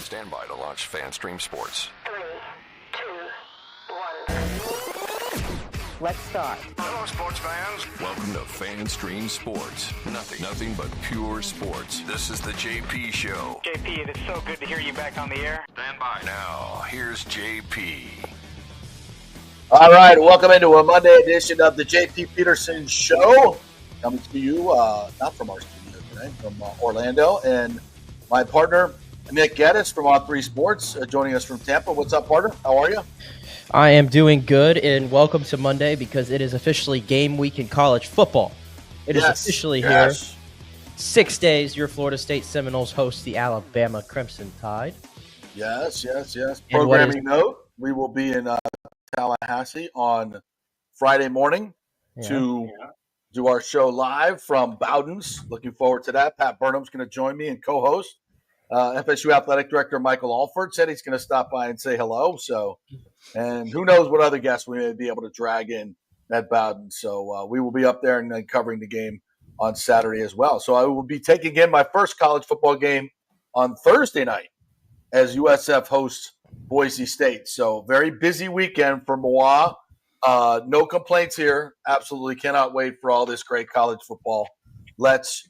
Stand by to launch FanStream Sports. 3, 2, 1. Let's start. Hello, sports fans. Welcome to FanStream Sports. Nothing but pure sports. This is the JP Show. JP, it is so good to hear you back on the air. Stand by. Now, here's JP. All right, welcome into a Monday edition of the JP Peterson Show. Coming to you, not from our studio today, from Orlando. And my partner, Nick Geddes from On 3 Sports, joining us from Tampa. What's up, partner? How are you? I am doing good, and welcome to Monday because it is officially game week in college football. It is officially here. 6 days, your Florida State Seminoles host the Alabama Crimson Tide. Yes. Programming note, we will be in Tallahassee on Friday morning to do our show live from Bowden's. Looking forward to that. Pat Burnham's going to join me and co-host. FSU Athletic Director Michael Alford said he's going to stop by and say hello. And who knows what other guests we may be able to drag in at Bowden. So we will be up there and then covering the game on Saturday as well. So I will be taking in my first college football game on Thursday night as USF hosts Boise State. So very busy weekend for Moa. No complaints here. Absolutely cannot wait for all this great college football. Let's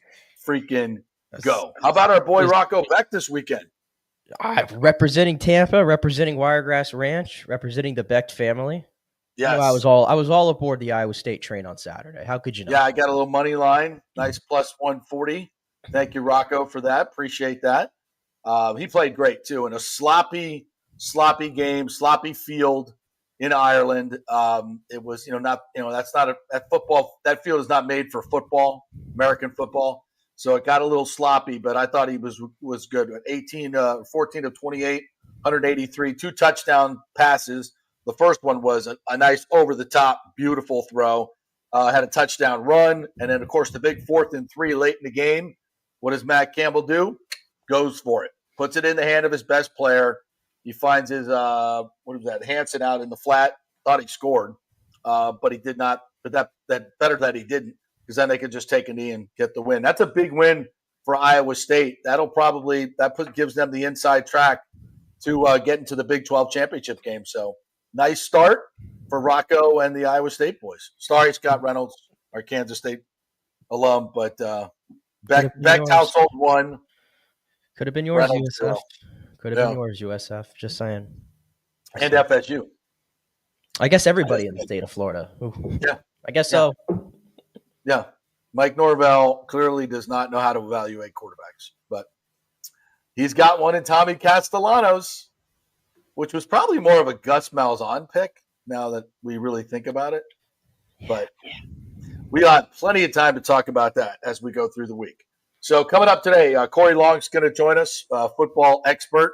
freaking go. How about our boy Rocco Becht this weekend? Representing Tampa, representing Wiregrass Ranch, representing the Becht family. Yes. You know, I was all aboard the Iowa State train on Saturday. How could you know? Yeah, I got a little money line. Nice plus 140. Thank you, Rocco, for that. Appreciate that. He played great too in a sloppy game, sloppy field in Ireland. It was, that field is not made for football, American football. So it got a little sloppy, but I thought he was good. 14 of 28, 183, 2 touchdown passes. The first one was a nice over-the-top, beautiful throw. Had a touchdown run. And then, of course, the big 4th and 3 late in the game. What does Matt Campbell do? Goes for it. Puts it in the hand of his best player. He finds his, Hanson out in the flat. Thought he scored, but he did not. But that better that he didn't, because then they could just take a knee and get the win. That's a big win for Iowa State. Gives them the inside track to get into the Big 12 championship game. So nice start for Rocco and the Iowa State boys. Sorry, Scott Reynolds, our Kansas State alum, but Becht household won. Could have been yours, Reynolds, USF. Could have been yours, USF. Just saying. And FSU. I guess everybody in the state of Florida. Ooh. Yeah. I guess so. Yeah. Mike Norvell clearly does not know how to evaluate quarterbacks, but he's got one in Tommy Castellanos, which was probably more of a Gus Malzahn pick now that we really think about it. But we got plenty of time to talk about that as we go through the week. So coming up today, Corey Long's going to join us, football expert,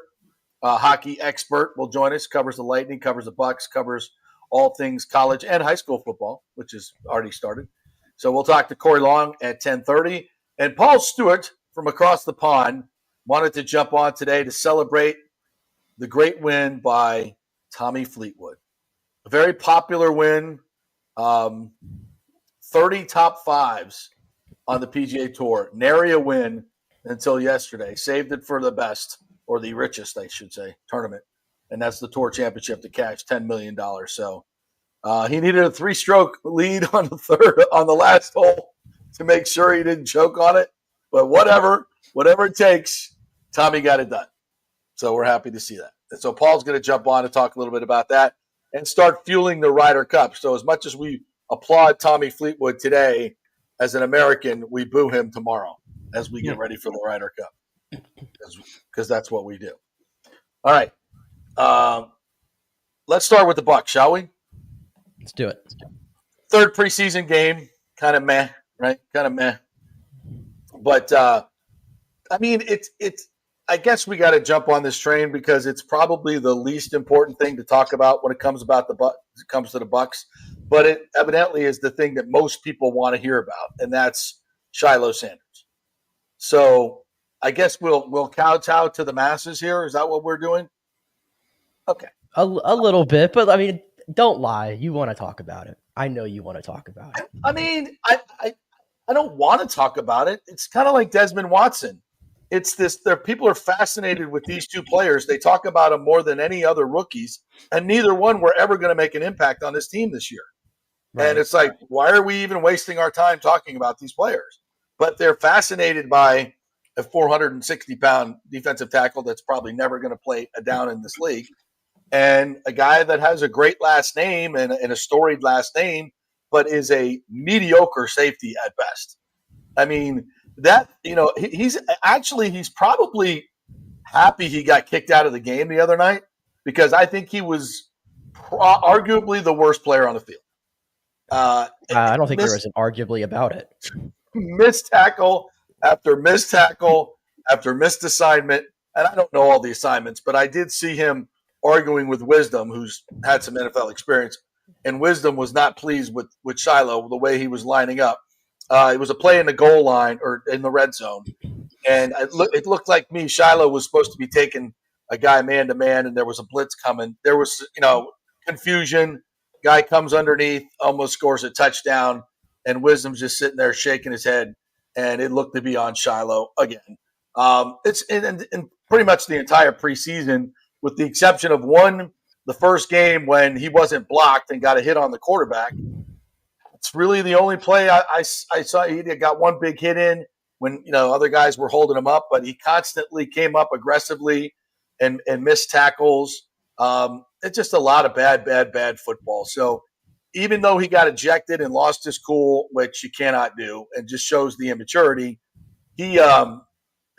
hockey expert will join us, covers the Lightning, covers the Bucs, covers all things college and high school football, which has already started. So we'll talk to Corey Long at 10:30. And Paul Stewart from across the pond wanted to jump on today to celebrate the great win by Tommy Fleetwood. A very popular win, 30 top fives on the PGA Tour. Nary a win until yesterday. Saved it for the best, or the richest, I should say, tournament. And that's the Tour Championship to cash $10 million. So he needed a 3-stroke lead on the last hole to make sure he didn't choke on it. But whatever it takes, Tommy got it done. So we're happy to see that. And so Paul's going to jump on and talk a little bit about that and start fueling the Ryder Cup. So as much as we applaud Tommy Fleetwood today, as an American, we boo him tomorrow as we get ready for the Ryder Cup, because that's what we do. All right. Let's start with the Bucs, shall we? Let's do it. Third preseason game, kind of meh, right? Kind of meh. But, it's. I guess we got to jump on this train because it's probably the least important thing to talk about when it comes to the Bucs. But it evidently is the thing that most people want to hear about, and that's Shilo Sanders. So I guess we'll kowtow to the masses here. Is that what we're doing? Okay. A little bit, but I mean, don't lie. You want to talk about it. I know you want to talk about it. I don't want to talk about it. It's kind of like Desmond Watson. it's this. People are fascinated with these two players. They talk about them more than any other rookies, and neither one were ever going to make an impact on this team this year. Right. And it's like, why are we even wasting our time talking about these players? But they're fascinated by a 460-pound defensive tackle that's probably never going to play a down in this league, and a guy that has a great last name and a storied last name, but is a mediocre safety at best. I mean, that, he's probably happy he got kicked out of the game the other night, because I think he was arguably the worst player on the field. I don't think there was an arguably about it. Missed tackle after missed tackle after missed assignment. And I don't know all the assignments, but I did see him arguing with Wisdom, who's had some NFL experience. And Wisdom was not pleased with Shilo, the way he was lining up. It was a play in the goal line or in the red zone. And it looked like Shilo was supposed to be taking a guy man-to-man, and there was a blitz coming. There was, confusion. Guy comes underneath, almost scores a touchdown, and Wisdom's just sitting there shaking his head, and it looked to be on Shilo again. It's in pretty much the entire preseason, with the exception of the first game when he wasn't blocked and got a hit on the quarterback. It's really the only play I saw. He got one big hit in when other guys were holding him up, but he constantly came up aggressively and missed tackles. It's just a lot of bad football. So even though he got ejected and lost his cool, which you cannot do, and just shows the immaturity, he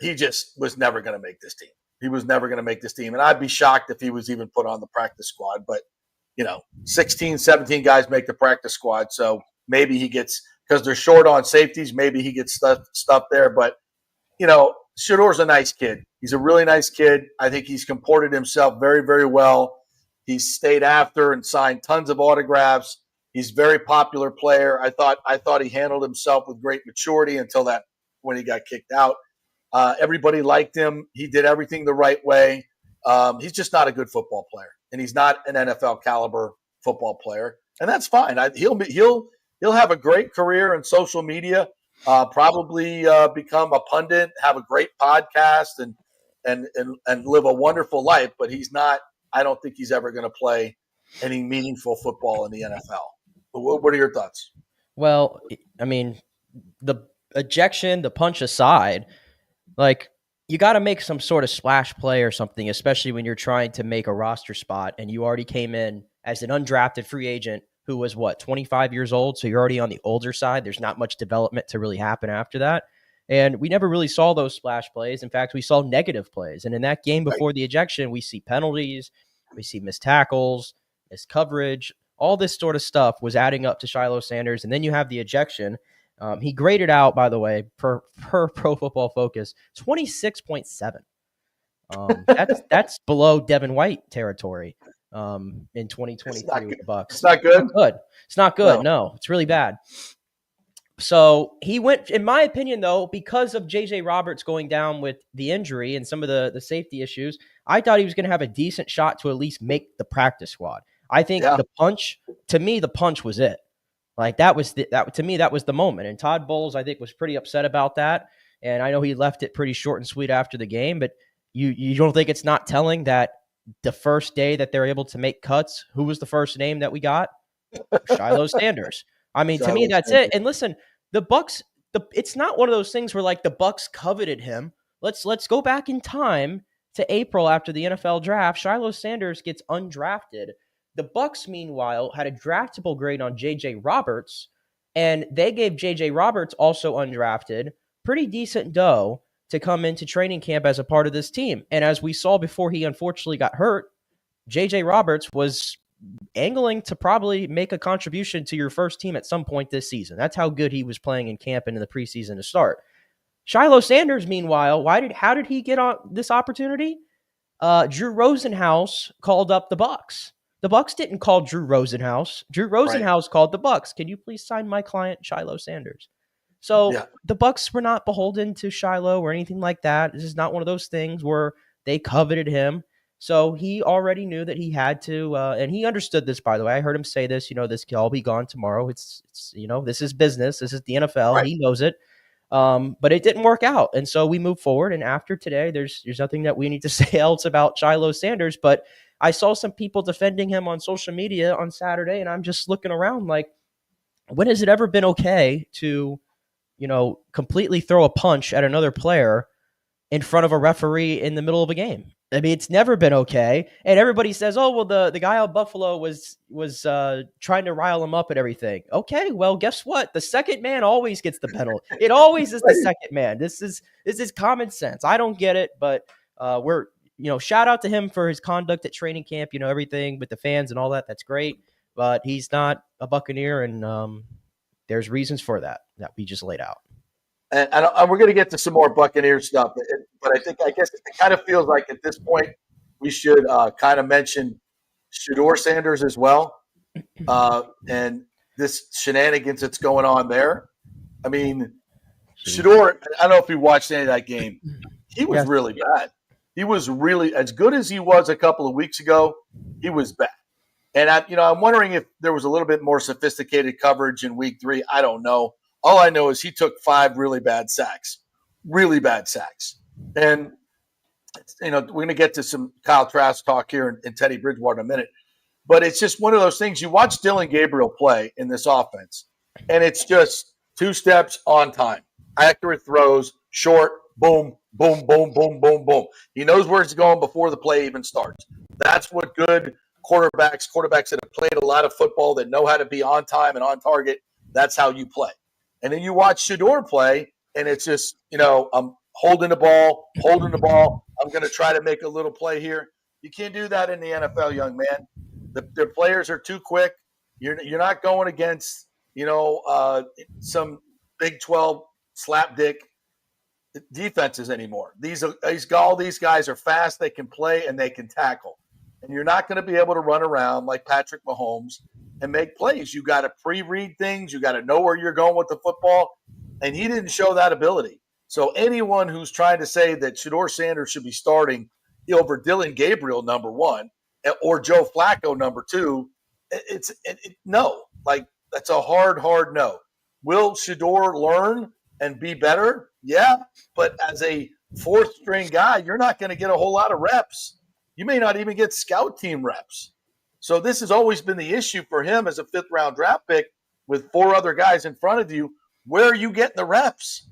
just was never going to make this team. He was never going to make this team. And I'd be shocked if he was even put on the practice squad. But, 16, 17 guys make the practice squad. So maybe he gets, because they're short on safeties, maybe he gets stuff there. But, Shador's a nice kid. He's a really nice kid. I think he's comported himself very, very well. He's stayed after and signed tons of autographs. He's a very popular player. I thought he handled himself with great maturity until when he got kicked out. Everybody liked him. He did everything the right way. He's just not a good football player, and he's not an NFL caliber football player, and that's fine. He'll have a great career in social media. Probably become a pundit, have a great podcast, and live a wonderful life. But he's not. I don't think he's ever going to play any meaningful football in the NFL. What are your thoughts? Well, I mean, the ejection, the punch aside, like, you got to make some sort of splash play or something, especially when you're trying to make a roster spot and you already came in as an undrafted free agent who was 25 years old. So you're already on the older side. There's not much development to really happen after that. And we never really saw those splash plays. In fact, we saw negative plays. And in that game before the ejection, we see penalties, we see missed tackles, missed coverage. All this sort of stuff was adding up to Shilo Sanders. And then you have the ejection. He graded out, by the way, per Pro Football Focus, 26.7. That's below Devin White territory in 2023 with the Bucs. It's not good. It's not good. No, it's really bad. So he went, in my opinion, though, because of J.J. Roberts going down with the injury and some of the safety issues, I thought he was going to have a decent shot to at least make the practice squad. I think the punch was it. Like, that was the moment. And Todd Bowles, I think, was pretty upset about that. And I know he left it pretty short and sweet after the game, but you don't think it's not telling that the first day that they're able to make cuts, who was the first name that we got? Shilo Sanders. I mean, to me, that's it. And listen, the Bucs, it's not one of those things where, like, the Bucs coveted him. Let's go back in time to April after the NFL draft. Shilo Sanders gets undrafted. The Bucs, meanwhile, had a draftable grade on J.J. Roberts, and they gave J.J. Roberts, also undrafted, pretty decent dough to come into training camp as a part of this team. And as we saw before he unfortunately got hurt, J.J. Roberts was angling to probably make a contribution to your first team at some point this season. That's how good he was playing in camp and in the preseason to start. Shilo Sanders, meanwhile, how did he get on this opportunity? Drew Rosenhaus called up the Bucs. The Bucs didn't call Drew Rosenhaus. Drew Rosenhaus called the Bucs. Can you please sign my client, Shilo Sanders? So the Bucs were not beholden to Shilo or anything like that. This is not one of those things where they coveted him. So he already knew that he had to, and he understood this, by the way. I heard him say this, this can all be gone tomorrow. It's this is business. This is the NFL. Right. He knows it. But it didn't work out. And so we moved forward. And after today, there's nothing that we need to say else about Shilo Sanders. But I saw some people defending him on social media on Saturday, and I'm just looking around like, when has it ever been okay to, completely throw a punch at another player in front of a referee in the middle of a game? I mean, it's never been okay. And everybody says, oh, well, the guy out Buffalo was trying to rile him up and everything. Okay, well, guess what? The second man always gets the penalty. It always is the second man. This is common sense. I don't get it, but we're, shout out to him for his conduct at training camp, everything with the fans and all that. That's great. But he's not a Buccaneer, and there's reasons for that we just laid out. And we're going to get to some more Buccaneer stuff, but I guess it kind of feels like at this point we should kind of mention Shedeur Sanders as well, and this shenanigans that's going on there. I mean, Shedeur, I don't know if you watched any of that game. He was really bad. He was really, as good as he was a couple of weeks ago, he was bad. And I'm wondering if there was a little bit more sophisticated coverage in week 3. I don't know. All I know is he took 5 really bad sacks. And, we're going to get to some Kyle Trask talk here and Teddy Bridgewater in a minute. But it's just one of those things. You watch Dylan Gabriel play in this offense, and it's just 2 steps on time. Accurate throws, short, boom, boom, boom, boom, boom, boom. He knows where it's going before the play even starts. That's what good quarterbacks that have played a lot of football, that know how to be on time and on target, that's how you play. And then you watch Shedeur play, and it's just, I'm holding the ball. I'm going to try to make a little play here. You can't do that in the NFL, young man. The players are too quick. You're not going against, some Big 12 slapdick defenses anymore. All these guys are fast. They can play and they can tackle. And you're not going to be able to run around like Patrick Mahomes and make plays. You got to pre-read things. You got to know where you're going with the football. And he didn't show that ability. So anyone who's trying to say that Shedeur Sanders should be starting over Dylan Gabriel, number 1, or Joe Flacco, number 2, no. Like, that's a hard no. Will Shedeur learn and be better? Yeah. But as a 4th-string guy, you're not going to get a whole lot of reps. You may not even get scout team reps. So this has always been the issue for him as a 5th-round draft pick with 4 other guys in front of you. Where are you getting the reps?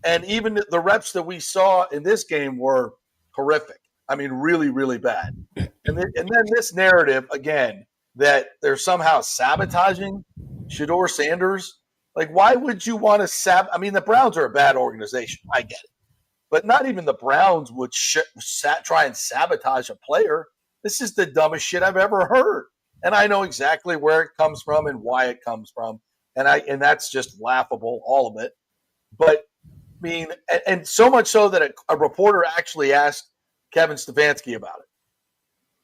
And even the reps that we saw in this game were horrific. I mean, really, really bad. And then this narrative, again, that they're somehow sabotaging Shedeur Sanders. Like, why would you want to I mean, the Browns are a bad organization. I get it. But not even the Browns would try and sabotage a player. This is the dumbest shit I've ever heard. And I know exactly where it comes from and why it comes from. And that's just laughable, all of it. But, I mean, and so much so that a reporter actually asked Kevin Stefanski about it,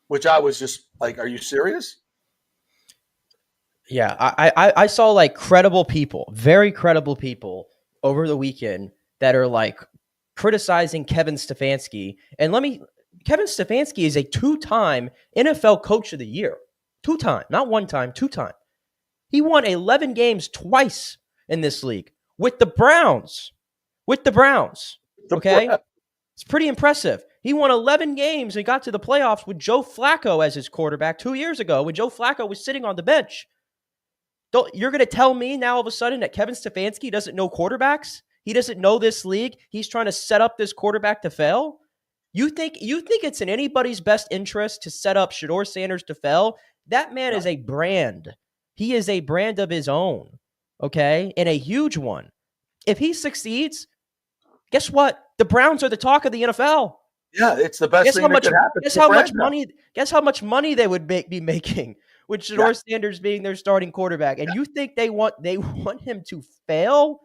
which I was just like, are you serious? Yeah, I saw like credible people, very credible people over the weekend that are like criticizing Kevin Stefanski. And Kevin Stefanski is a 2-time NFL Coach of the Year. 2-time, not 1 time, 2-time. He won 11 games twice in this league with the Browns. Okay? It's pretty impressive. He won 11 games and got to the playoffs with Joe Flacco as his quarterback 2 years ago when Joe Flacco was sitting on the bench. You're going to tell me now all of a sudden that Kevin Stefanski doesn't know quarterbacks? He doesn't know this league? He's trying to set up this quarterback to fail? You think it's in anybody's best interest to set up Shedeur Sanders to fail? That man is a brand. He is a brand of his own, okay? And a huge one. If he succeeds, guess what? The Browns are the talk of the NFL. Yeah, it's the best thing that could happen. Guess how much money they would be making with Shedeur Sanders being their starting quarterback. And you think they want him to fail?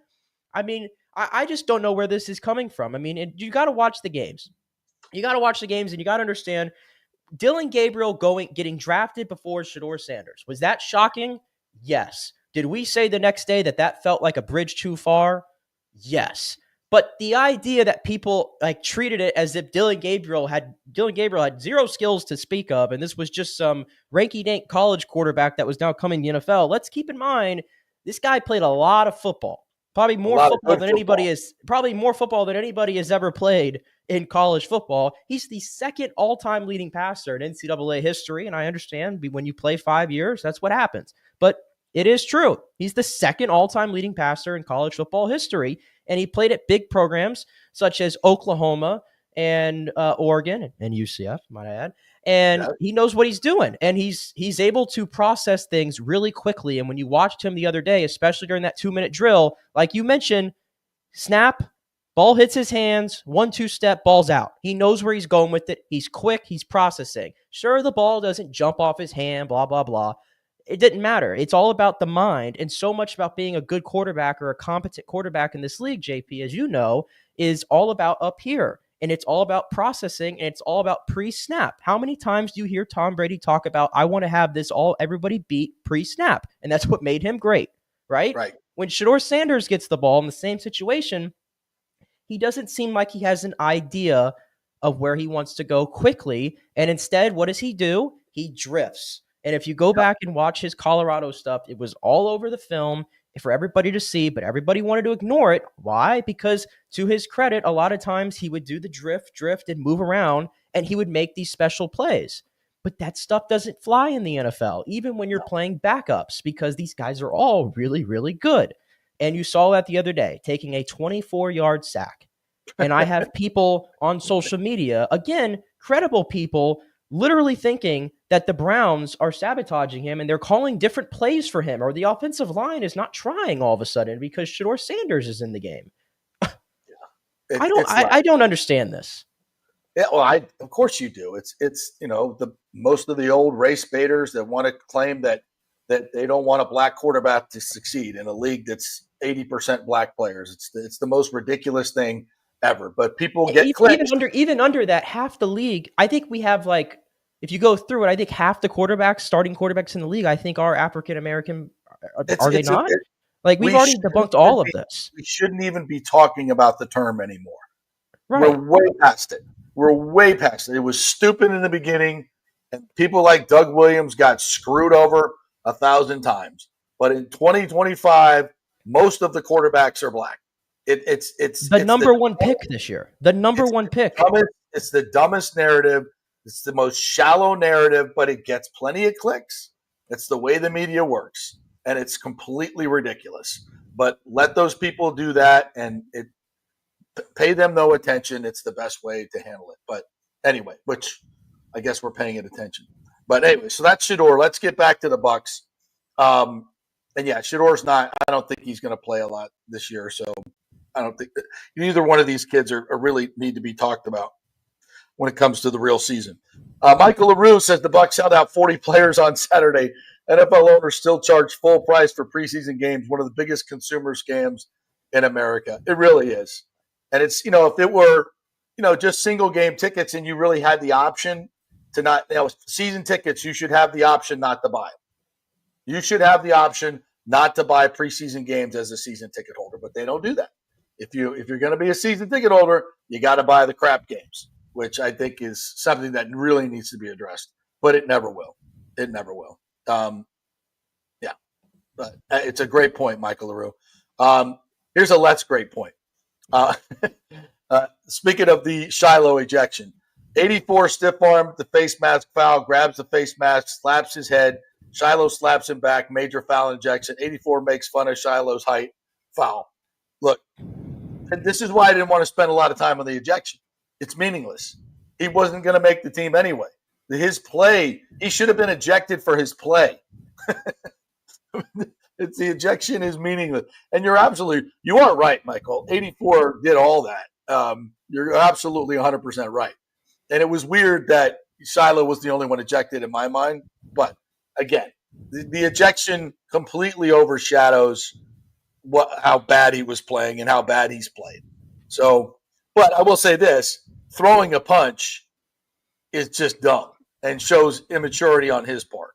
I mean, I just don't know where this is coming from. I mean, you got to watch the games. You got to watch the games, and you got to understand Dylan Gabriel getting drafted before Shedeur Sanders. Was that shocking? Yes. Did we say the next day that felt like a bridge too far? Yes. But the idea that people like treated it as if Dylan Gabriel had zero skills to speak of, and this was just some ranky-dink college quarterback that was now coming to the NFL. Let's keep in mind, this guy played a lot of football. Probably more football than football. anybody has ever played in college football. He's the second all-time leading passer in NCAA history, and I understand when you play 5 years, that's what happens. But it is true. He's the second all-time leading passer in college football history, and he played at big programs such as Oklahoma and Oregon and UCF, might I add. And he knows what he's doing, and he's able to process things really quickly. And when you watched him the other day, especially during that 2-minute drill, like you mentioned, snap, ball hits his hands, 1-2 step, ball's out. He knows where he's going with it. He's quick. He's processing. Sure, the ball doesn't jump off his hand, blah, blah, blah. It didn't matter. It's all about the mind, and so much about being a good quarterback or a competent quarterback in this league, JP, as you know, is all about up here. And it's all about processing, and it's all about pre-snap. How many times do you hear Tom Brady talk about, I want to have this everybody beat pre-snap? And that's what made him great, right? Right. When Shedeur Sanders gets the ball in the same situation, he doesn't seem like he has an idea of where he wants to go quickly. And instead, what does he do? He drifts. And if you go back and watch his Colorado stuff, it was all over the film for everybody to see, but everybody wanted to ignore it. Why? Because to his credit, a lot of times he would do the drift and move around, and he would make these special plays. But that stuff doesn't fly in the NFL, even when you're playing backups, because these guys are all really, really good. And you saw that the other day, taking a 24-yard sack. And I have people on social media, again, credible people, literally thinking that the Browns are sabotaging him and they're calling different plays for him, or the offensive line is not trying all of a sudden because Shedeur Sanders is in the game. I don't understand this. Yeah, well, of course you do. It's the most of the old race baiters that want to claim that they don't want a black quarterback to succeed in a league that's 80% black players. It's the most ridiculous thing ever. But people get clipped. Even under that, half the league, I think we have if you go through it, I think half the starting quarterbacks in the league, I think are African American. Are they not? We've already debunked all of this. We shouldn't even be talking about the term anymore. Right. We're way past it. It was stupid in the beginning, and people like Doug Williams got screwed over 1,000 times. But in 2025, most of the quarterbacks are black. It's the number one pick this year. The number one pick. It's the dumbest narrative. It's the most shallow narrative, but it gets plenty of clicks. It's the way the media works, and it's completely ridiculous. But let those people do that, and pay them no attention. It's the best way to handle it. But anyway, which I guess we're paying it attention. But anyway, so that's Shedeur. Let's get back to the Bucs. And yeah, Shedeur's not. I don't think he's going to play a lot this year. So I don't think either one of these kids are really need to be talked about when it comes to the real season. Michael LaRue says the Bucs held out 40 players on Saturday. NFL owners still charge full price for preseason games, one of the biggest consumer scams in America. It really is. And it's, if it were, just single game tickets and you really had the option to not, season tickets, you should have the option not to buy them. You should have the option not to buy preseason games as a season ticket holder, but they don't do that. If you're going to be a season ticket holder, you got to buy the crap games, which I think is something that really needs to be addressed, but it never will. It never will. Yeah, but it's a great point, Michael LaRue. Here's a less great point. Speaking of the Shilo ejection, 84 stiff arm, the face mask foul, grabs the face mask, slaps his head. Shilo slaps him back, major foul injection. 84 makes fun of Shilo's height, foul. Look, and this is why I didn't want to spend a lot of time on the ejection. It's meaningless. He wasn't going to make the team anyway. His play, he should have been ejected for his play. The ejection is meaningless. And you are right, Michael. 84 did all that. You're absolutely 100% right. And it was weird that Shilo was the only one ejected in my mind. But again, the ejection completely overshadows how bad he was playing and how bad he's played. So, but I will say this, throwing a punch is just dumb and shows immaturity on his part.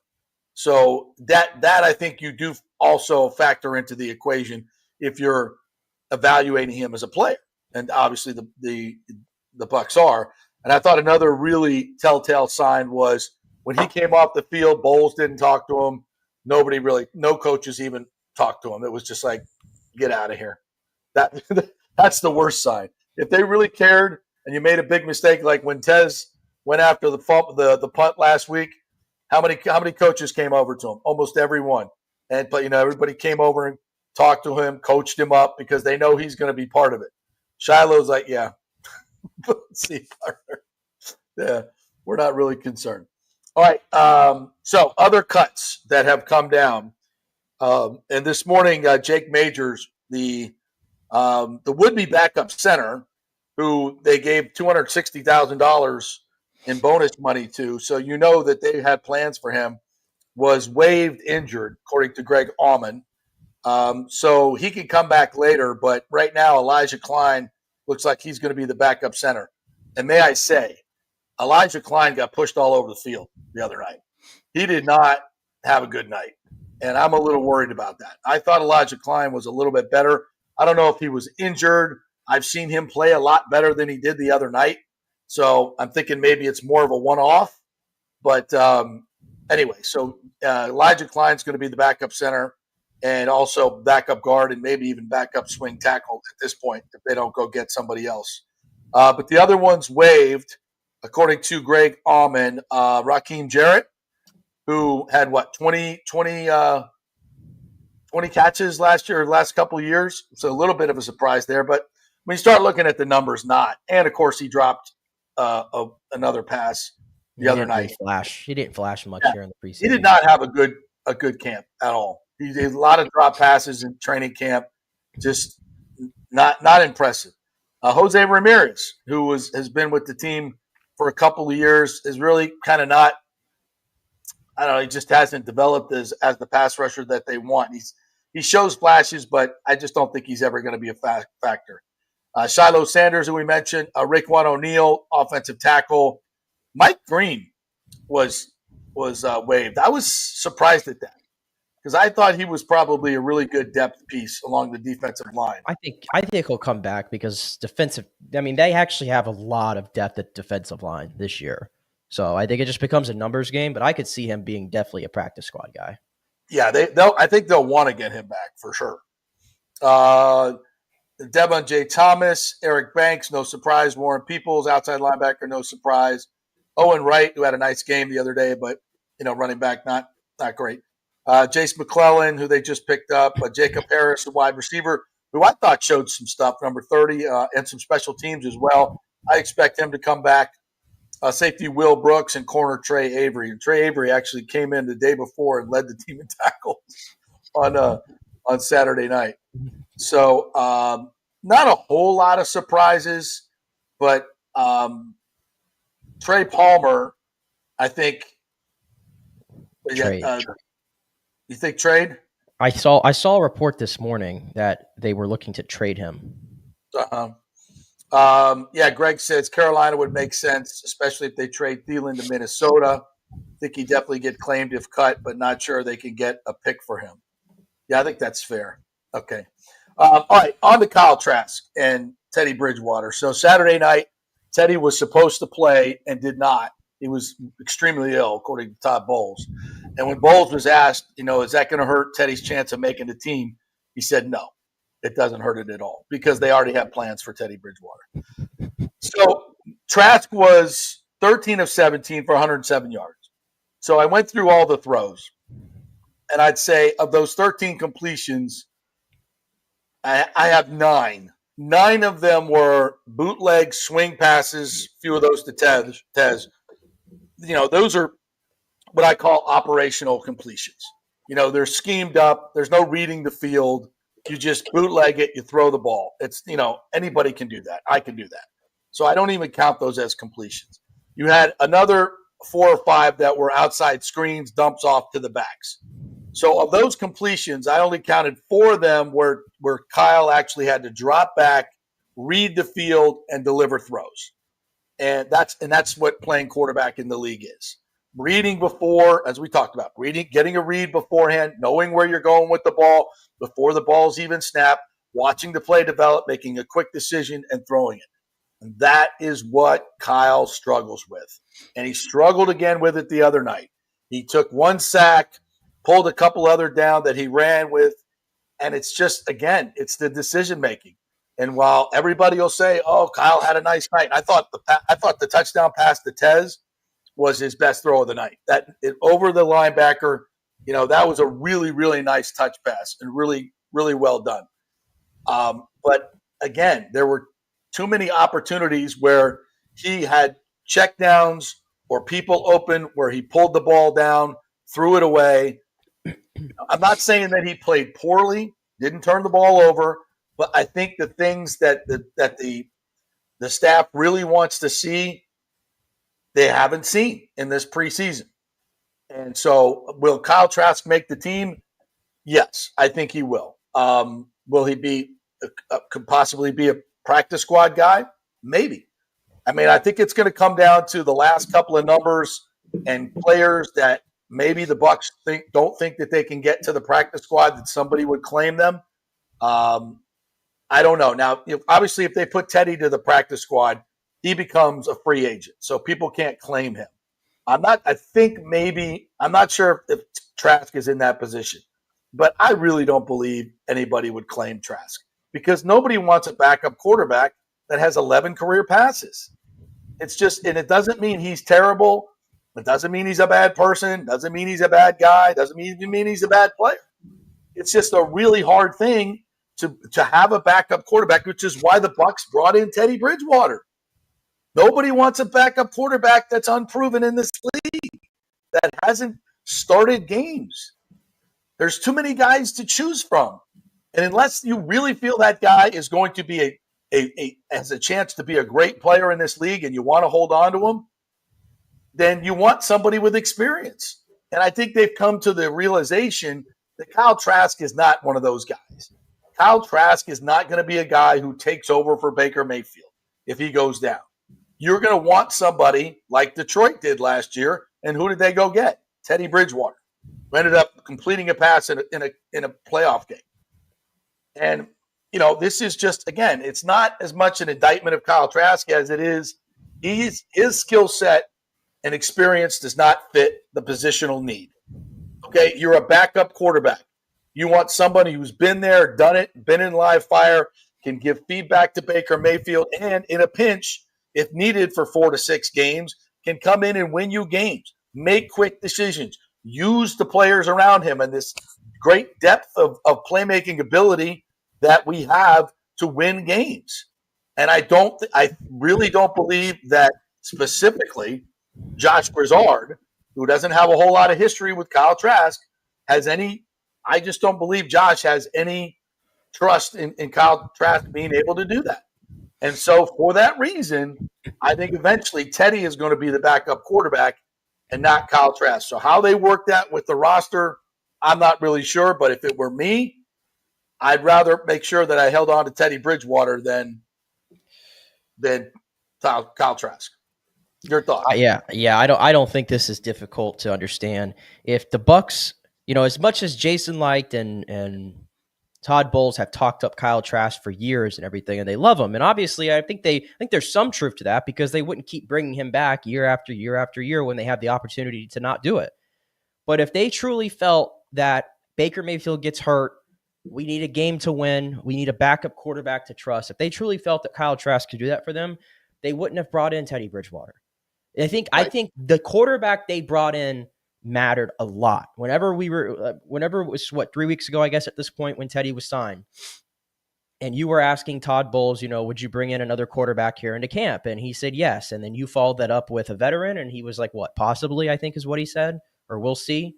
So that I think you do also factor into the equation if you're evaluating him as a player. And obviously the Bucs are. And I thought another really telltale sign was when he came off the field, Bowles didn't talk to him. No coaches even talked to him. It was just like, get out of here. That's the worst sign. If they really cared and you made a big mistake, like when Tez went after the punt last week, how many coaches came over to him? Almost everyone. But everybody came over and talked to him, coached him up because they know he's going to be part of it. Shiloh's like, yeah, see, partner. Yeah, we're not really concerned. All right. So other cuts that have come down, and this morning, Jake Majors, the would-be backup center, who they gave $260,000 in bonus money to, so that they had plans for him, was waived injured, according to Greg Auman. So he can come back later, but right now Elijah Klein looks like he's going to be the backup center. And may I say, Elijah Klein got pushed all over the field the other night. He did not have a good night, and I'm a little worried about that. I thought Elijah Klein was a little bit better. I don't know if he was injured. I've seen him play a lot better than he did the other night, so I'm thinking maybe it's more of a one-off. But anyway, so Elijah Klein's going to be the backup center and also backup guard and maybe even backup swing tackle at this point if they don't go get somebody else. But the other one's waived, according to Greg Auman, Raheem Jarrett, who had, 20 catches last year, last couple of years. So a little bit of a surprise there. But when you start looking at the numbers, not. And, of course, he dropped another pass the other night. He didn't flash much here in the preseason. He did not have a good camp at all. He did a lot of drop passes in training camp. Just not impressive. Jose Ramirez, who has been with the team for a couple of years, is really kind of not. I don't know. He just hasn't developed as the pass rusher that they want. He shows flashes, but I just don't think he's ever going to be a factor. Shilo Sanders, who we mentioned, Raekwon O'Neal, offensive tackle. Mike Green was waived. I was surprised at that because I thought he was probably a really good depth piece along the defensive line. I think he'll come back because they actually have a lot of depth at defensive line this year. So I think it just becomes a numbers game, but I could see him being definitely a practice squad guy. Yeah, I think they'll want to get him back for sure. Devon J. Thomas, Eric Banks, no surprise. Warren Peoples, outside linebacker, no surprise. Owen Wright, who had a nice game the other day, but running back not great. Jace McClellan, who they just picked up. Jacob Harris, a wide receiver, who I thought showed some stuff, number 30, and some special teams as well. I expect him to come back. Safety Will Brooks and corner Trey Avery. And Trey Avery actually came in the day before and led the team in tackles on Saturday night. So not a whole lot of surprises, but Trey Palmer, I think. Trade. You think trade? I saw a report this morning that they were looking to trade him. Greg says Carolina would make sense, especially if they trade Thielen to Minnesota. I think he definitely get claimed if cut, but not sure they can get a pick for him. Yeah, I think that's fair. Okay. All right, on to Kyle Trask and Teddy Bridgewater. So Saturday night, Teddy was supposed to play and did not. He was extremely ill, according to Todd Bowles. And when Bowles was asked, is that going to hurt Teddy's chance of making the team? He said no. It doesn't hurt it at all because they already have plans for Teddy Bridgewater. So Trask was 13 of 17 for 107 yards. So I went through all the throws, and I'd say of those 13 completions, I have 9. 9 of them were bootleg swing passes, few of those to Tez. Those are what I call operational completions. They're schemed up. There's no reading the field. You just bootleg it, you throw the ball. It's, anybody can do that. I can do that. So I don't even count those as completions. You had another 4 or 5 that were outside screens, dumps off to the backs. So of those completions, I only counted 4 of them where Kyle actually had to drop back, read the field, and deliver throws. And that's what playing quarterback in the league is. Reading before, as we talked about, getting a read beforehand, knowing where you're going with the ball before the ball's even snapped, watching the play develop, making a quick decision, and throwing it. And that is what Kyle struggles with. And he struggled again with it the other night. He took 1 sack, pulled a couple other down that he ran with, and it's just, again, it's the decision-making. And while everybody will say, "Oh, Kyle had a nice night," I thought the touchdown pass to Tez was his best throw of the night. Over the linebacker, that was a really, really nice touch pass and really, really well done. But again, there were too many opportunities where he had checkdowns or people open where he pulled the ball down, threw it away. I'm not saying that he played poorly, didn't turn the ball over, but I think the things that the staff really wants to see, they haven't seen in this preseason. And so will Kyle Trask make the team? Yes, I think he will. Will he could possibly be a practice squad guy? Maybe. I mean, I think it's going to come down to the last couple of numbers and players that maybe the Bucs don't think that they can get to the practice squad, that somebody would claim them. I don't know. Now, obviously, if they put Teddy to the practice squad, he becomes a free agent, so people can't claim him. I'm not sure if Trask is in that position, but I really don't believe anybody would claim Trask because nobody wants a backup quarterback that has 11 career passes. It's just, and it doesn't mean he's terrible. It doesn't mean he's a bad person. Doesn't mean he's a bad guy. Doesn't mean he's a bad player. It's just a really hard thing to have a backup quarterback, which is why the Bucs brought in Teddy Bridgewater. Nobody wants a backup quarterback that's unproven in this league, that hasn't started games. There's too many guys to choose from. And unless you really feel that guy is going to be has a chance to be a great player in this league and you want to hold on to him, then you want somebody with experience. And I think they've come to the realization that Kyle Trask is not one of those guys. Kyle Trask is not going to be a guy who takes over for Baker Mayfield if he goes down. You're going to want somebody like Detroit did last year. And who did they go get? Teddy Bridgewater, who ended up completing a pass in a playoff game. And, this is just, again, it's not as much an indictment of Kyle Trask as it is his skill set and experience does not fit the positional need. Okay, you're a backup quarterback. You want somebody who's been there, done it, been in live fire, can give feedback to Baker Mayfield, and in a pinch, if needed for 4 to 6 games, can come in and win you games, make quick decisions, use the players around him and this great depth of playmaking ability that we have to win games. And I really don't believe that specifically Josh Brizard, who doesn't have a whole lot of history with Kyle Trask, I just don't believe Josh has any trust in Kyle Trask being able to do that. And so for that reason, I think eventually Teddy is going to be the backup quarterback and not Kyle Trask. So how they work that with the roster, I'm not really sure. But if it were me, I'd rather make sure that I held on to Teddy Bridgewater than Kyle Trask. Your thoughts? Yeah. I don't think this is difficult to understand. If the Bucs, as much as Jason Licht and Todd Bowles have talked up Kyle Trask for years and everything, and they love him, and obviously I think there's some truth to that because they wouldn't keep bringing him back year after year after year when they have the opportunity to not do it. But if they truly felt that Baker Mayfield gets hurt, we need a game to win, we need a backup quarterback to trust. If they truly felt that Kyle Trask could do that for them, they wouldn't have brought in Teddy Bridgewater. I think the quarterback they brought in mattered a lot. Whenever it was 3 weeks ago, I guess at this point when Teddy was signed, and you were asking Todd Bowles, would you bring in another quarterback here into camp? And he said yes. And then you followed that up with a veteran, and he was like, what, possibly, I think is what he said, or we'll see.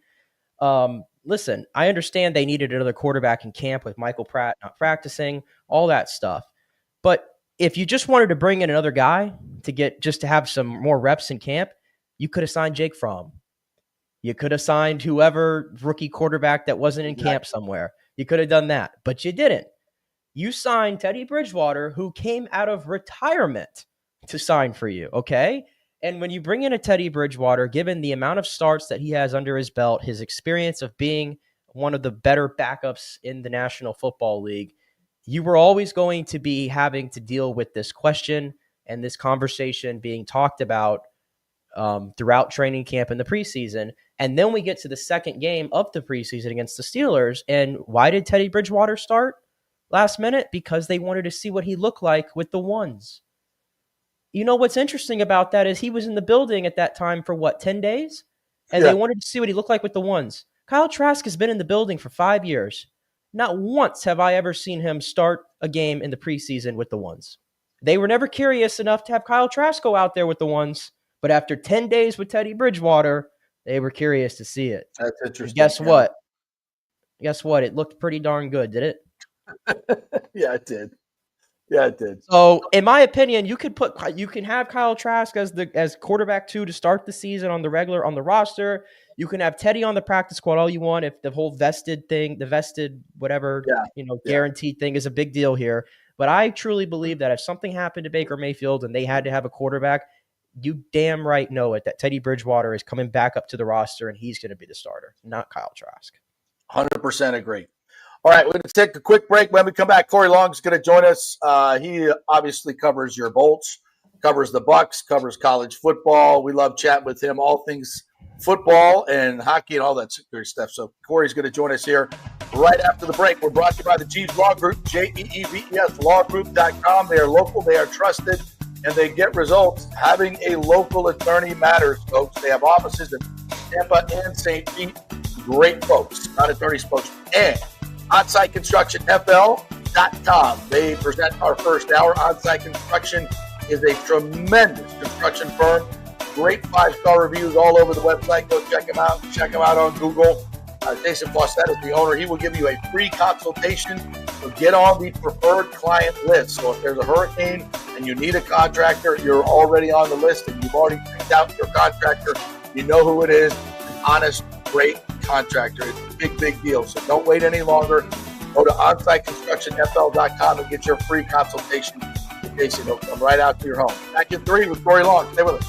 Listen, I understand they needed another quarterback in camp with Michael Pratt not practicing, all that stuff. But if you just wanted to bring in another guy to have some more reps in camp, you could have signed Jake Fromm. You could have signed whoever rookie quarterback that wasn't in camp somewhere. You could have done that, but you didn't. You signed Teddy Bridgewater, who came out of retirement to sign for you, okay? And when you bring in a Teddy Bridgewater, given the amount of starts that he has under his belt, his experience of being one of the better backups in the National Football League, you were always going to be having to deal with this question and this conversation being talked about throughout training camp in the preseason. And then we get to the second game of the preseason against the Steelers. And why did Teddy Bridgewater start? last minute? Because they wanted to see what he looked like with the ones. You know what's interesting about that is he was in the building at that time for 10 days? And they wanted to see what he looked like with the ones. Kyle Trask has been in the building for 5 years. Not once have I ever seen him start a game in the preseason with the ones. They were never curious enough to have Kyle Trask go out there with the ones. But after 10 days with Teddy Bridgewater, they were curious to see it. That's interesting. And guess what? Guess what? It looked pretty darn good, did it? Yeah, it did. Yeah, it did. So, in my opinion, you can have Kyle Trask as quarterback 2 to start the season on the roster. You can have Teddy on the practice squad all you want if the whole vested whatever, guaranteed thing is a big deal here. But I truly believe that if something happened to Baker Mayfield and they had to have a quarterback, you damn right know it, that Teddy Bridgewater is coming back up to the roster and he's going to be the starter, not Kyle Trask. 100% agree. All right, we're going to take a quick break. When we come back, Corey Long is going to join us. He obviously covers your Bolts, covers the Bucs, covers college football. We love chatting with him, all things football and hockey and all that good stuff. So Corey's going to join us here right after the break. We're brought to you by the Jeeves Law Group, JEEVES lawgroup.com. They are local, they are trusted, and they get results. Having a local attorney matters, folks. They have offices in Tampa and St. Pete. Great folks, not attorney spokesman. And OnSiteConstructionFL.com. They present our first hour. Onsite Construction is a tremendous construction firm. Great 5-star reviews all over the website. Go check them out. Check them out on Google. Jason Fawcett is the owner. He will give you a free consultation to get on the preferred client list. So if there's a hurricane and you need a contractor, you're already on the list and you've already picked out your contractor. You know who it is. An honest, great contractor. It's a big, big deal. So don't wait any longer. Go to OnSiteConstructionFL.com and get your free consultation. Jason will come right out to your home. Back in 3 with Corey Long. Stay with us.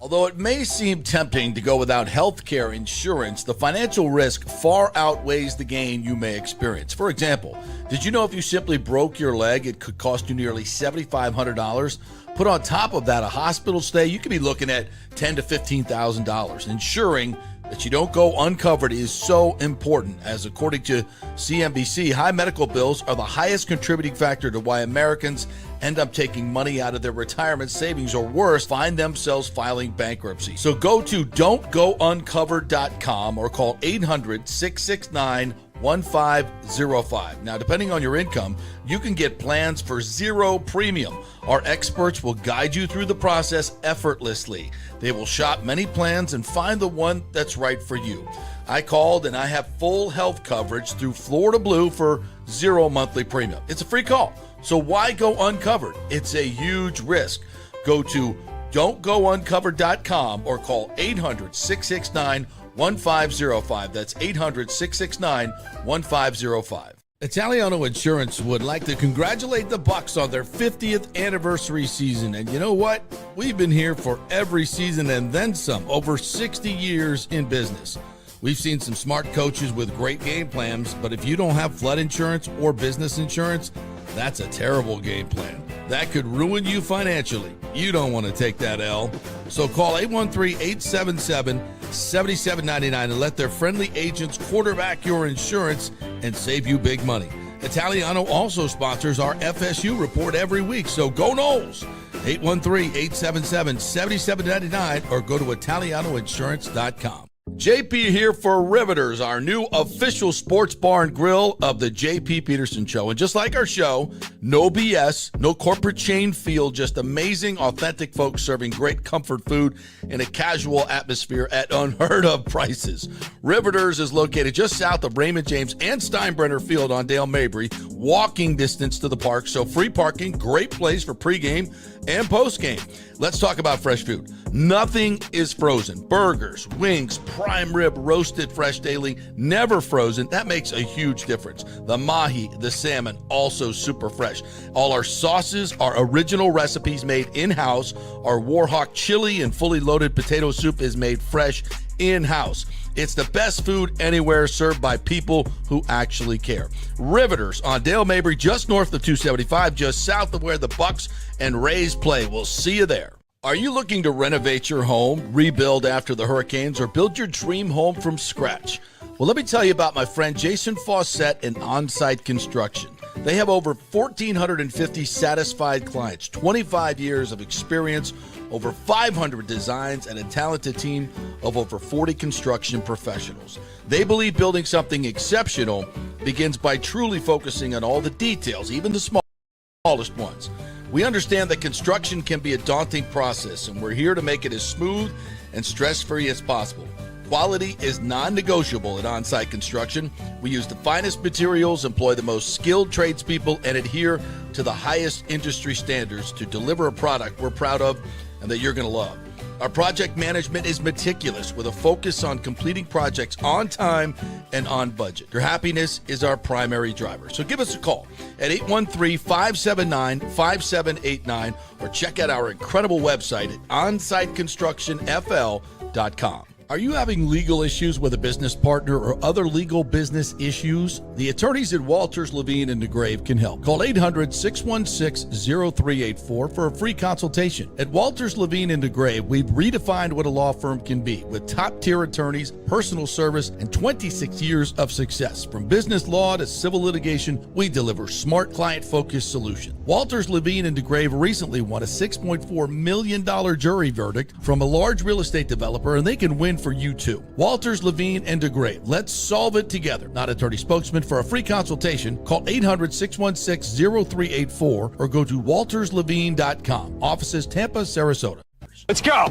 Although it may seem tempting to go without health care insurance, the financial risk far outweighs the gain you may experience. For example, did you know if you simply broke your leg, it could cost you nearly $7,500? Put on top of that a hospital stay, you could be looking at $10,000 to $15,000. Ensuring that you don't go uncovered is so important, as according to CNBC, high medical bills are the highest contributing factor to why Americans end up taking money out of their retirement savings, or worse, find themselves filing bankruptcy. So go to don'tgouncovered.com or call 800-669-1505. Now, depending on your income, you can get plans for zero premium. Our experts will guide you through the process effortlessly. They will shop many plans and find the one that's right for you. I called and I have full health coverage through Florida Blue for zero monthly premium. It's a free call. So why go uncovered? It's a huge risk. Go to don'tgouncovered.com or call 800-669-1505. That's 800-669-1505. Italiano Insurance would like to congratulate the Bucs on their 50th anniversary season. And you know what? We've been here for every season and then some, over 60 years in business. We've seen some smart coaches with great game plans, but if you don't have flood insurance or business insurance, that's a terrible game plan. That could ruin you financially. You don't want to take that L. So call 813-877-7799 and let their friendly agents quarterback your insurance and save you big money. Italiano also sponsors our FSU report every week, so go Noles! 813-877-7799 or go to ItalianoInsurance.com. JP here for Riveters, our new official sports bar and grill of the JP Peterson Show. And just like our show, no BS, no corporate chain feel, just amazing, authentic folks serving great comfort food in a casual atmosphere at unheard of prices. Riveters is located just south of Raymond James and Steinbrenner Field on Dale Mabry, walking distance to the park, so free parking, great place for pregame and postgame. Let's talk about fresh food. Nothing is frozen. Burgers, wings, prime rib, roasted fresh daily, never frozen. That makes a huge difference. The mahi, the salmon, also super fresh. All our sauces are original recipes made in-house. Our Warhawk chili and fully loaded potato soup is made fresh in-house. It's the best food anywhere, served by people who actually care. Riveters on Dale Mabry, just north of 275, just south of where the Bucs and Rays play. We'll see you there. Are you looking to renovate your home, rebuild after the hurricanes, or build your dream home from scratch? Well, let me tell you about my friend Jason Fawcett and On-Site Construction. They have over 1,450 satisfied clients, 25 years of experience, over 500 designs, and a talented team of over 40 construction professionals. They believe building something exceptional begins by truly focusing on all the details, even the smallest ones. We understand that construction can be a daunting process, and we're here to make it as smooth and stress-free as possible. Quality is non-negotiable at On-Site Construction. We use the finest materials, employ the most skilled tradespeople, and adhere to the highest industry standards to deliver a product we're proud of and that you're going to love. Our project management is meticulous with a focus on completing projects on time and on budget. Your happiness is our primary driver. So give us a call at 813-579-5789 or check out our incredible website at onsiteconstructionfl.com. Are you having legal issues with a business partner or other legal business issues? The attorneys at Walters, Levine & DeGrave can help. Call 800-616-0384 for a free consultation. At Walters, Levine & DeGrave, we've redefined what a law firm can be with top-tier attorneys, personal service, and 26 years of success. From business law to civil litigation, we deliver smart, client-focused solutions. Walters, Levine & DeGrave recently won a $6.4 million jury verdict from a large real estate developer, and they can win for you too. Walters, Levine & DeGrave. Let's solve it together. Not attorney spokesman. For a free consultation, call 800-616-0384 or go to walterslevine.com. Offices Tampa, Sarasota. Let's go.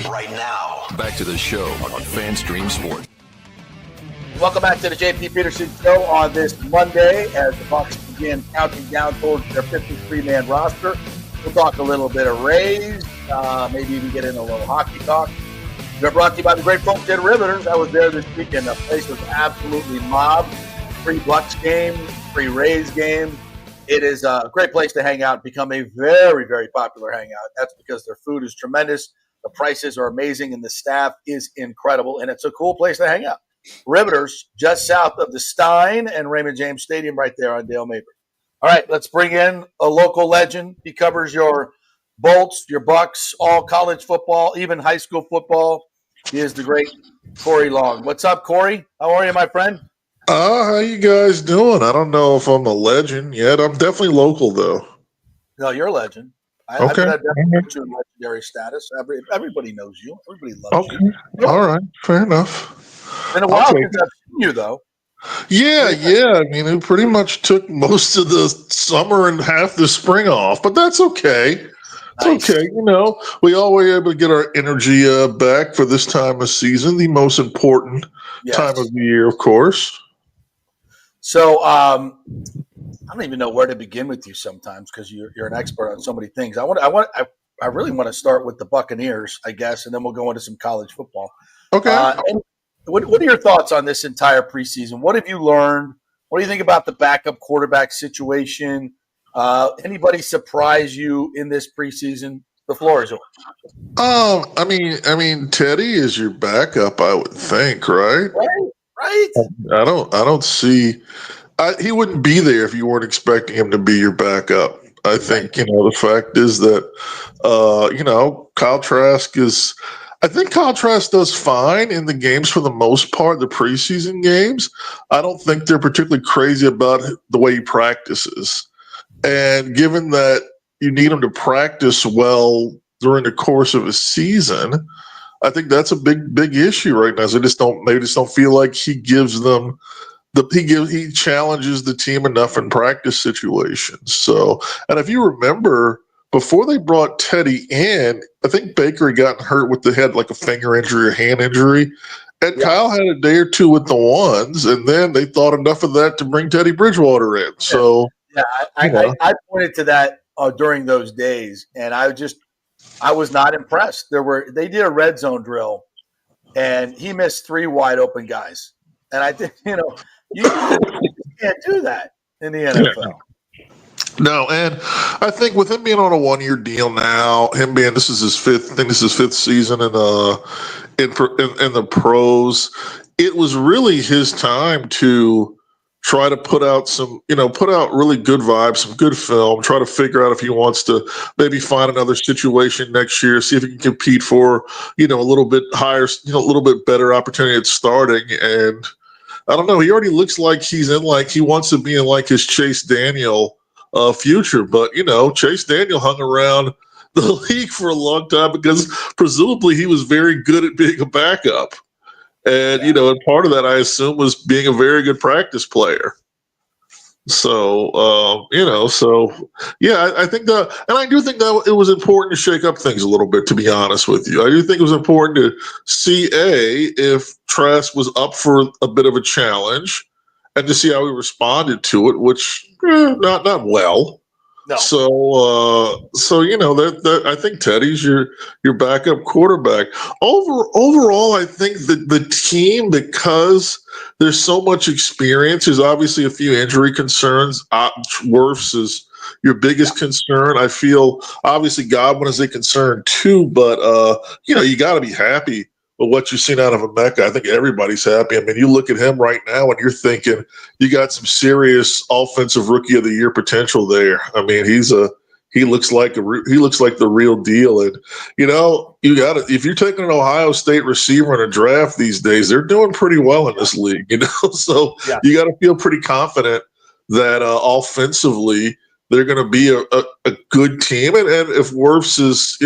Right now, back to the show on FanStream Sports. Welcome back to the JP Peterson Show on this Monday as the Bucs begin counting down towards their 53-man roster. We'll talk a little bit of Rays, maybe even get in a little hockey talk. We're brought to you by the great folks at Riveters. I was there this weekend. The place was absolutely mobbed. Free Bucs game, free Rays game. It is a great place to hang out, become a very, very popular hangout. That's because their food is tremendous, the prices are amazing, and the staff is incredible, and it's a cool place to hang out. Riveters, just south of the Stein and Raymond James Stadium right there on Dale Mabry. All right, let's bring in a local legend. He covers your Bolts, your Bucs, all college football, even high school football. He is the great Corey Long. What's up, Corey? How are you, my friend? How you guys doing? I don't know if I'm a legend yet. I'm definitely local, though. No, you're a legend. Okay. I've definitely put you in legendary status. Everybody knows you. Everybody loves you. All right. Fair enough. It's been a while since I've seen you, though. Yeah. I mean, it pretty much took most of the summer and half the spring off, but that's okay. It's okay. You know, we all were able to get our energy back for this time of season, the most important time of the year, of course. So I don't even know where to begin with you sometimes because you're an expert on so many things. I really want to start with the Buccaneers, I guess, and then we'll go into some college football. Okay. And what are your thoughts on this entire preseason? What have you learned? What do you think about the backup quarterback situation? Anybody surprise you in this preseason? The floor is yours. I mean, Teddy is your backup, I would think, right? Right. I don't see. He wouldn't be there if you weren't expecting him to be your backup. I think the fact is that Kyle Trask is. I think Kyle Trask does fine in the games for the most part, the preseason games. I don't think they're particularly crazy about the way he practices. And given that you need him to practice well during the course of a season, I think that's a big issue right now. So they just don't feel like he gives them he challenges the team enough in practice situations. So, and if you remember, before they brought Teddy in, I think Baker had gotten hurt with the head, like a finger injury or hand injury. And Kyle had a day or two with the ones, and then they thought enough of that to bring Teddy Bridgewater in. So. Yeah, I pointed to that during those days, and I was not impressed. They did a red zone drill, and he missed 3 wide open guys. And I think you can't do that in the NFL. No, and I think with him being on a 1-year deal now, this is his fifth season in the pros. It was really his time to try to put out really good vibes, some good film, try to figure out if he wants to maybe find another situation next year, see if he can compete for, a little bit higher, a little bit better opportunity at starting. And I don't know, he already looks like he wants to be in like his Chase Daniel future. But, Chase Daniel hung around the league for a long time because presumably he was very good at being a backup. And, and part of that, I assume, was being a very good practice player. So, I think that, and I do think that it was important to shake up things a little bit, to be honest with you. I do think it was important to see, if Trask was up for a bit of a challenge and to see how he responded to it, which, not well. No. So that I think Teddy's your backup quarterback. Overall, I think that the team, because there's so much experience, there's obviously a few injury concerns. Wirfs is your biggest concern. I feel obviously Godwin is a concern too, but you got to be happy with what you've seen out of Emeka. I think everybody's happy. I mean, you look at him right now and you're thinking you got some serious offensive rookie of the year potential there. I mean, he looks like the real deal. And, if you're taking an Ohio State receiver in a draft these days, they're doing pretty well in this league, so you got to feel pretty confident that offensively they're going to be a good team. And if Wirfs as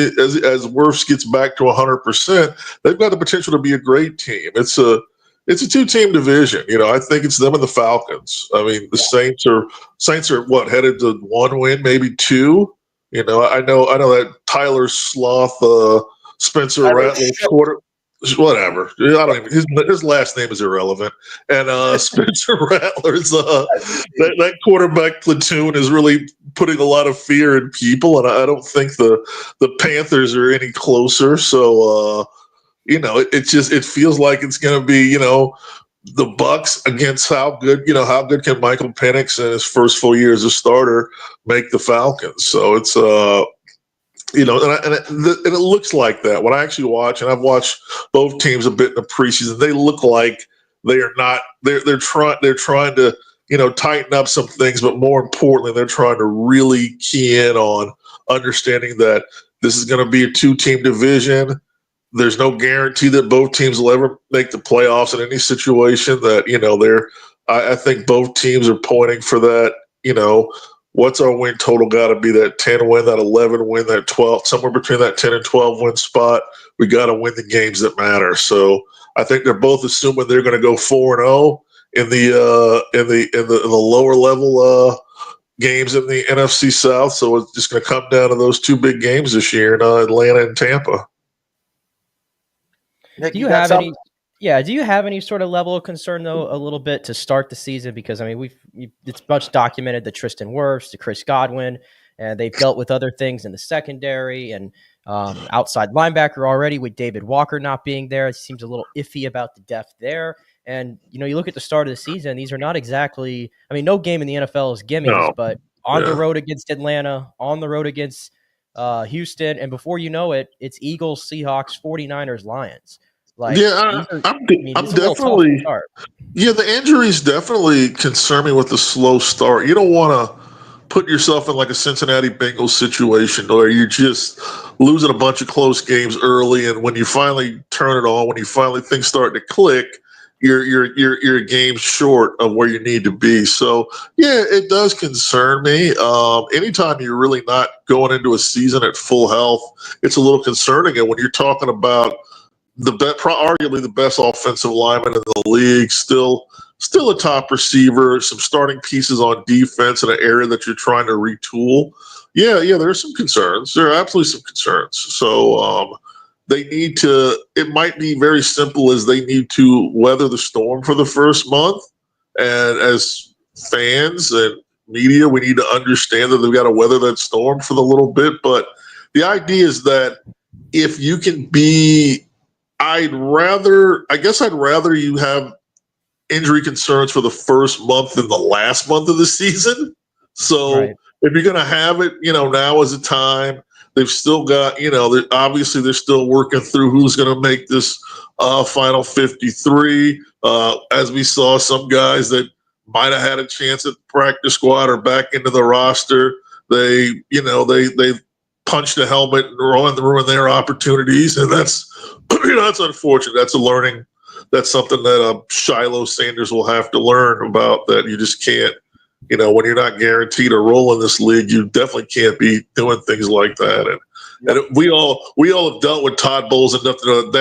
Wirfs gets back to 100%, they've got the potential to be a great team. It's a two-team division. I think it's them and the Falcons. I mean, the Saints are headed to one win, maybe two. I know that Tyler Sloth, Spencer Rattler quarter. Whatever. I don't even. His last name is irrelevant. And Spencer Rattler's that quarterback platoon is really putting a lot of fear in people, and I don't think the Panthers are any closer. So it feels like it's going to be the Bucs against how good can Michael Penix in his first full year as a starter make the Falcons. So it's and it looks like that when I actually watch, and I've watched both teams a bit in the preseason. They look like they are not. They're trying to tighten up some things, but more importantly, they're trying to really key in on understanding that this is going to be a two-team division. There's no guarantee that both teams will ever make the playoffs in any situation. That I think both teams are pointing for that. What's our win total got to be? That 10 win, that 11 win, that 12, somewhere between that 10 and 12 win spot. We got to win the games that matter. So I think they're both assuming they're going to go 4-0 in the lower level games in the NFC South. So it's just going to come down to those two big games this year in Atlanta and Tampa. Nick, do you have any? Yeah, do you have any sort of level of concern though, a little bit to start the season? Because I mean, it's much documented the Tristan Wirfs, the Chris Godwin, and they've dealt with other things in the secondary and outside linebacker already with David Walker not being there. It seems a little iffy about the depth there. And you look at the start of the season; these are not exactly. I mean, no game in the NFL is gimmies, but on the road against Atlanta, on the road against Houston, and before you know it, it's Eagles, Seahawks, 49ers, Lions. I'm definitely. Yeah, the injuries definitely concern me with the slow start. You don't want to put yourself in like a Cincinnati Bengals situation where you're just losing a bunch of close games early, and when you finally turn it on, when you finally things start to click, you're a game short of where you need to be. So yeah, it does concern me. Anytime you're really not going into a season at full health, it's a little concerning. And when you're talking about arguably the best offensive lineman in the league, still a top receiver, some starting pieces on defense in an area that you're trying to retool. Yeah, there are some concerns. There are absolutely some concerns. So they need to. It might be very simple as they need to weather the storm for the first month. And as fans and media, we need to understand that they've got to weather that storm for the little bit. But the idea is that if you can be, I'd rather you have injury concerns for the first month than the last month of the season. So if you're going to have it, now is the time. They've still got, they're still working through who's going to make this final 53. As we saw, some guys that might have had a chance at the practice squad or back into the roster. They punched a helmet and ruined their opportunities, and that's that's unfortunate. That's a learning. That's something that Shilo Sanders will have to learn about. That you just can't. When you're not guaranteed a role in this league, you definitely can't be doing things like that. And we all have dealt with Todd Bowles enough to know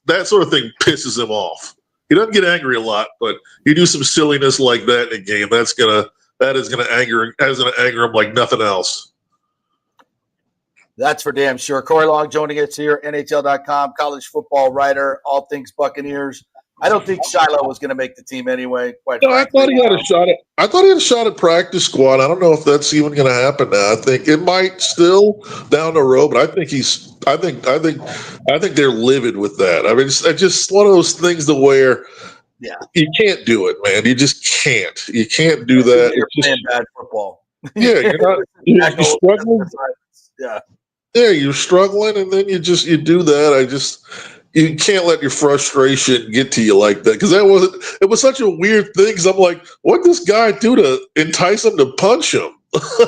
that sort of thing pisses him off. He doesn't get angry a lot, but you do some silliness like that in a game. That is gonna anger him like nothing else. That's for damn sure. Corey Long joining us here, NHL.com, college football writer, all things Buccaneers. I don't think Shilo was going to make the team anyway. I thought he had a shot at practice squad. I don't know if that's even going to happen now. I think it might still down the road, but I think they're livid with that. I mean, it's just one of those things to where you can't do it, man. You just can't. You can't do that. You're playing bad football. Yeah, you're not. You're struggling. Yeah, you're struggling, and then you do that. You can't let your frustration get to you like that, because it was such a weird thing. Because I'm like, what did this guy do to entice him to punch him?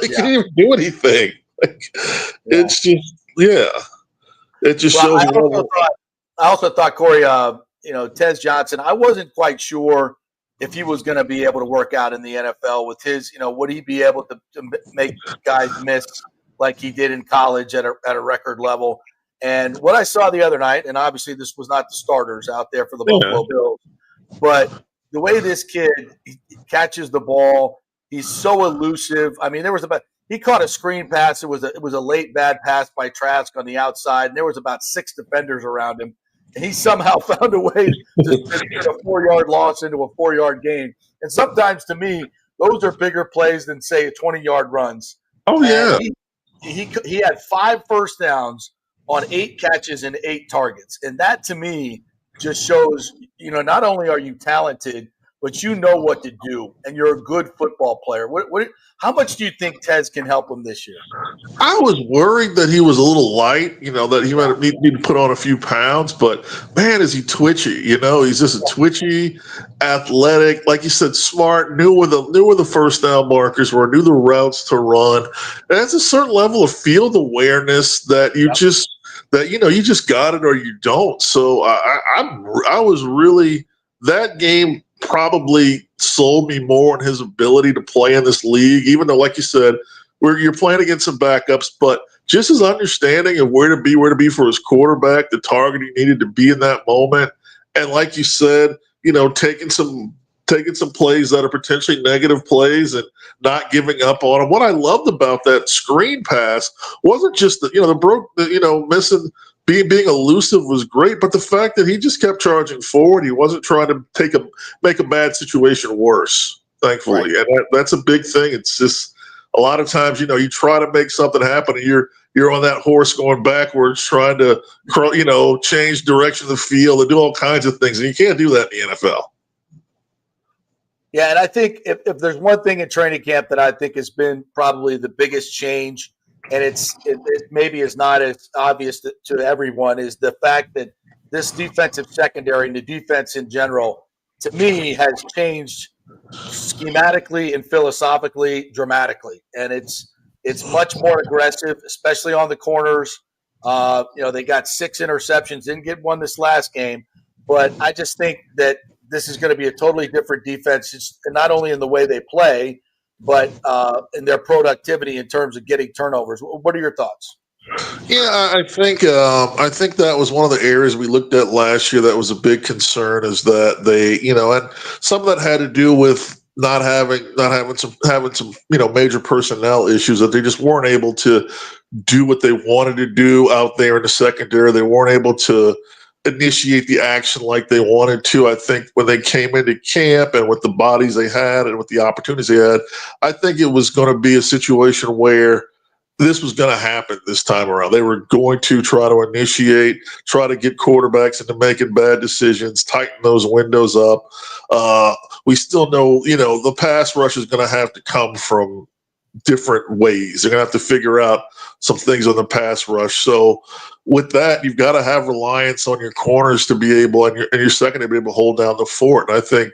He didn't even do anything. It's just, it just shows. I also thought Corey, Tez Johnson, I wasn't quite sure if he was going to be able to work out in the NFL with his, would he be able to make guys miss like he did in college at a record level? And what I saw the other night, and obviously this was not the starters out there for the Buffalo Bills, but the way this kid he catches the ball, he's so elusive. I mean, he caught a screen pass. It was a late bad pass by Trask on the outside, and there was about 6 defenders around him, and he somehow found a way to turn a 4-yard loss into a 4-yard gain. And sometimes, to me, those are bigger plays than, say, 20-yard runs. Oh yeah, he had 5 first downs on 8 catches and 8 targets. And that, to me, just shows, not only are you talented, but you know what to do, and you're a good football player. How much do you think Tez can help him this year? I was worried that he was a little light, that he might need to put on a few pounds, but man, is he twitchy. He's just a twitchy, athletic, like you said, smart, knew where the first down markers were, knew the routes to run. And that's a certain level of field awareness that you just got it or you don't. So I was really, that game probably sold me more on his ability to play in this league, even though, like you said, you're playing against some backups, but just his understanding of where to be for his quarterback, the target he needed to be in that moment. And like you said, taking some plays that are potentially negative plays and not giving up on them. What I loved about that screen pass wasn't just missing, being elusive was great, but the fact that he just kept charging forward, he wasn't trying to make a bad situation worse, thankfully. Right. And that's a big thing. It's just a lot of times, you try to make something happen and you're on that horse going backwards, trying to, change direction of the field and do all kinds of things. And you can't do that in the NFL. Yeah, and I think if there's one thing in training camp that I think has been probably the biggest change, and it maybe is not as obvious to everyone, is the fact that this defensive secondary and the defense in general, to me, has changed schematically and philosophically dramatically. And it's much more aggressive, especially on the corners. They got 6 interceptions, didn't get one this last game. But I just think that this is going to be a totally different defense, not only in the way they play, but in their productivity in terms of getting turnovers. What are your thoughts? Yeah, I think that was one of the areas we looked at last year that was a big concern, is that they, and some of that had to do with not having some major personnel issues, that they just weren't able to do what they wanted to do out there in the secondary. They weren't able to initiate the action like they wanted to. I think when they came into camp and with the bodies they had and with the opportunities they had, I think it was going to be a situation where this was going to happen this time around. They were going to try to get quarterbacks into making bad decisions, tighten those windows up. We still know, the pass rush is going to have to come from different ways. They're going to have to figure out some things on the pass rush. So with that, you've got to have reliance on your corners to be able, and your secondary to be able to hold down the fort. And I think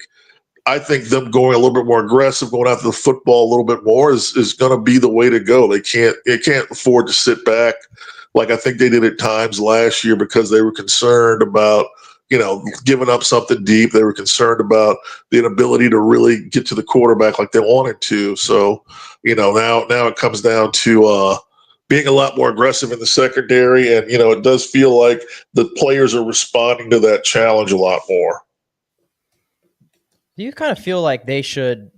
I think them going a little bit more aggressive, going after the football a little bit more is going to be the way to go. They can't afford to sit back like I think they did at times last year because they were concerned about, giving up something deep. They were concerned about the inability to really get to the quarterback like they wanted to. So, now it comes down to being a lot more aggressive in the secondary. And, it does feel like the players are responding to that challenge a lot more. Do you kind of feel like they should,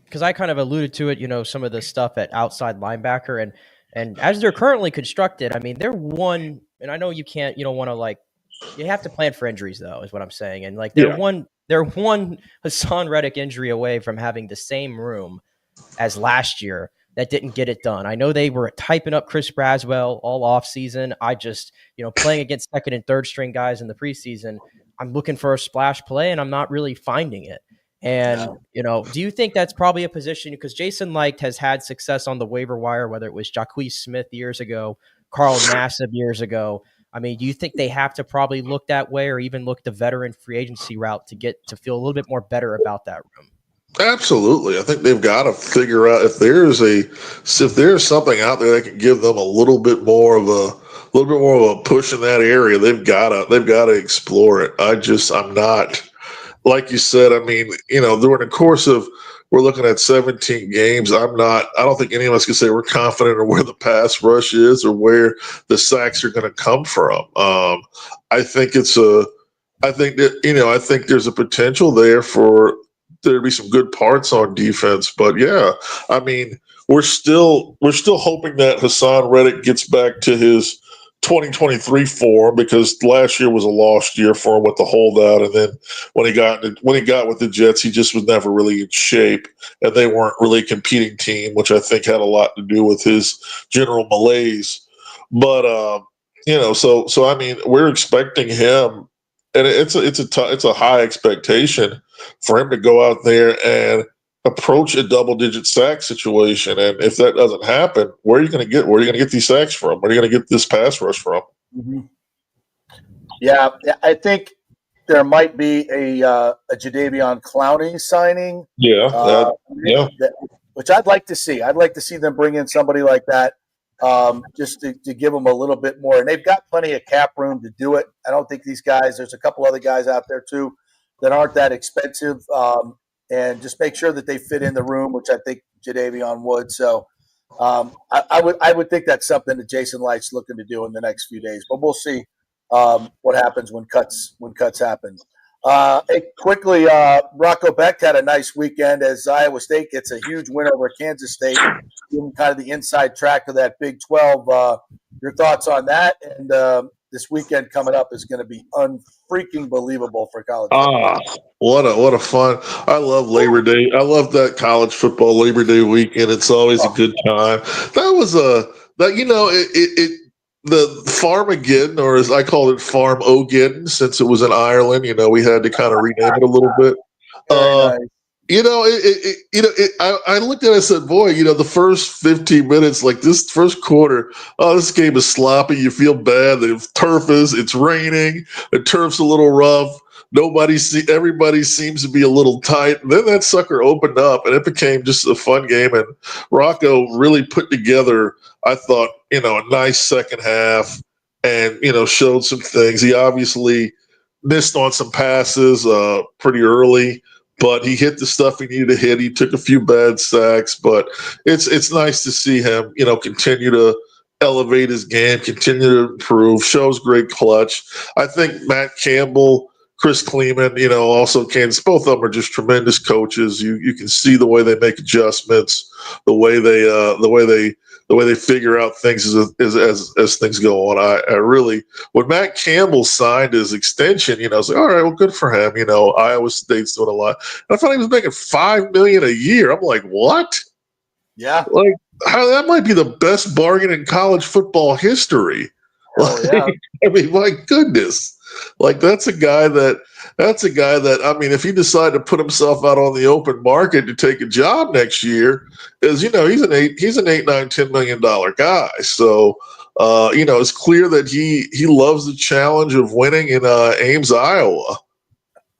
because I kind of alluded to it, some of the stuff at outside linebacker and as they're currently constructed, I mean, they're one, and I know you don't want to you have to plan for injuries though, is what I'm saying. And they're one Hassan Reddick injury away from having the same room as last year that didn't get it done. I know they were typing up Chris Braswell all off season. I just, playing against second and third string guys in the preseason, I'm looking for a splash play and I'm not really finding it. And, do you think that's probably a position, because Jason Licht has had success on the waiver wire, whether it was Jacquez Smith years ago, Carl Nassib years ago. I mean, do you think they have to probably look that way or even look the veteran free agency route to get to feel a little bit more better about that room? Absolutely. I think they've got to figure out if there's something out there that can give them a little bit more of a push in that area. They've got to explore it. I'm not, like you said, I mean, during the course of, we're looking at 17 games. I don't think any of us can say we're confident of where the pass rush is or where the sacks are going to come from. I think there's a potential there for there to be some good parts on defense. But yeah, I mean, we're still hoping that Hassan Reddick gets back to his 2023 form, because last year was a lost year for him with the holdout, and then when he got with the Jets, he just was never really in shape, and they weren't really a competing team, which I think had a lot to do with his general malaise. But so I mean, we're expecting him, and it's a high expectation for him to go out there and approach a double-digit sack situation. And if that doesn't happen, where are you going to get these sacks from? Where are you going to get this pass rush from? Mm-hmm. Yeah, I think there might be a Jadeveon Clowney signing. Yeah, which I'd like to see. I'd like to see them bring in somebody like that, just to give them a little bit more. And they've got plenty of cap room to do it. I don't think these guys – there's a couple other guys out there too that aren't that expensive. And just make sure that they fit in the room, which I think Jadeveon would. So I would think that's something that Jason Light's looking to do in the next few days. But we'll see what happens when cuts happen. Quickly, Rocco Becht had a nice weekend as Iowa State gets a huge win over Kansas State, giving kind of the inside track of that Big 12. Your thoughts on that? And this weekend coming up is going to be unfreaking believable for college football. What a fun! I love Labor Day. I love that college football Labor Day weekend. It's always a good time. That was the Farmageddon, or as I call it, Farm-O-Geddon, since it was in Ireland. We had to kind of rename it a little bit. Nice. I looked at it and said, boy, the first 15 minutes, like this first quarter, this game is sloppy. You feel bad. The turf it's raining. The turf's a little rough. Everybody seems to be a little tight. And then that sucker opened up and it became just a fun game. And Rocco really put together, I thought, a nice second half and, showed some things. He obviously missed on some passes pretty early, but he hit the stuff he needed to hit. He took a few bad sacks, but it's nice to see him, continue to elevate his game, continue to improve, shows great clutch. I think Matt Campbell, Chris Kleeman, also Kansas, both of them are just tremendous coaches. You can see the way they make adjustments, the way they figure out things as things go on. I really, when Matt Campbell signed his extension, I was like, all right, well, good for him. Iowa State's doing a lot. And I thought he was making $5 million a year. I'm like, what? Yeah, like that might be the best bargain in college football history. Yeah. I mean, my goodness. Like that's a guy that I mean, if he decided to put himself out on the open market to take a job next year, he's an $8, $9, $10 million guy. So it's clear that he loves the challenge of winning in Ames, Iowa.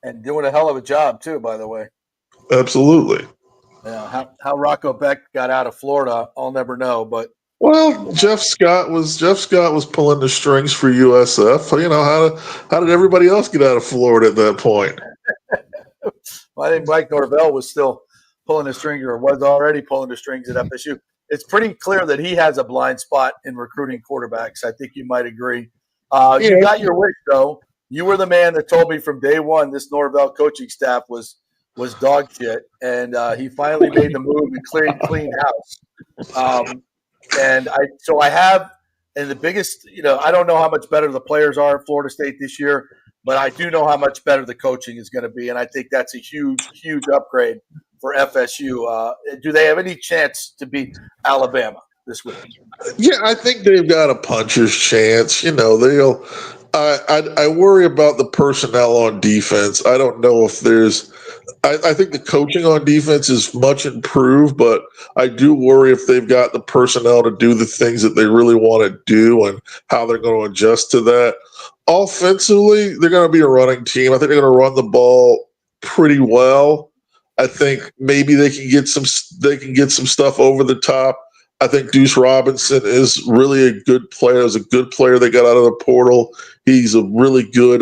And doing a hell of a job too, by the way. Absolutely. Yeah, how Rocco Becht got out of Florida, I'll never know. But Well, Jeff Scott was pulling the strings for USF. You know, how did everybody else get out of Florida at that point? I think Mike Norvell was still pulling the strings, or was already pulling the strings at FSU. It's pretty clear that he has a blind spot in recruiting quarterbacks. I think you might agree. You got your wish, though. You were the man that told me from day one this Norvell coaching staff was dog shit, and he finally made the move and cleaned house. And I have, and the biggest, I don't know how much better the players are in Florida State this year, but I do know how much better the coaching is going to be, and I think that's a huge, huge upgrade for FSU. Do they have any chance to beat Alabama this week? Yeah, I think they've got a puncher's chance. You know, they'll. I worry about the personnel on defense. I don't know if there's. I think the coaching on defense is much improved, but I do worry if they've got the personnel to do the things that they really want to do and how they're going to adjust to that. Offensively, they're going to be a running team. I think they're going to run the ball pretty well. I think maybe they can get some stuff over the top. I think Deuce Robinson is really a good player. Is a good player they got out of the portal. He's a really good,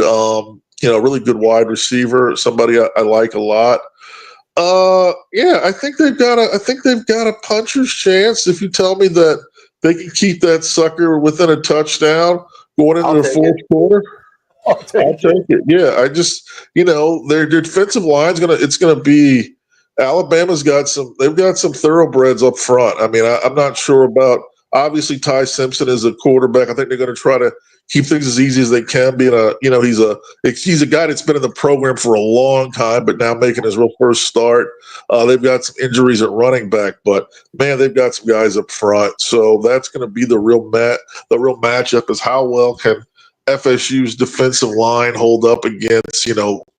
really good wide receiver. Somebody I like a lot. I think they've got a puncher's chance. If you tell me that they can keep that sucker within a touchdown going into the fourth quarter, I'll take it. Yeah, I just their defensive line's gonna be. Alabama's they've got some thoroughbreds up front. I mean, I'm not sure about, obviously Ty Simpson is a quarterback. I think they're going to try to keep things as easy as they can. He's a guy that's been in the program for a long time, but now making his real first start. They've got some injuries at running back, but man, they've got some guys up front. So that's going to be the real matchup is how well can FSU's defensive line hold up against,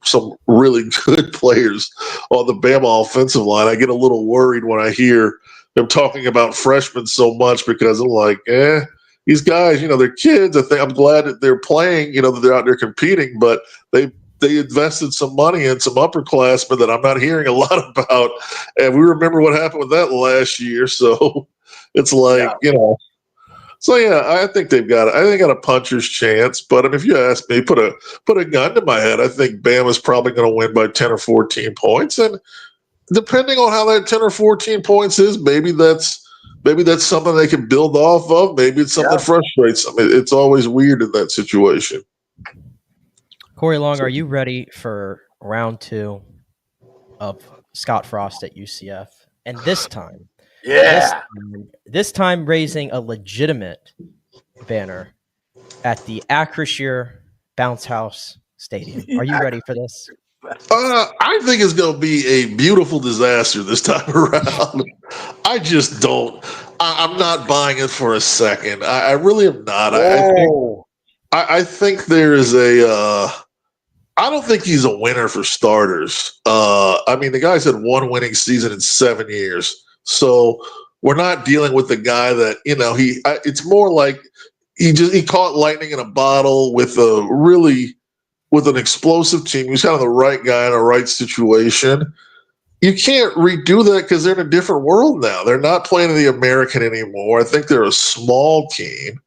some really good players on the Bama offensive line. I get a little worried when I hear them talking about freshmen so much because I'm like, these guys, they're kids. I think I'm glad that they're playing, that they're out there competing, but they invested some money in some upperclassmen that I'm not hearing a lot about. And we remember what happened with that last year. So it's like, So I think they've got a puncher's chance. But if you ask me, put a gun to my head, I think Bama's probably going to win by 10 or 14 points. And depending on how that 10 or 14 points is, maybe that's something they can build off of. Maybe it's something that frustrates them. It's always weird in that situation. Corey Long, are you ready for round 2 of Scott Frost at UCF? And this time. Yeah. This time raising a legitimate banner at the Acrisure Bounce House Stadium. Are you ready for this? I think it's going to be a beautiful disaster this time around. I just don't. I'm not buying it for a second. I really am not. I think there is I don't think he's a winner for starters. I mean, the guy's had one winning season in 7 years. So we're not dealing with the guy that, it's more like he caught lightning in a bottle with an explosive team. He's kind of the right guy in the right situation. You can't redo that because they're in a different world now. They're not playing in the American anymore. I think they're a small team.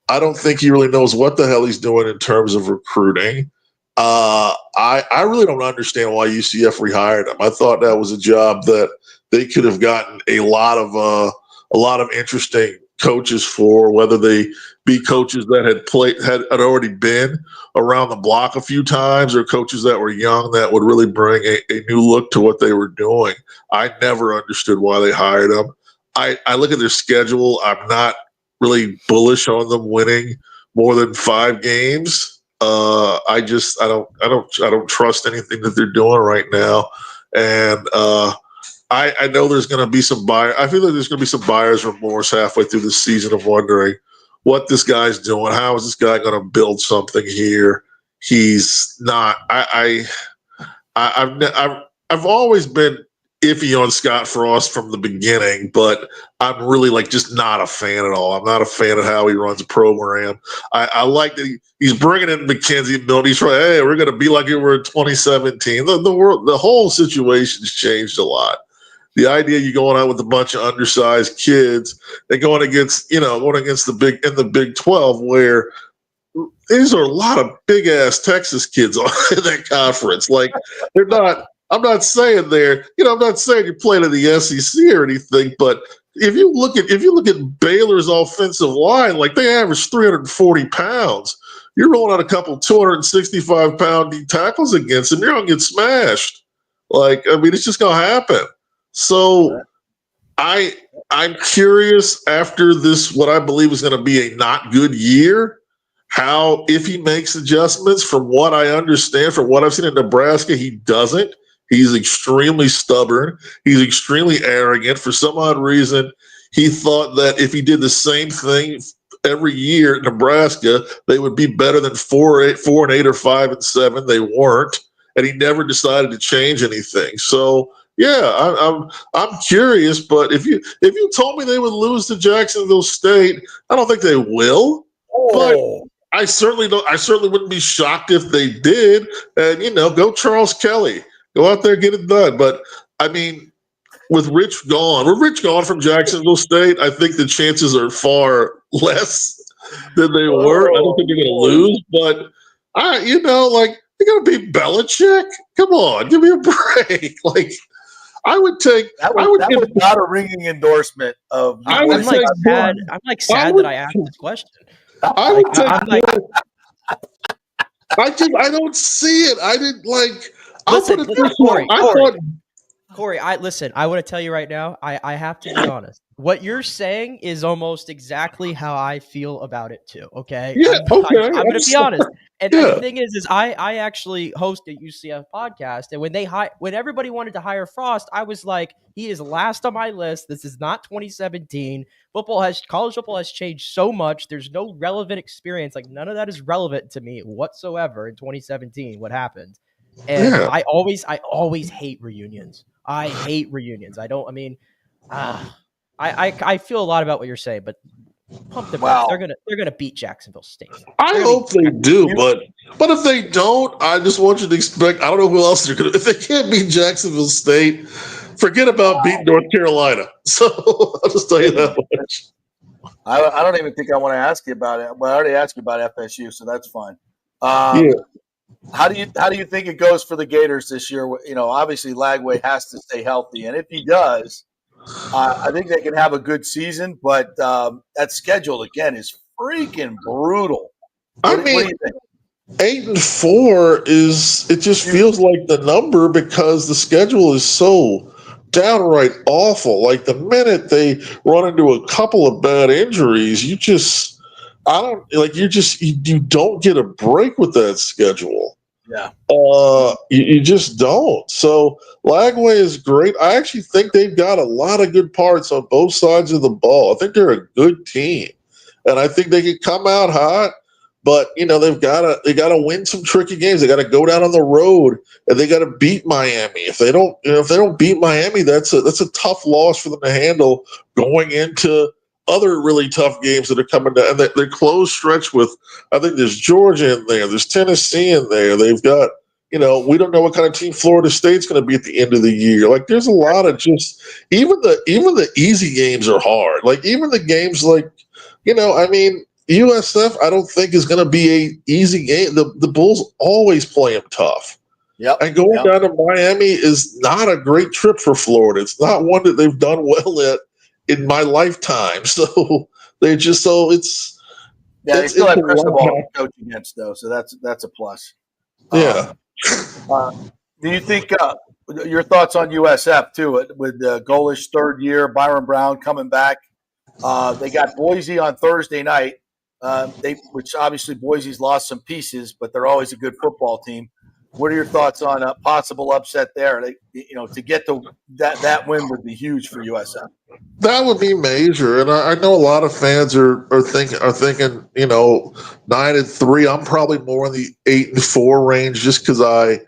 I don't think he really knows what the hell he's doing in terms of recruiting. I really don't understand why UCF rehired him. I thought that was a job that they could have gotten a lot of interesting coaches for, whether they be coaches that had already been around the block a few times or coaches that were young that would really bring a new look to what they were doing. I never understood why they hired them. I look at their schedule. I'm not really bullish on them winning more than 5 games. I don't trust anything that they're doing right now. And I know there's going to be some I feel like there's going to be some buyer's remorse halfway through the season of wondering what this guy's doing. How is this guy going to build something here? He's not. I've always been iffy on Scott Frost from the beginning, but I'm really like just not a fan at all. I'm not a fan of how he runs a program. I like that he's bringing in McKenzie Milton. He's trying, hey, we're going to be like we were in 2017. The whole situation's changed a lot. The idea you going out with a bunch of undersized kids and going against the Big 12 where these are a lot of big ass Texas kids on in that conference. Like they're not. I'm not saying I'm not saying you're playing in the SEC or anything, but if you look at Baylor's offensive line, like they average 340 pounds. You're rolling out a couple 265-pound D tackles against them, you're gonna get smashed. Like, I mean, it's just gonna happen. So I'm curious after this, what I believe is gonna be a not good year, how if he makes adjustments. From what I understand, from what I've seen in Nebraska, he doesn't. He's extremely stubborn. He's extremely arrogant. For some odd reason, he thought that if he did the same thing every year at Nebraska, they would be better than 4-8 or 5-7. They weren't, and he never decided to change anything. So yeah, I'm curious. But if you told me they would lose to Jacksonville State, I don't think they will. But I certainly wouldn't be shocked if they did. And go Charles Kelly. Go out there, get it done. But, I mean, with Rich gone from Jacksonville State, I think the chances are far less than they were. I don't think they're going to lose. But, they're going to beat Belichick? Come on, give me a break. Like, I would take – That was not a ringing endorsement of – I'm sad that I asked this question. I would take – I don't see it. I didn't like – Listen, Corey, I want to tell you right now, I have to be honest. What you're saying is almost exactly how I feel about it too, okay? Yeah, I'm okay. going to be honest. And the thing is I actually host a UCF podcast, and when everybody wanted to hire Frost, I was like, he is last on my list. This is not 2017. College football has changed so much. There's no relevant experience. Like, none of that is relevant to me whatsoever in 2017, what happened. And I always hate reunions. I hate reunions. I feel a lot about what you're saying, but pump the brakes. They're gonna beat Jacksonville State. I hope they do, but if they don't, I just want you to expect. I don't know who else they're gonna. If they can't beat Jacksonville State, forget about beating North Carolina. So I'll just tell you that much. I don't even think I want to ask you about it. But I already asked you about FSU, so that's fine. How do you think it goes for the Gators this year? Obviously Lagway has to stay healthy, and if he does, I think they can have a good season. But that schedule again is freaking brutal. What do you think? 8-4 it just feels like the number because the schedule is so downright awful. Like the minute they run into a couple of bad injuries, you don't get a break with that schedule. Yeah. You just don't. So Lagway is great. I actually think they've got a lot of good parts on both sides of the ball. I think they're a good team, and I think they can come out hot. But they got to win some tricky games. They got to go down on the road and they got to beat Miami. If they don't beat Miami, that's a tough loss for them to handle going into other really tough games that are coming down. And they're close stretch with, I think there's Georgia in there, there's Tennessee in there. They've got, we don't know what kind of team Florida State's going to be at the end of the year. Like there's a lot of just, even the easy games are hard. Like even the games like, USF I don't think is going to be a easy game. The Bulls always play them tough. Yep. And going down to Miami is not a great trip for Florida. It's not one that they've done well at in my lifetime. So they just they still have Cristobal to coach against though, so that's a plus. Yeah. Do you think your thoughts on USF too with Golish third year, Byron Brown coming back? They got Boise on Thursday night. Which obviously Boise's lost some pieces, but they're always a good football team. What are your thoughts on a possible upset there? To get to that win would be huge for USF. That would be major, and I know a lot of fans are thinking 9-3. I'm probably more in the 8-4 range, just because I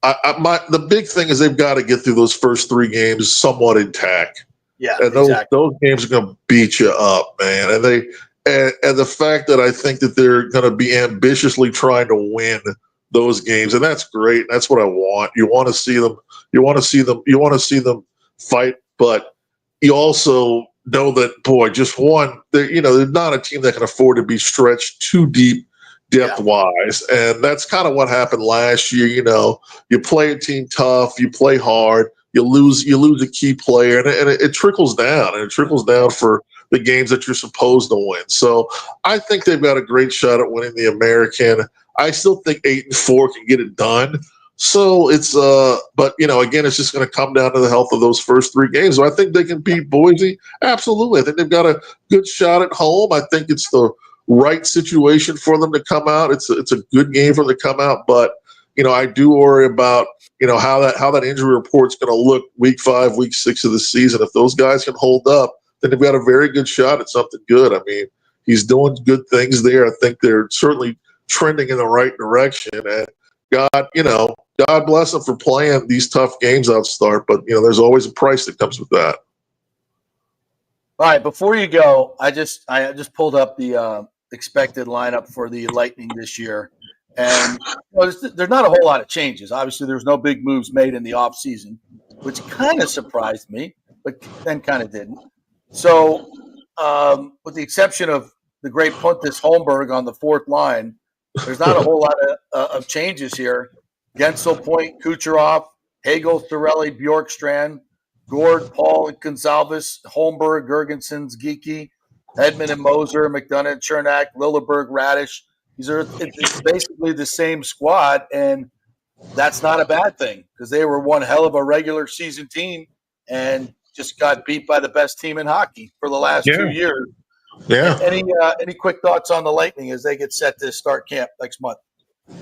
the big thing is they've got to get through those first 3 games somewhat intact. Yeah, and those games are going to beat you up, man. And the fact that I think that they're going to be ambitiously trying to win those games, and that's great. That's what I want. You want to see them. You want to see them fight, but you also know that, boy, just one. They're not a team that can afford to be stretched too deep depth-wise, and that's kind of what happened last year. You play a team tough, you play hard. You lose a key player, and it trickles down, and it trickles down for the games that you're supposed to win. So I think they've got a great shot at winning the American. I still think 8-4 can get it done. So it's but again, it's just going to come down to the health of those first 3 games. So I think they can beat Boise. Absolutely, I think they've got a good shot at home. I think it's the right situation for them to come out. It's a good game for them to come out, but I do worry about how that injury report's going to look week 5, week 6 of the season. If those guys can hold up, then they've got a very good shot at something good. I mean, he's doing good things there. I think they're certainly trending in the right direction. And God bless them for playing these tough games out start. But there's always a price that comes with that. All right, before you go, I just pulled up the expected lineup for the Lightning this year. And there's not a whole lot of changes. Obviously, there's no big moves made in the offseason, which kind of surprised me, but then kind of didn't. So, with the exception of the great Pontus Holmberg on the 4th line, there's not a whole lot of changes here. Gensel, Point, Kucherov, Hagel, Thorelli, Bjorkstrand, Gord, Paul, and Gonzalez, Holmberg, Gergensons, Geeky, Edmund and Moser, McDonough, Chernak, Lilleberg, Radish. It's basically the same squad, and that's not a bad thing because they were one hell of a regular season team and just got beat by the best team in hockey for the last 2 years. Yeah. Any quick thoughts on the Lightning as they get set to start camp next month?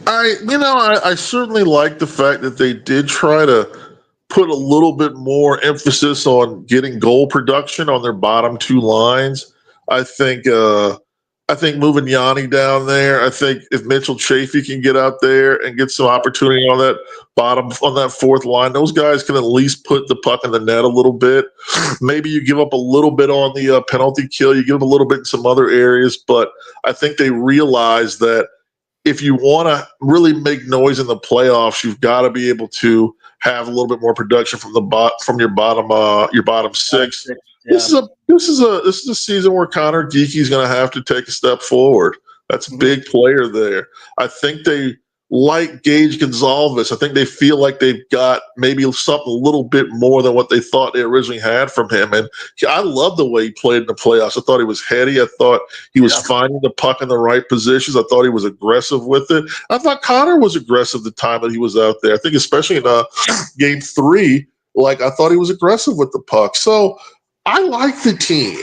I certainly like the fact that they did try to put a little bit more emphasis on getting goal production on their bottom 2 lines. I think moving Yanni down there, I think if Mitchell Chafee can get out there and get some opportunity on that 4th line, those guys can at least put the puck in the net a little bit. Maybe you give up a little bit on the penalty kill. You give them a little bit in some other areas, but I think they realize that if you want to really make noise in the playoffs, you've got to be able to have a little bit more production from your bottom 6. Yeah. This is a season where Connor Geeky's going to have to take a step forward. That's a big player there. I think they like Gage Gonzalez. I think they feel like they've got maybe something a little bit more than what they thought they originally had from him. And I love the way he played in the playoffs. I thought he was heady. I thought he was finding the puck in the right positions. I thought he was aggressive with it. I thought Connor was aggressive the time that he was out there. I think especially in game 3, I thought he was aggressive with the puck. So I like the team.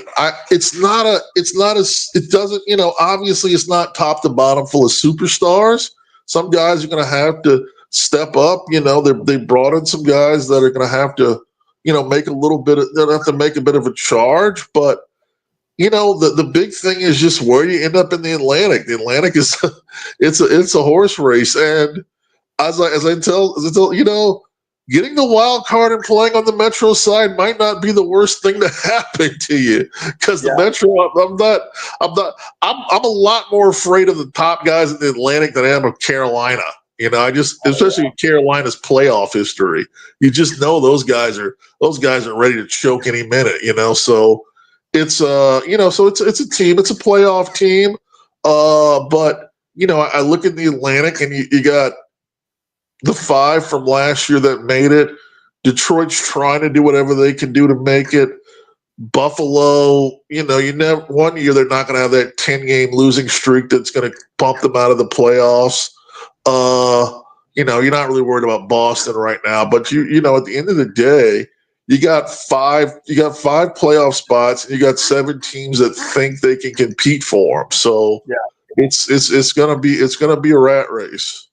Obviously it's not top to bottom full of superstars. Some guys are going to have to step up. They brought in some guys that are going to have to, make a bit of a charge. But, the big thing is just where you end up in the Atlantic. The Atlantic is, it's a horse race. And as I tell, getting the wild card and playing on the Metro side might not be the worst thing to happen to you because the Metro. I'm a lot more afraid of the top guys in the Atlantic than I am of Carolina. Especially in Carolina's playoff history, you just know those guys are ready to choke any minute. So it's it's a team, it's a playoff team. But I look at the Atlantic and you got the 5 from last year that made it. Detroit's trying to do whatever they can do to make it. Buffalo, one year they're not going to have that 10-game losing streak that's going to bump them out of the playoffs. You're not really worried about Boston right now, but at the end of the day, you got 5 playoff spots and you got 7 teams that think they can compete for them. So it's going to be a rat race.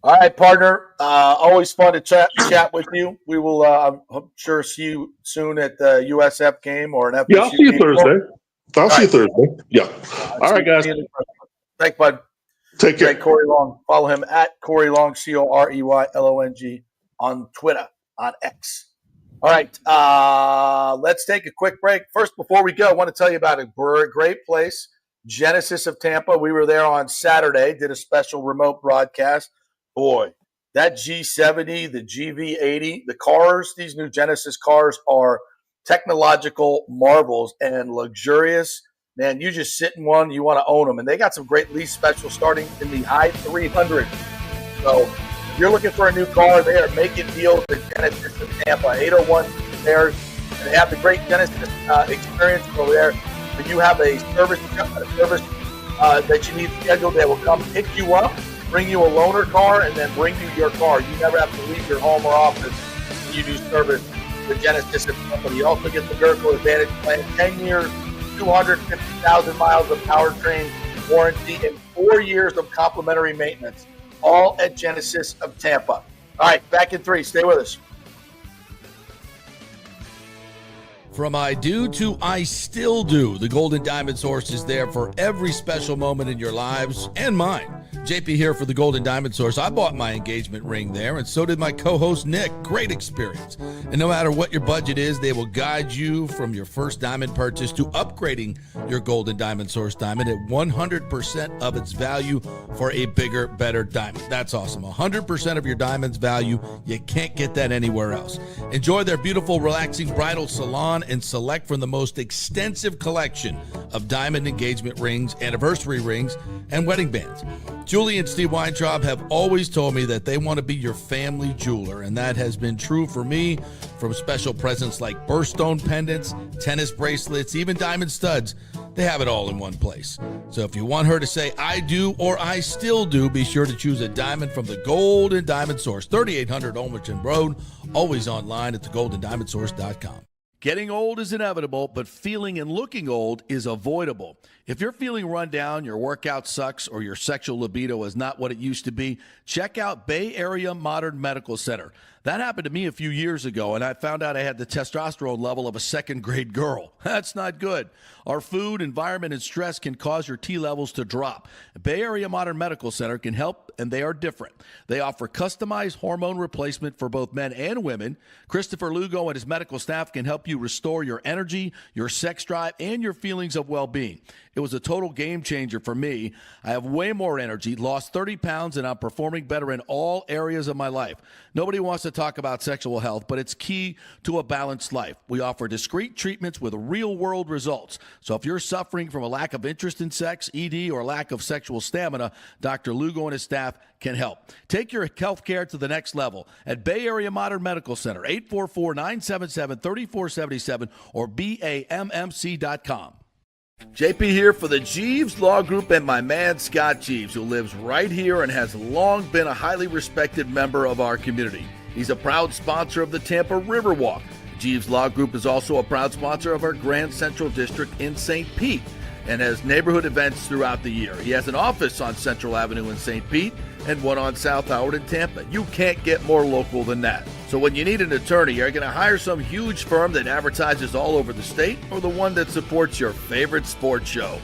All right, partner. Always fun to chat with you. We will, I'm sure, see you soon at the USF game or an FSU I'll see you game. Thursday. I'll see you Thursday. Yeah. All right, guys. Thanks, bud. Take care. Great, Corey Long. Follow him at Corey Long, COREYLONG on Twitter, on X. All right, let's take a quick break. First, before we go, I want to tell you about a great place, Genesis of Tampa. We were there on Saturday, did a special remote broadcast. Boy, that G70, the GV80, the cars, these new Genesis cars are technological marvels and luxurious. Man, you just sit in one, you want to own them. And they got some great lease specials starting in the high 300s. So if you're looking for a new car, they are making deals with Genesis in Tampa, 801 there. And they have the great Genesis experience over there. When you have a service that you need scheduled, they will come pick you up, bring you a loaner car, and then bring you your car. You never have to leave your home or office when you do service with Genesis and Company. You also get the Gerco Advantage Plan, 10 years, 250,000 miles of powertrain warranty, and 4 years of complimentary maintenance, all at Genesis of Tampa. All right, back in 3. Stay with us. From I do to I still do, the Golden Diamond Source is there for every special moment in your lives and mine. JP here for the Golden Diamond Source. I bought my engagement ring there, and so did my co-host Nick. Great experience. And no matter what your budget is, they will guide you from your first diamond purchase to upgrading your Golden Diamond Source diamond at 100% of its value for a bigger, better diamond. That's awesome. 100% of your diamond's value. You can't get that anywhere else. Enjoy their beautiful, relaxing bridal salon and select from the most extensive collection of diamond engagement rings, anniversary rings, and wedding bands. Julie and Steve Weintraub have always told me that they want to be your family jeweler, and that has been true for me, from special presents like birthstone pendants, tennis bracelets, even diamond studs. They have it all in one place. So if you want her to say I do or I still do, be sure to choose a diamond from the Golden Diamond Source, 3800 Olmerton Road, always online at thegoldendiamondsource.com. Getting old is inevitable, but feeling and looking old is avoidable. If you're feeling run down, your workout sucks, or your sexual libido is not what it used to be, check out Bay Area Modern Medical Center. That happened to me a few years ago, and I found out I had the testosterone level of a second-grade girl. That's not good. Our food, environment, and stress can cause your T levels to drop. Bay Area Modern Medical Center can help, and they are different. They offer customized hormone replacement for both men and women. Christopher Lugo and his medical staff can help you restore your energy, your sex drive, and your feelings of well-being. It was a total game changer for me. I have way more energy, lost 30 pounds, and I'm performing better in all areas of my life. Nobody wants to talk about sexual health, but it's key to a balanced life. We offer discreet treatments with real-world results. So if you're suffering from a lack of interest in sex, ED, or lack of sexual stamina, Dr. Lugo and his staff can help. Take your health care to the next level at Bay Area Modern Medical Center, 844-977-3477 or BAMMC.com. JP here for the Jeeves Law Group and my man Scott Jeeves, who lives right here and has long been a highly respected member of our community. He's a proud sponsor of the Tampa Riverwalk. Jeeves Law Group is also a proud sponsor of our Grand Central District in St. Pete and has neighborhood events throughout the year. He has an office on Central Avenue in St. Pete and one on South Howard in Tampa. You can't get more local than that. So when you need an attorney, are you going to hire some huge firm that advertises all over the state, or the one that supports your favorite sports show?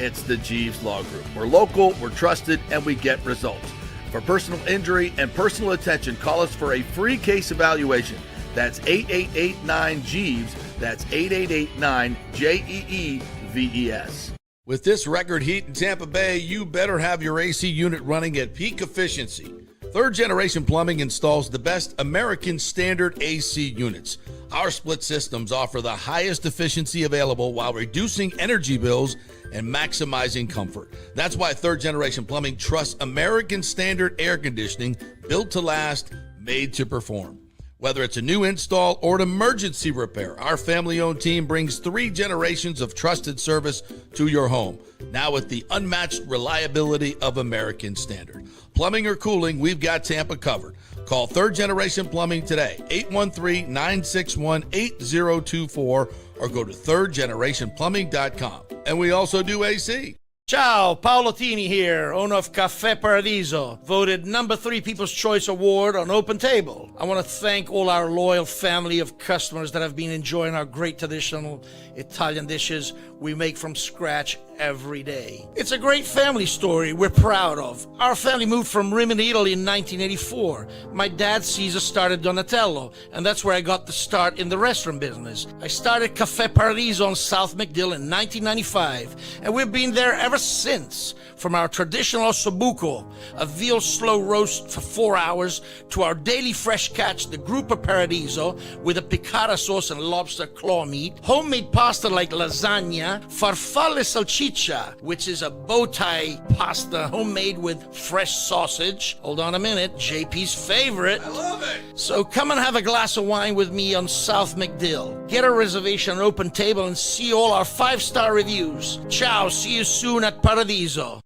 It's the Jeeves Law Group. We're local, we're trusted, and we get results. For personal injury and personal attention, call us for a free case evaluation. That's 8889-JEEVES. That's 8889-JEEVES. With this record heat in Tampa Bay, you better have your AC unit running at peak efficiency. Third Generation Plumbing installs the best American standard AC units. Our split systems offer the highest efficiency available while reducing energy bills and maximizing comfort. That's why Third Generation Plumbing trusts American standard air conditioning, built to last, made to perform. Whether it's a new install or an emergency repair, our family-owned team brings 3 generations of trusted service to your home, now with the unmatched reliability of American Standard. Plumbing or cooling, we've got Tampa covered. Call Third Generation Plumbing today, 813-961-8024, or go to thirdgenerationplumbing.com. And we also do AC. Ciao, Paolo Tini here, owner of Caffè Paradiso, voted number 3 People's Choice Award on Open Table. I want to thank all our loyal family of customers that have been enjoying our great traditional Italian dishes. we make from scratch every day. It's a great family story we're proud of. Our family moved from Rimini, Italy in 1984. My dad, Caesar, started Donatello, and that's where I got the start in the restaurant business. I started Caffè Paradiso on South McDill in 1995, and we've been there ever since. From our traditional ossobuco, a veal slow roast for 4 hours, to our daily fresh catch, the Gruppo Paradiso, with a piccata sauce and lobster claw meat, homemade pasta like lasagna, farfalle salchicha, which is a bow tie pasta homemade with fresh sausage. Hold on a minute, JP's favorite. I love it. So come and have a glass of wine with me on South McDill. Get a reservation on Open Table and see all our 5-star reviews. Ciao, see you soon at Paradiso.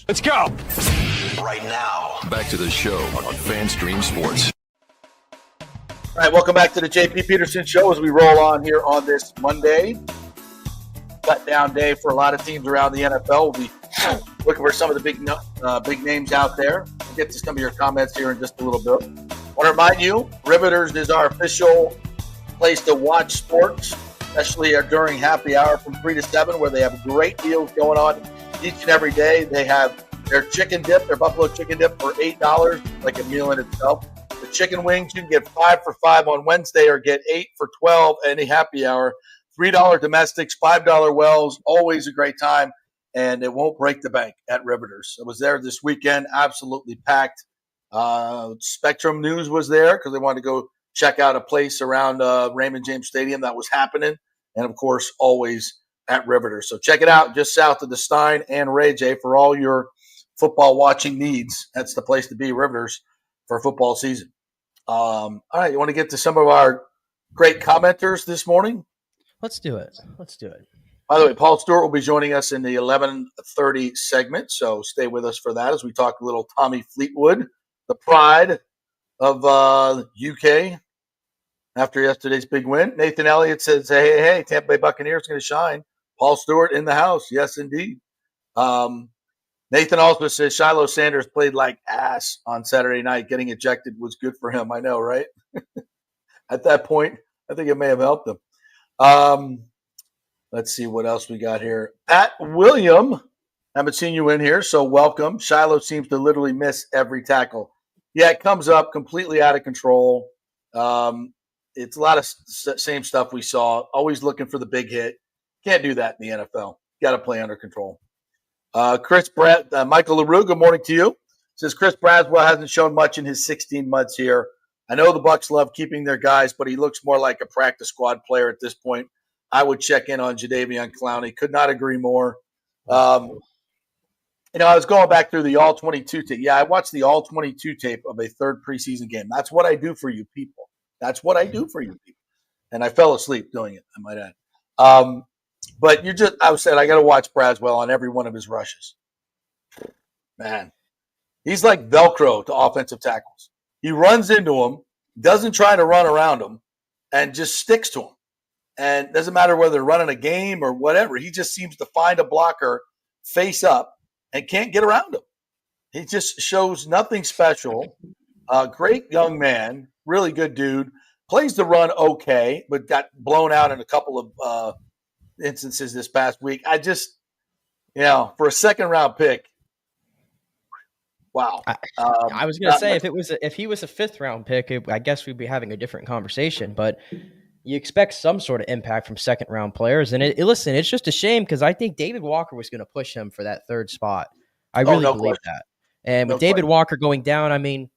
Let's go. Right now, back to the show on FanStream Sports. All right, welcome back to the JP Peterson Show as we roll on here on this Monday. Cut down day for a lot of teams around the NFL. We'll be looking for some of the big names out there. We'll get to some of your comments here in just a little bit. I want to remind you, Riveters is our official place to watch sports, especially during happy hour from 3 to 7, where they have great deals going on each and every day. They have their chicken dip, their buffalo chicken dip for $8, like a meal in itself. The chicken wings, you can get 5 for $5 on Wednesday or get 8 for $12 any happy hour. $3 domestics, $5 wells, always a great time, and it won't break the bank at Riveters. I was there this weekend, absolutely packed. Spectrum News was there because they wanted to go check out a place around Raymond James Stadium that was happening, and, of course, always at Riveters. So check it out just south of the Stein and Ray J for all your football watching needs. That's the place to be, Riveters, for football season. All right, you want to get to some of our great commenters this morning? Let's do it. By the way, Paul Stewart will be joining us in the 11:30 segment, so stay with us for that as we talk a little Tommy Fleetwood, the pride of UK after yesterday's big win. Nathan Elliott says, hey, Tampa Bay Buccaneers going to shine. Paul Stewart in the house. Yes, indeed. Nathan also says Shilo Sanders played like ass on Saturday night. Getting ejected was good for him. I know, right? At that point, I think it may have helped him. Let's see what else we got here. Pat William, haven't seen you in here, so welcome. Shilo seems to literally miss every tackle. Yeah, it comes up completely out of control. It's a lot of same stuff we saw. Always looking for the big hit. Can't do that in the NFL. Got to play under control. Michael LaRue, good morning to you. Says Chris Braswell hasn't shown much in his 16 months here. I know the Bucs love keeping their guys, but he looks more like a practice squad player at this point. I would check in on Jadeveon Clowney. Could not agree more. I was going back through the All-22 tape. Yeah, I watched the All-22 tape of a third preseason game. That's what I do for you people. And I fell asleep doing it, I might add. But I said I got to watch Braswell on every one of his rushes. Man, he's like Velcro to offensive tackles. He runs into them, doesn't try to run around them, and just sticks to them. And it doesn't matter whether they're running a game or whatever. He just seems to find a blocker face up and can't get around him. He just shows nothing special. Great young man, really good dude. Plays the run okay, but got blown out in a couple of instances this past week. I just, for a second-round pick, wow. I was going to say if he was a 5th-round pick, I guess we'd be having a different conversation. But you expect some sort of impact from second-round players. And listen, it's just a shame because I think David Walker was going to push him for that 3rd spot. I really believe that. And with David Walker going down, I mean,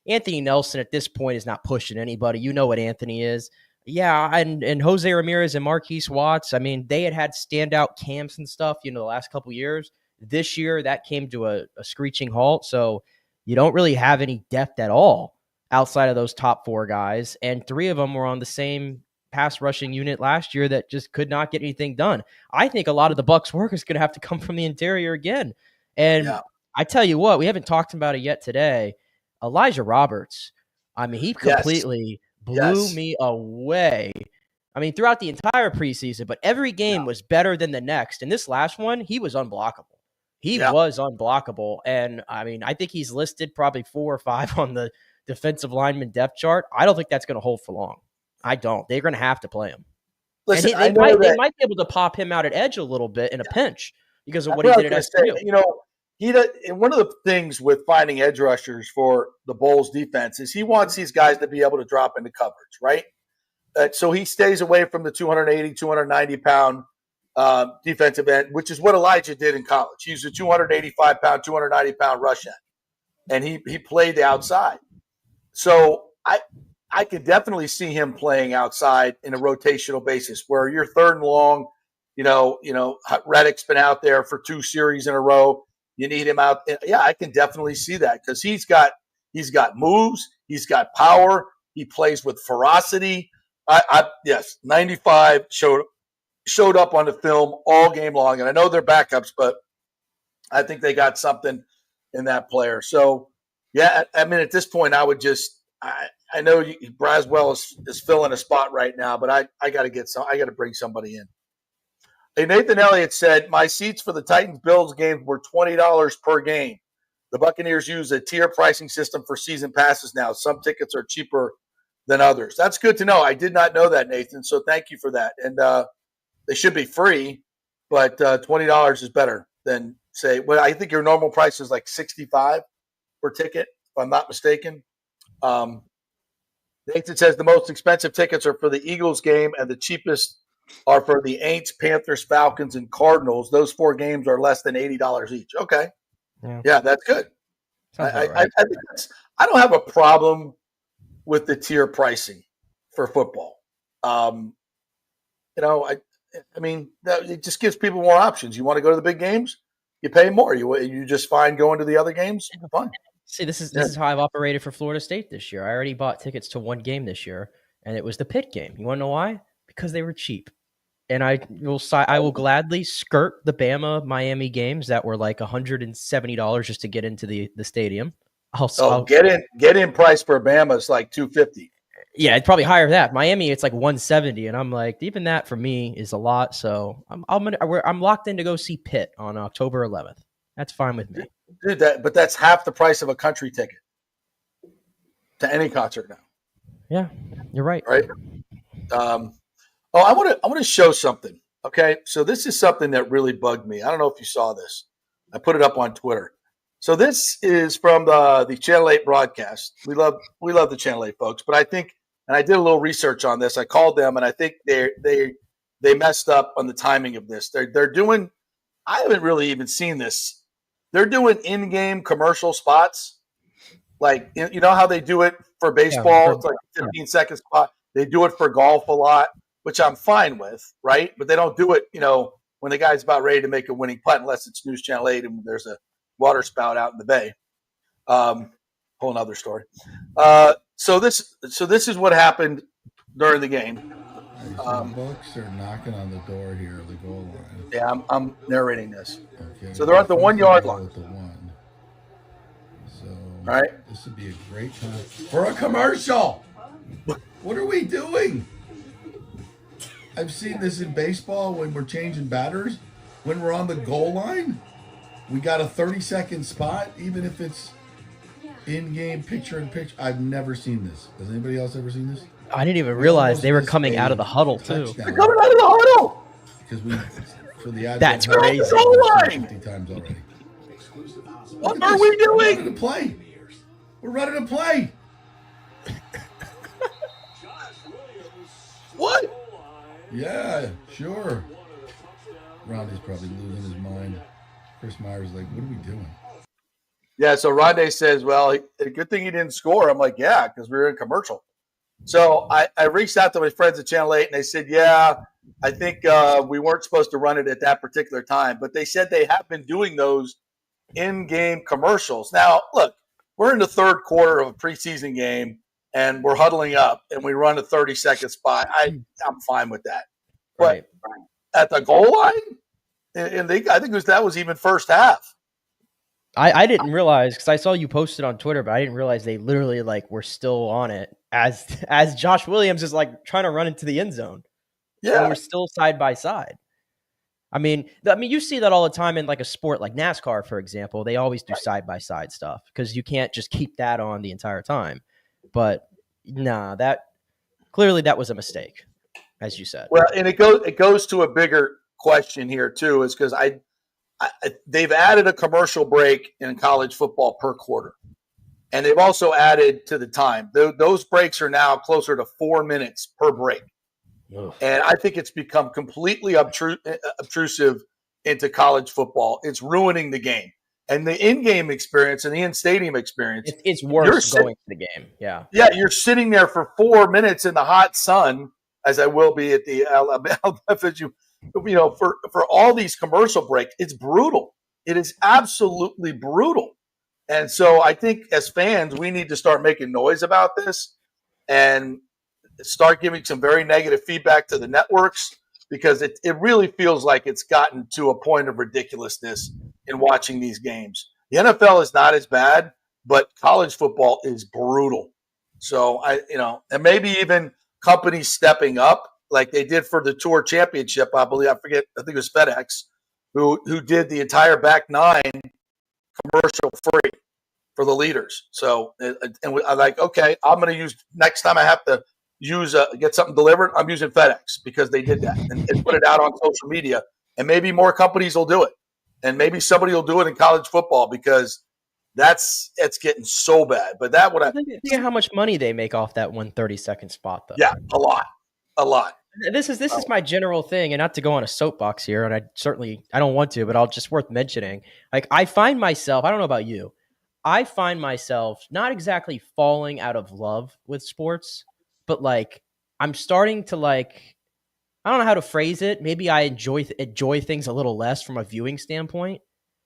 Anthony Nelson at this point is not pushing anybody. You know what Anthony is. Yeah, and Jose Ramirez and Marquise Watts, I mean, they had standout camps and stuff, the last couple years. This year, that came to a screeching halt. So you don't really have any depth at all outside of those top 4 guys. And 3 of them were on the same pass rushing unit last year that just could not get anything done. I think a lot of the Bucs work is going to have to come from the interior again. And I tell you what, we haven't talked about it yet today. Elijah Roberts, I mean, he completely blew me away. I mean, throughout the entire preseason, but every game was better than the next. And this last one, he was unblockable. He was unblockable. And, I mean, I think he's listed probably 4 or 5 on the defensive lineman depth chart. I don't think that's going to hold for long. I don't. They're going to have to play him. Listen, and they might be able to pop him out at edge a little bit in a pinch because of what he did at SMU. You know, and one of the things with finding edge rushers for the Bulls defense is he wants these guys to be able to drop into coverage, right? So he stays away from the 280, 290-pound defensive end, which is what Elijah did in college. He was a 285-pound, 290-pound rush end, and he played the outside. So I could definitely see him playing outside in a rotational basis where you're third and long. You know, Reddick's been out there for 2 series in a row. You need him out. Yeah, I can definitely see that because he's got moves. He's got power. He plays with ferocity. Yes, 95 showed up on the film all game long. And I know they're backups, but I think they got something in that player. So, yeah, I mean, at this point, I would just I know Braswell is filling a spot right now, but I got to bring somebody in. Hey, Nathan Elliott said, my seats for the Titans-Bills game were $20 per game. The Buccaneers use a tier pricing system for season passes now. Some tickets are cheaper than others. That's good to know. I did not know that, Nathan, so thank you for that. And they should be free, but $20 is better than, say, well, I think your normal price is like $65 per ticket, if I'm not mistaken. Nathan says the most expensive tickets are for the Eagles game and the cheapest are for the Aints, Panthers, Falcons, and Cardinals. Those 4 games are less than $80 each. Okay. Yeah, that's good. I don't have a problem with the tier pricing for football. You know, I mean, it just gives people more options. You want to go to the big games, you pay more. You just fine going to the other games. Fine. See, this is how I've operated for Florida State this year. I already bought tickets to 1 game this year, and it was the Pitt game. You want to know why? Because they were cheap. And I will gladly skirt the Bama Miami games that were like $170 just to get into the stadium. I'll get in price for Bama is like $250. Yeah, it's probably higher than that. Miami, it's like $170, and I'm like, even that for me is a lot. So I'm locked in to go see Pitt on October 11th. That's fine with me, dude. But that's half the price of a country ticket to any concert now. Yeah, you're right. Right. I want to show something. Okay, so this is something that really bugged me. I don't know if you saw this. I put it up on Twitter. So this is from the Channel 8 broadcast. We love the Channel 8 folks, but I think, and I did a little research on this. I called them, and I think they messed up on the timing of this. They're doing. I haven't really even seen this. They're doing in-game commercial spots, like you know how they do it for baseball. Yeah, it's like a 15-second spot. They do it for golf a lot, which I'm fine with, right? But they don't do it, you know, when the guy's about ready to make a winning putt, unless it's News Channel 8 and there's a water spout out in the bay. Whole nother story. So this is what happened during the game. Bucs are knocking on the door here of the goal line. Yeah, I'm narrating this. Okay. So they're at the 1 yard line. At the 1. So all right. This would be a great time for a commercial. What are we doing? I've seen this in baseball when we're changing batters. When we're on the goal line, we got a 30-second spot, even if it's in-game picture-in-picture. I've never seen this. Has anybody else ever seen this? I didn't even realize they were coming out of the huddle, too. They're coming out of the huddle! Because that's crazy. 50 times already. What are we doing? We're running a play. We're running a play. What? Yeah, sure. Ronde's probably losing his mind. Chris Myers is like, what are we doing? Yeah, so Ronde says, well, a good thing he didn't score. I'm like, yeah, because we were in commercial. So I reached out to my friends at Channel 8, and they said, yeah, I think we weren't supposed to run it at that particular time. But they said they have been doing those in-game commercials. Now, look, we're in the third quarter of a preseason game, and we're huddling up, and we run a 30-second spot. I'm fine with that. But at the goal line, and I think that was even first half. I didn't realize, because I saw you posted on Twitter, but I didn't realize they literally were still on it as Josh Williams is trying to run into the end zone. Yeah, and we're still side by side. I mean, you see that all the time in a sport like NASCAR, for example. They always do side by side stuff because you can't just keep that on the entire time. But nah, that was a mistake. as you said. Well, and it goes to a bigger question here too, is because they've added a commercial break in college football per quarter, and they've also added to the time. Those breaks are now closer to 4 minutes per break. Ugh. And I think it's become completely obtrusive into college football. It's ruining the game. And the in-game experience and the in-stadium experience. It's worse going to the game. Yeah. Yeah, you're sitting there for 4 minutes in the hot sun, as I will be at the Alabama FSU. For all these commercial breaks, it's brutal. It is absolutely brutal. And so I think as fans, we need to start making noise about this and start giving some very negative feedback to the networks, because it really feels like it's gotten to a point of ridiculousness in watching these games. The NFL is not as bad, but college football is brutal. So and maybe even companies stepping up like they did for the Tour Championship. I think it was FedEx who did the entire back nine commercial free for the leaders. So, and I'm like, okay, I'm going to use, next time I have to get something delivered, I'm using FedEx because they did that and put it out on social media. And maybe more companies will do it. And maybe somebody will do it in college football, because it's getting so bad. But that would think how much money they make off that 1 30-second spot, though. Yeah, a lot. This is my general thing, and not to go on a soapbox here, and I don't want to, but I'll just worth mentioning. Like, I find myself, I don't know about you, I find myself not exactly falling out of love with sports, but like I'm starting to I don't know how to phrase it. Maybe I enjoy things a little less from a viewing standpoint.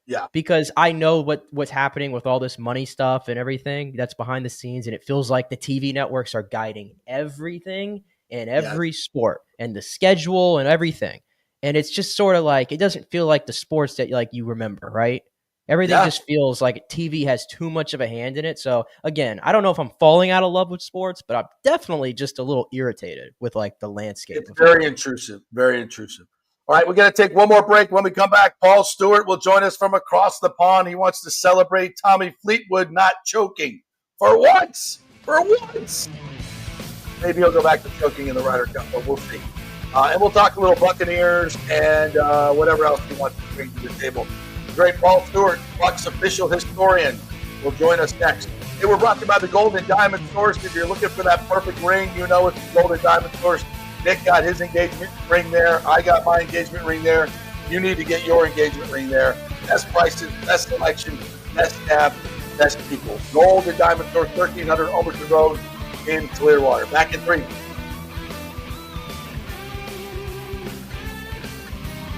Yeah. Because I know what's happening with all this money stuff and everything that's behind the scenes, and it feels like the TV networks are guiding everything in every sport and the schedule and everything. And it's just sort of like, it doesn't feel like the sports that you remember, right? Everything just feels like TV has too much of a hand in it. So again, I don't know if I'm falling out of love with sports, but I'm definitely just a little irritated with the landscape. It's very intrusive, very intrusive. All right, we're going to take one more break. When we come back, Paul Stewart will join us from across the pond. He wants to celebrate Tommy Fleetwood not choking for once. Maybe he'll go back to choking in the Ryder Cup, but we'll see. And we'll talk a little Buccaneers and whatever else he wants to bring to the table. The great Paul Stewart, Bucs official historian, will join us next. Hey, we're brought to you by the Golden Diamond Source. If you're looking for that perfect ring, it's the Golden Diamond Source. Nick got his engagement ring there. I got my engagement ring there. You need to get your engagement ring there. Best prices, best selection, best staff, best people. Golden Diamond Source, 1300 Overton Road in Clearwater. Back in 3.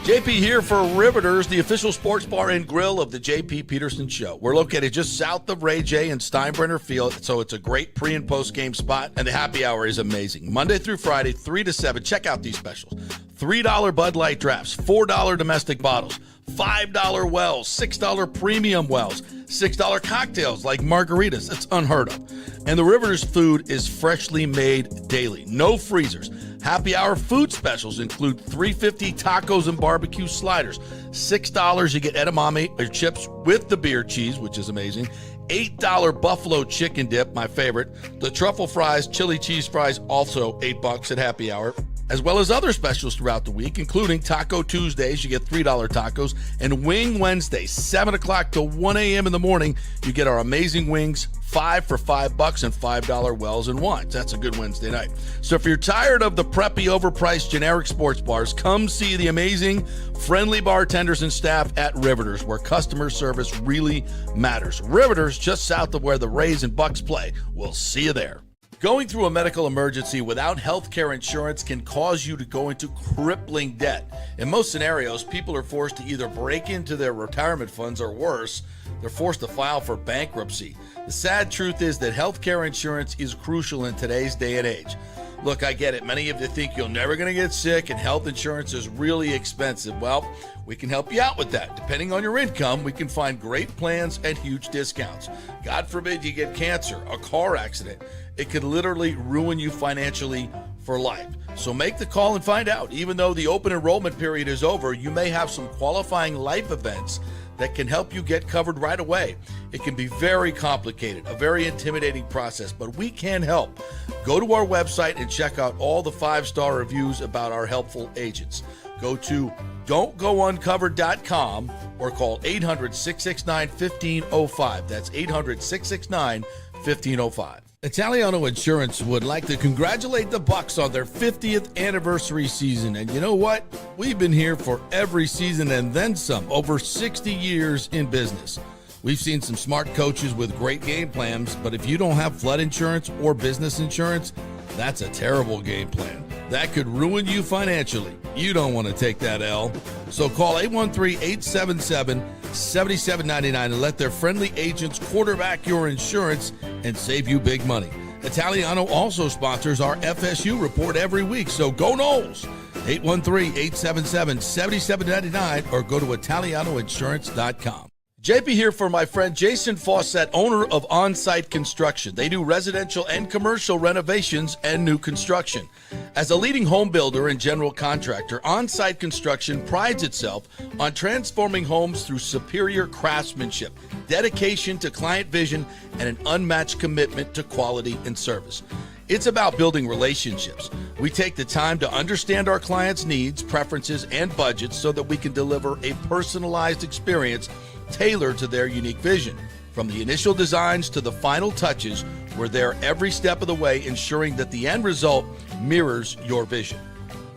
JP here for Riveters, the official sports bar and grill of the JP Peterson Show. We're located just south of Ray J and Steinbrenner Field, so it's a great pre- and post-game spot, and the happy hour is amazing. Monday through Friday, 3 to 7. Check out these specials. $3 Bud Light drafts, $4 domestic bottles, $5 wells, $6 premium wells, $6 cocktails like margaritas. It's unheard of. And the Riveters food is freshly made daily. No freezers. Happy hour food specials include $3.50 tacos and barbecue sliders. $6 you get edamame or chips with the beer cheese, which is amazing. $8 buffalo chicken dip, my favorite. The truffle fries, chili cheese fries, also $8 at happy hour. As well as other specials throughout the week, including Taco Tuesdays, you get $3 tacos, and Wing Wednesdays, 7 o'clock to 1 a.m. in the morning, you get our amazing wings, 5 for $5 and $5 wells and wines. That's a good Wednesday night. So if you're tired of the preppy, overpriced, generic sports bars, come see the amazing, friendly bartenders and staff at Riveters, where customer service really matters. Riveters, just south of where the Rays and Bucs play. We'll see you there. Going through a medical emergency without health care insurance can cause you to go into crippling debt. In most scenarios, people are forced to either break into their retirement funds or worse, they're forced to file for bankruptcy. The sad truth is that health care insurance is crucial in today's day and age. Look, I get it. Many of you think you're never going to get sick and health insurance is really expensive. Well, we can help you out with that. Depending on your income, we can find great plans and huge discounts. God forbid you get cancer, a car accident. It could literally ruin you financially for life. So make the call and find out. Even though the open enrollment period is over, you may have some qualifying life events that can help you get covered right away. It can be very complicated, a very intimidating process, but we can help. Go to our website and check out all the 5-star reviews about our helpful agents. Go to don'tgouncovered.com or call 800-669-1505. That's 800-669-1505. Italiano Insurance would like to congratulate the Bucs on their 50th anniversary season. And you know what? We've been here for every season and then some, over 60 years in business. We've seen some smart coaches with great game plans, but if you don't have flood insurance or business insurance, that's a terrible game plan. That could ruin you financially. You don't want to take that L. So call 813-877-7799 and let their friendly agents quarterback your insurance and save you big money. Italiano also sponsors our FSU report every week, so go Noles! 813-877-7799 or go to italianoinsurance.com. JP here for my friend Jason Fawcett, owner of On-Site Construction. They do residential and commercial renovations and new construction. As a leading home builder and general contractor, On-Site Construction prides itself on transforming homes through superior craftsmanship, dedication to client vision, and an unmatched commitment to quality and service. It's about building relationships. We take the time to understand our clients' needs, preferences, and budgets so that we can deliver a personalized experience tailored to their unique vision. From the initial designs to the final touches, we're there every step of the way, ensuring that the end result mirrors your vision.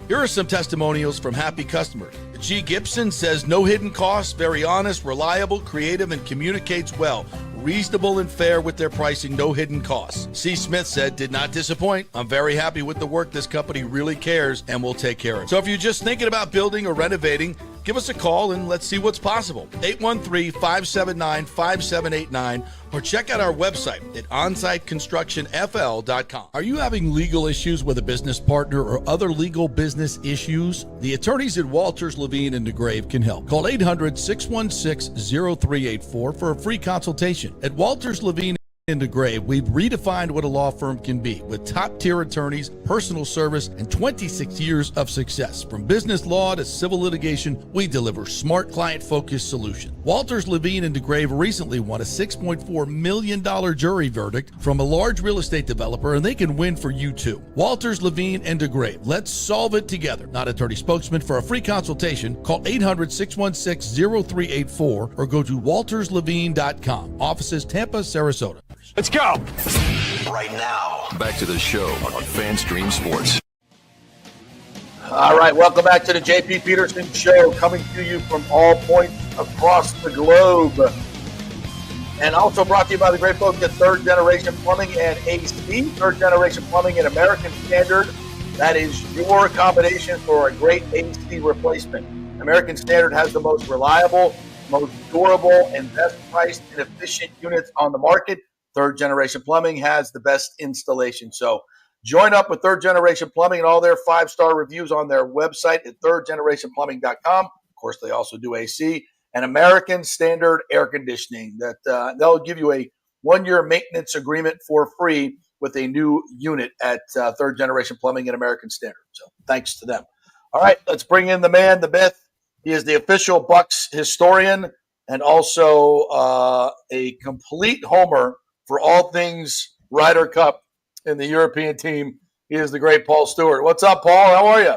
Here are some testimonials from happy customers. G. Gibson says, no hidden costs, very honest, reliable, creative, and communicates well. Reasonable and fair with their pricing, no hidden costs. C. Smith said, did not disappoint. I'm very happy with the work. This company really cares and will take care of it. So if you're just thinking about building or renovating, give us a call and let's see what's possible. 813-579-5789 or check out our website at onsiteconstructionfl.com. Are you having legal issues with a business partner or other legal business issues? The attorneys at Walters, Levine, and DeGrave can help. Call 800-616-0384 for a free consultation. At Walters, Levine, and DeGrave, we've redefined what a law firm can be with top-tier attorneys, personal service, and 26 years of success. From business law to civil litigation, we deliver smart, client-focused solutions. Walters, Levine, and DeGrave recently won a $6.4 million jury verdict from a large real estate developer, and they can win for you too. Walters, Levine, and DeGrave. Let's solve it together. Not attorney spokesman. For a free consultation, call 800-616-0384 or go to walterslevine.com. Offices Tampa, Sarasota. Let's go! Right now, back to the show on FanStream Sports. All right, welcome back to the JP Peterson Show, coming to you from all points across the globe. And also brought to you by the great folks at Third Generation Plumbing and AC. Third Generation Plumbing and American Standard. That is your combination for a great AC replacement. American Standard has the most reliable, most durable, and best priced and efficient units on the market. Third Generation Plumbing has the best installation. So join up with Third Generation Plumbing and all their 5-star reviews on their website at thirdgenerationplumbing.com. Of course, they also do AC and American Standard Air Conditioning. That they'll give you a 1-year maintenance agreement for free with a new unit at Third Generation Plumbing and American Standard. So thanks to them. All right, let's bring in the man, the myth. He is the official Bucs historian and also a complete homer for all things Ryder Cup in the European team. He is the great Paul Stewart. What's up, Paul? How are you?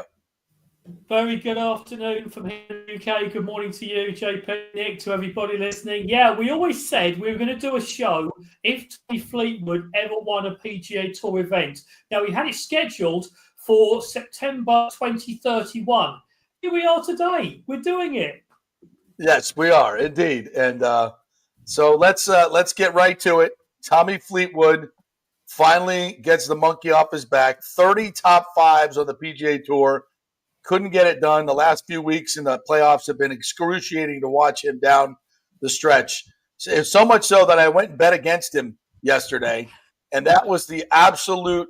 Very good afternoon from here in the UK. Good morning to you, JP, Nick, to everybody listening. Yeah, we always said we were going to do a show if Tommy Fleetwood ever won a PGA Tour event. Now, we had it scheduled for September 2031. Here we are today. We're doing it. Yes, we are, indeed. And so let's get right to it. Tommy Fleetwood finally gets the monkey off his back. 30 top fives on the PGA Tour. Couldn't get it done. The last few weeks in the playoffs have been excruciating to watch him down the stretch. So much so that I went and bet against him yesterday, and that was the absolute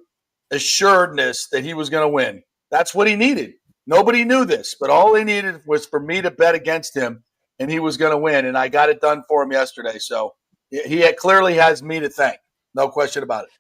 assuredness that he was going to win. That's what he needed. Nobody knew this, but all he needed was for me to bet against him, and he was going to win, and I got it done for him yesterday. So he clearly has me to thank. No question about it.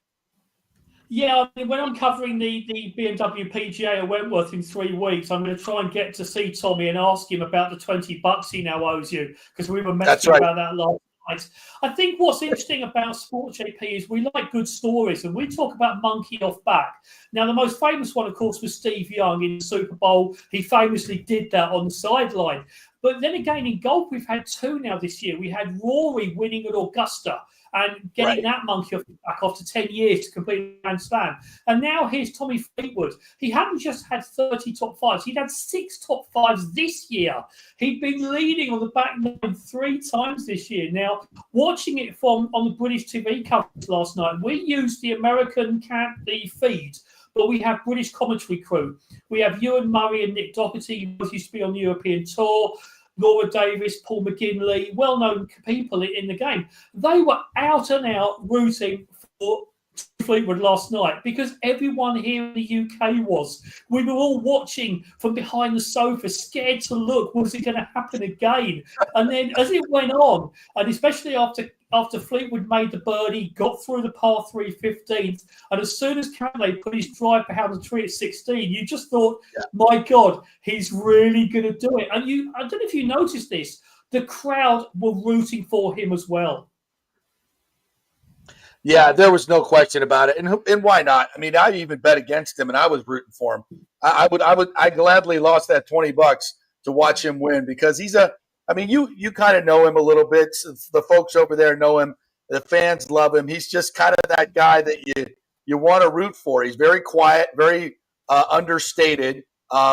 Yeah, I mean, when I'm covering the BMW PGA at Wentworth in 3 weeks, I'm going to try and get to see Tommy and ask him about the $20 he now owes you, because we were messaging about that last night. I think what's interesting about sport, JP, is we like good stories, and we talk about monkey off back. Now, the most famous one, of course, was Steve Young in the Super Bowl. He famously did that on the sideline. But then again, in golf, we've had two now this year. We had Rory winning at Augusta and getting that monkey off the back after 10 years to complete a Grand Slam. And now here's Tommy Fleetwood. He hadn't just had 30 top fives. He'd had 6 top fives this year. He'd been leading on the back nine 3 times this year. Now, watching it on the British TV coverage last night, we used the American the feed, but we have British commentary crew. We have Ewan Murray and Nick Doherty, who both used to be on the European Tour. Laura Davis, Paul McGinley, well-known people in the game. They were out and out rooting for Fleetwood last night because everyone here in the UK was. We were all watching from behind the sofa, scared to look, was it going to happen again? And then as it went on, and especially after Fleetwood made the birdie, got through the par 3 15th, and as soon as Cantlay put his drive behind the tree at 16, you just thought, my God, he's really going to do it. And I don't know if you noticed this, the crowd were rooting for him as well. Yeah, there was no question about it, and why not? I mean, I even bet against him, and I was rooting for him. I gladly lost that $20 to watch him win because he's I mean, you kind of know him a little bit. The folks over there know him. The fans love him. He's just kind of that guy that you want to root for. He's very quiet, very understated,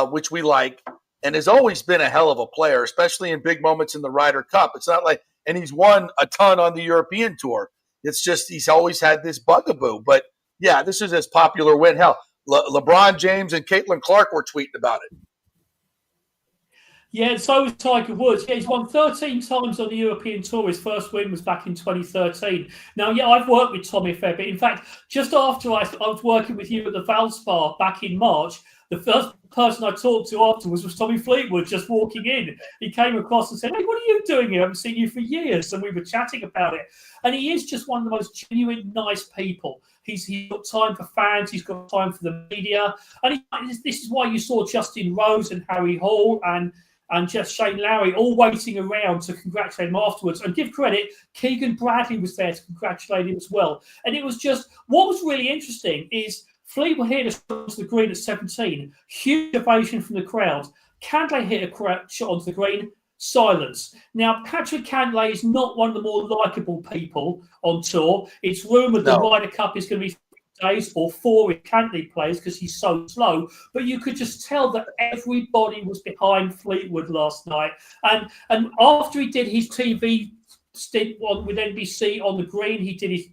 which we like, and has always been a hell of a player, especially in big moments in the Ryder Cup. It's not like, and he's won a ton on the European Tour. It's just he's always had this bugaboo. But, yeah, this is his popular win. Hell, LeBron James and Caitlin Clark were tweeting about it. Yeah, so was Tiger Woods. Yeah, he's won 13 times on the European Tour. His first win was back in 2013. Now, yeah, I've worked with Tommy a fair bit. In fact, just after I was working with you at the Valspar back in March, the first person I talked to afterwards was Tommy Fleetwood, just walking in. He came across and said, "Hey, what are you doing here? I haven't seen you for years." And we were chatting about it. And he is just one of the most genuine, nice people. He's got time for fans. He's got time for the media. And this is why you saw Justin Rose and Harry Hall and just Shane Lowry all waiting around to congratulate him afterwards. And give credit, Keegan Bradley was there to congratulate him as well. And it was just, what was really interesting is Fleetwood hit a shot onto the green at 17. Huge ovation from the crowd. Cantlay hit a shot onto the green. Silence. Now, Patrick Cantlay is not one of the more likeable people on tour. It's rumoured the Ryder Cup is going to be 3 days or 4 if Cantlay plays because he's so slow. But you could just tell that everybody was behind Fleetwood last night. And after he did his TV stint with NBC on the green, he did his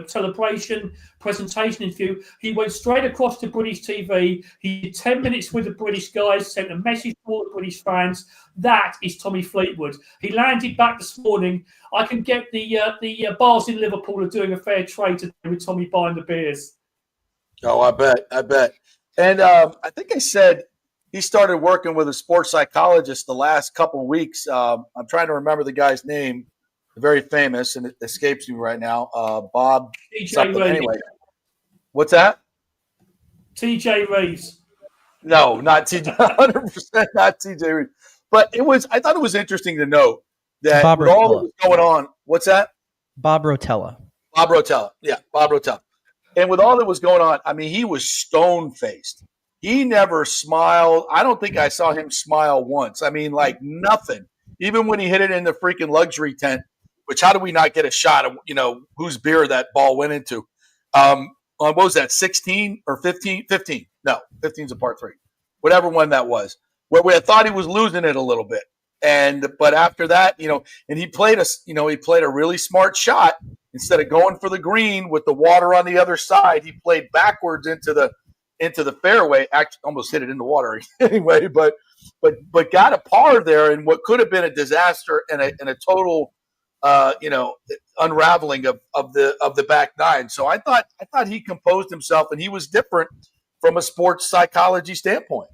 celebration presentation interview. He went straight across to British TV. He did 10 minutes with the British guys, sent a message to all the British fans. That is Tommy Fleetwood. He landed back this morning. I can get the bars in Liverpool are doing a fair trade today with Tommy buying the beers. Oh, I bet. And I think I said he started working with a sports psychologist the last couple of weeks. I'm trying to remember the guy's name. Very famous, and it escapes me right now. Bob. TJ Reeves. Anyway, what's that? TJ Reeves. No, not TJ. 100% not TJ Reeves. But I thought it was interesting to note that with all that was going on. What's that? Bob Rotella. Yeah, Bob Rotella. And with all that was going on, I mean, he was stone-faced. He never smiled. I don't think I saw him smile once. I mean, like nothing. Even when he hit it in the freaking luxury tent. Which how do we not get a shot of, whose beer that ball went into? On what was that, 16 or 15? 15. No, 15's a par 3. Whatever one that was. Where we thought he was losing it a little bit. But after that, and he played a really smart shot. Instead of going for the green with the water on the other side, he played backwards into the fairway. Actually, almost hit it in the water anyway, but got a par there in what could have been a disaster and a total unraveling of the back nine. So I thought he composed himself, and he was different from a sports psychology standpoint.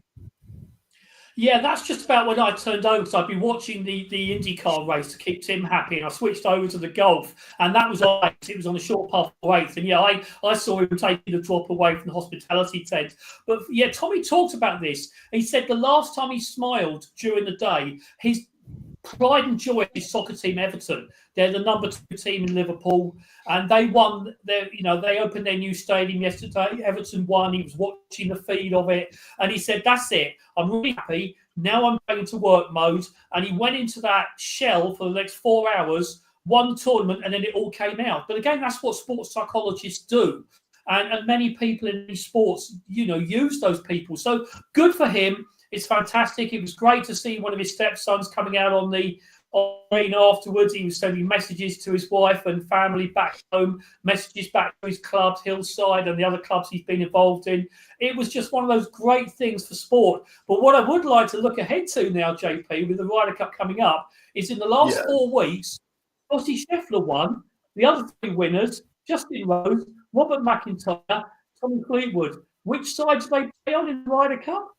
Yeah, that's just about when I turned over because I'd been watching the IndyCar race to keep Tim happy, and I switched over to the golf, and that was it was on the short par 4/8, and yeah, I saw him taking the drop away from the hospitality tent. But yeah, Tommy talked about this. He said the last time he smiled during the day, his pride and joy of his soccer team, Everton. They're the number 2 team in Liverpool, and they won. They opened their new stadium yesterday. Everton won. He was watching the feed of it, and he said, "That's it. I'm really happy. Now I'm going into work mode." And he went into that shell for the next 4 hours, won the tournament, and then it all came out. But again, that's what sports psychologists do. And many people in these sports, use those people. So good for him. It's fantastic. It was great to see one of his stepsons coming out on the green afterwards. He was sending messages to his wife and family back home, messages back to his clubs, Hillside, and the other clubs he's been involved in. It was just one of those great things for sport. But what I would like to look ahead to now, JP, with the Ryder Cup coming up, is in the last 4 weeks, Ossie Scheffler won. The other 3 winners, Justin Rose, Robert McIntyre, Tommy Fleetwood. Which side do they play on in the Ryder Cup?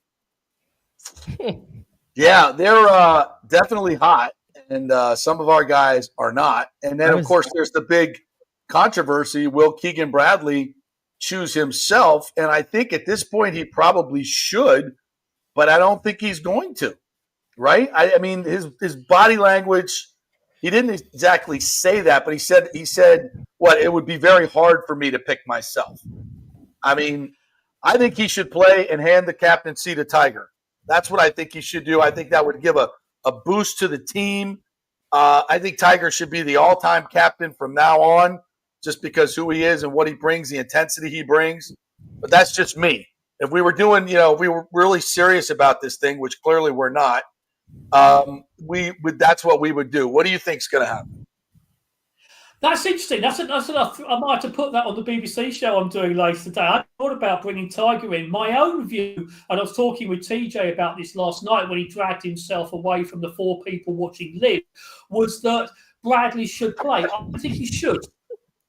Yeah, they're definitely hot, and some of our guys are not. And then, of course, there's the big controversy. Will Keegan Bradley choose himself? And I think at this point he probably should, but I don't think he's going to, right? I mean, his body language, he didn't exactly say that, but he said, what, it would be very hard for me to pick myself. I mean, I think he should play and hand the captaincy to Tiger. That's what I think he should do. I think that would give a boost to the team. I think Tiger should be the all-time captain from now on, just because who he is and what he brings, the intensity he brings. But that's just me. If we were doing, if we were really serious about this thing, which clearly we're not, that's what we would do. What do you think is going to happen? That's interesting. That's enough. I might have to put that on the BBC show I'm doing later today. I thought about bringing Tiger in. My own view, and I was talking with TJ about this last night when he dragged himself away from the 4 people watching live, was that Bradley should play. I think he should,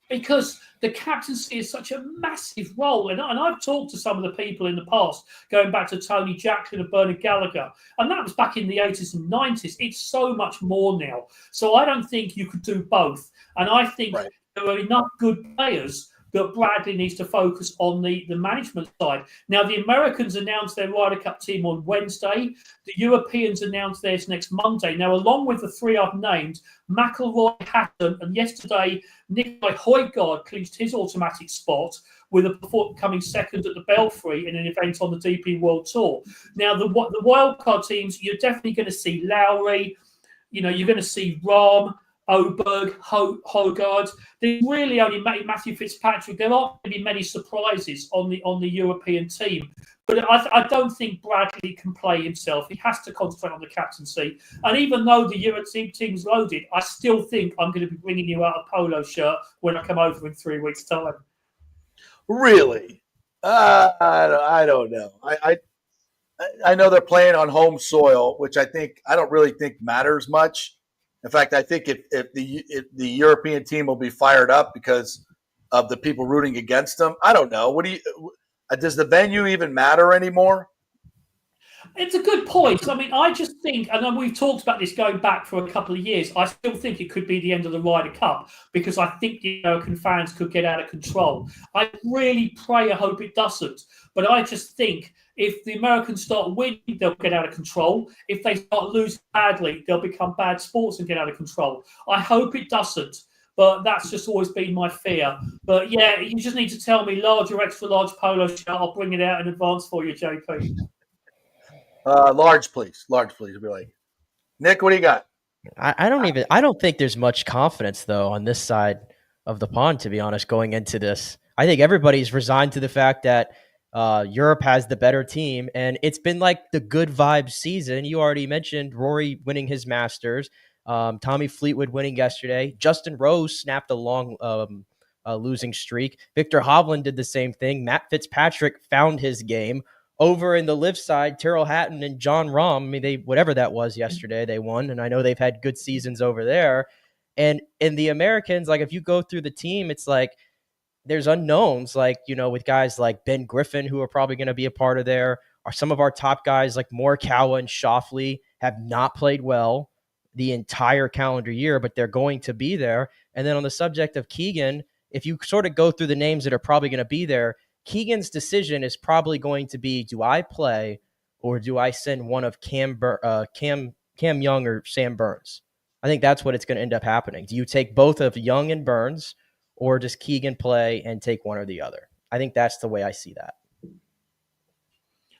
because the captaincy is such a massive role. And I've talked to some of the people in the past, going back to Tony Jacklin and Bernard Gallagher, and that was back in the 80s and 90s. It's so much more now. So I don't think you could do both. And I think there are enough good players that Bradley needs to focus on the management side. Now, the Americans announced their Ryder Cup team on Wednesday. The Europeans announced theirs next Monday. Now, along with the 3 I've named, McIlroy, Hatton, and yesterday, Nikolai Højgaard clinched his automatic spot with a coming second at the Belfry in an event on the DP World Tour. Now, the wildcard teams, you're definitely going to see Lowry. You're going to see Rahm, Oberg, Højgaard. There's really only Matthew Fitzpatrick. There aren't going to be many surprises on the European team. But I don't think Bradley can play himself. He has to concentrate on the captaincy. And even though the European team's loaded, I still think I'm going to be bringing you out a polo shirt when I come over in 3 weeks' time. Really? I don't know. I know they're playing on home soil, which I don't really think matters much. In fact, I think if the European team will be fired up because of the people rooting against them. I don't know. Does the venue even matter anymore? It's a good point. I mean, I just think, and we've talked about this going back for a couple of years, I still think it could be the end of the Ryder Cup because I think the American fans could get out of control. I really pray, I hope it doesn't. But I just think if the Americans start winning, they'll get out of control. If they start losing badly, they'll become bad sports and get out of control. I hope it doesn't. But that's just always been my fear. But yeah, you just need to tell me large or extra large polo shirt. I'll bring it out in advance for you, JP. Large, please. Large, please. I'll be like, Nick, what do you got? I don't think there's much confidence though on this side of the pond, to be honest, going into this. I think everybody's resigned to the fact that Europe has the better team, and it's been like the good vibes season. You already mentioned Rory winning his Masters, Tommy Fleetwood winning yesterday. Justin Rose snapped a long losing streak. Victor Hovland did the same thing. Matt Fitzpatrick found his game. Over in the live side, Tyrrell Hatton and John Rahm, I mean, whatever that was yesterday, they won, and I know they've had good seasons over there. And in the Americans, like if you go through the team, it's like there's unknowns, like, with guys like Ben Griffin, who are probably going to be a part of there, or some of our top guys like Morikawa and Schauffele have not played well the entire calendar year, but they're going to be there. And then on the subject of Keegan, if you sort of go through the names that are probably going to be there, Keegan's decision is probably going to be, do I play or do I send one of Cam Cam Young or Sam Burns. I think that's what it's going to end up happening. Do you take both of Young and Burns, or does Keegan play and take one or the other? I think that's the way I see that.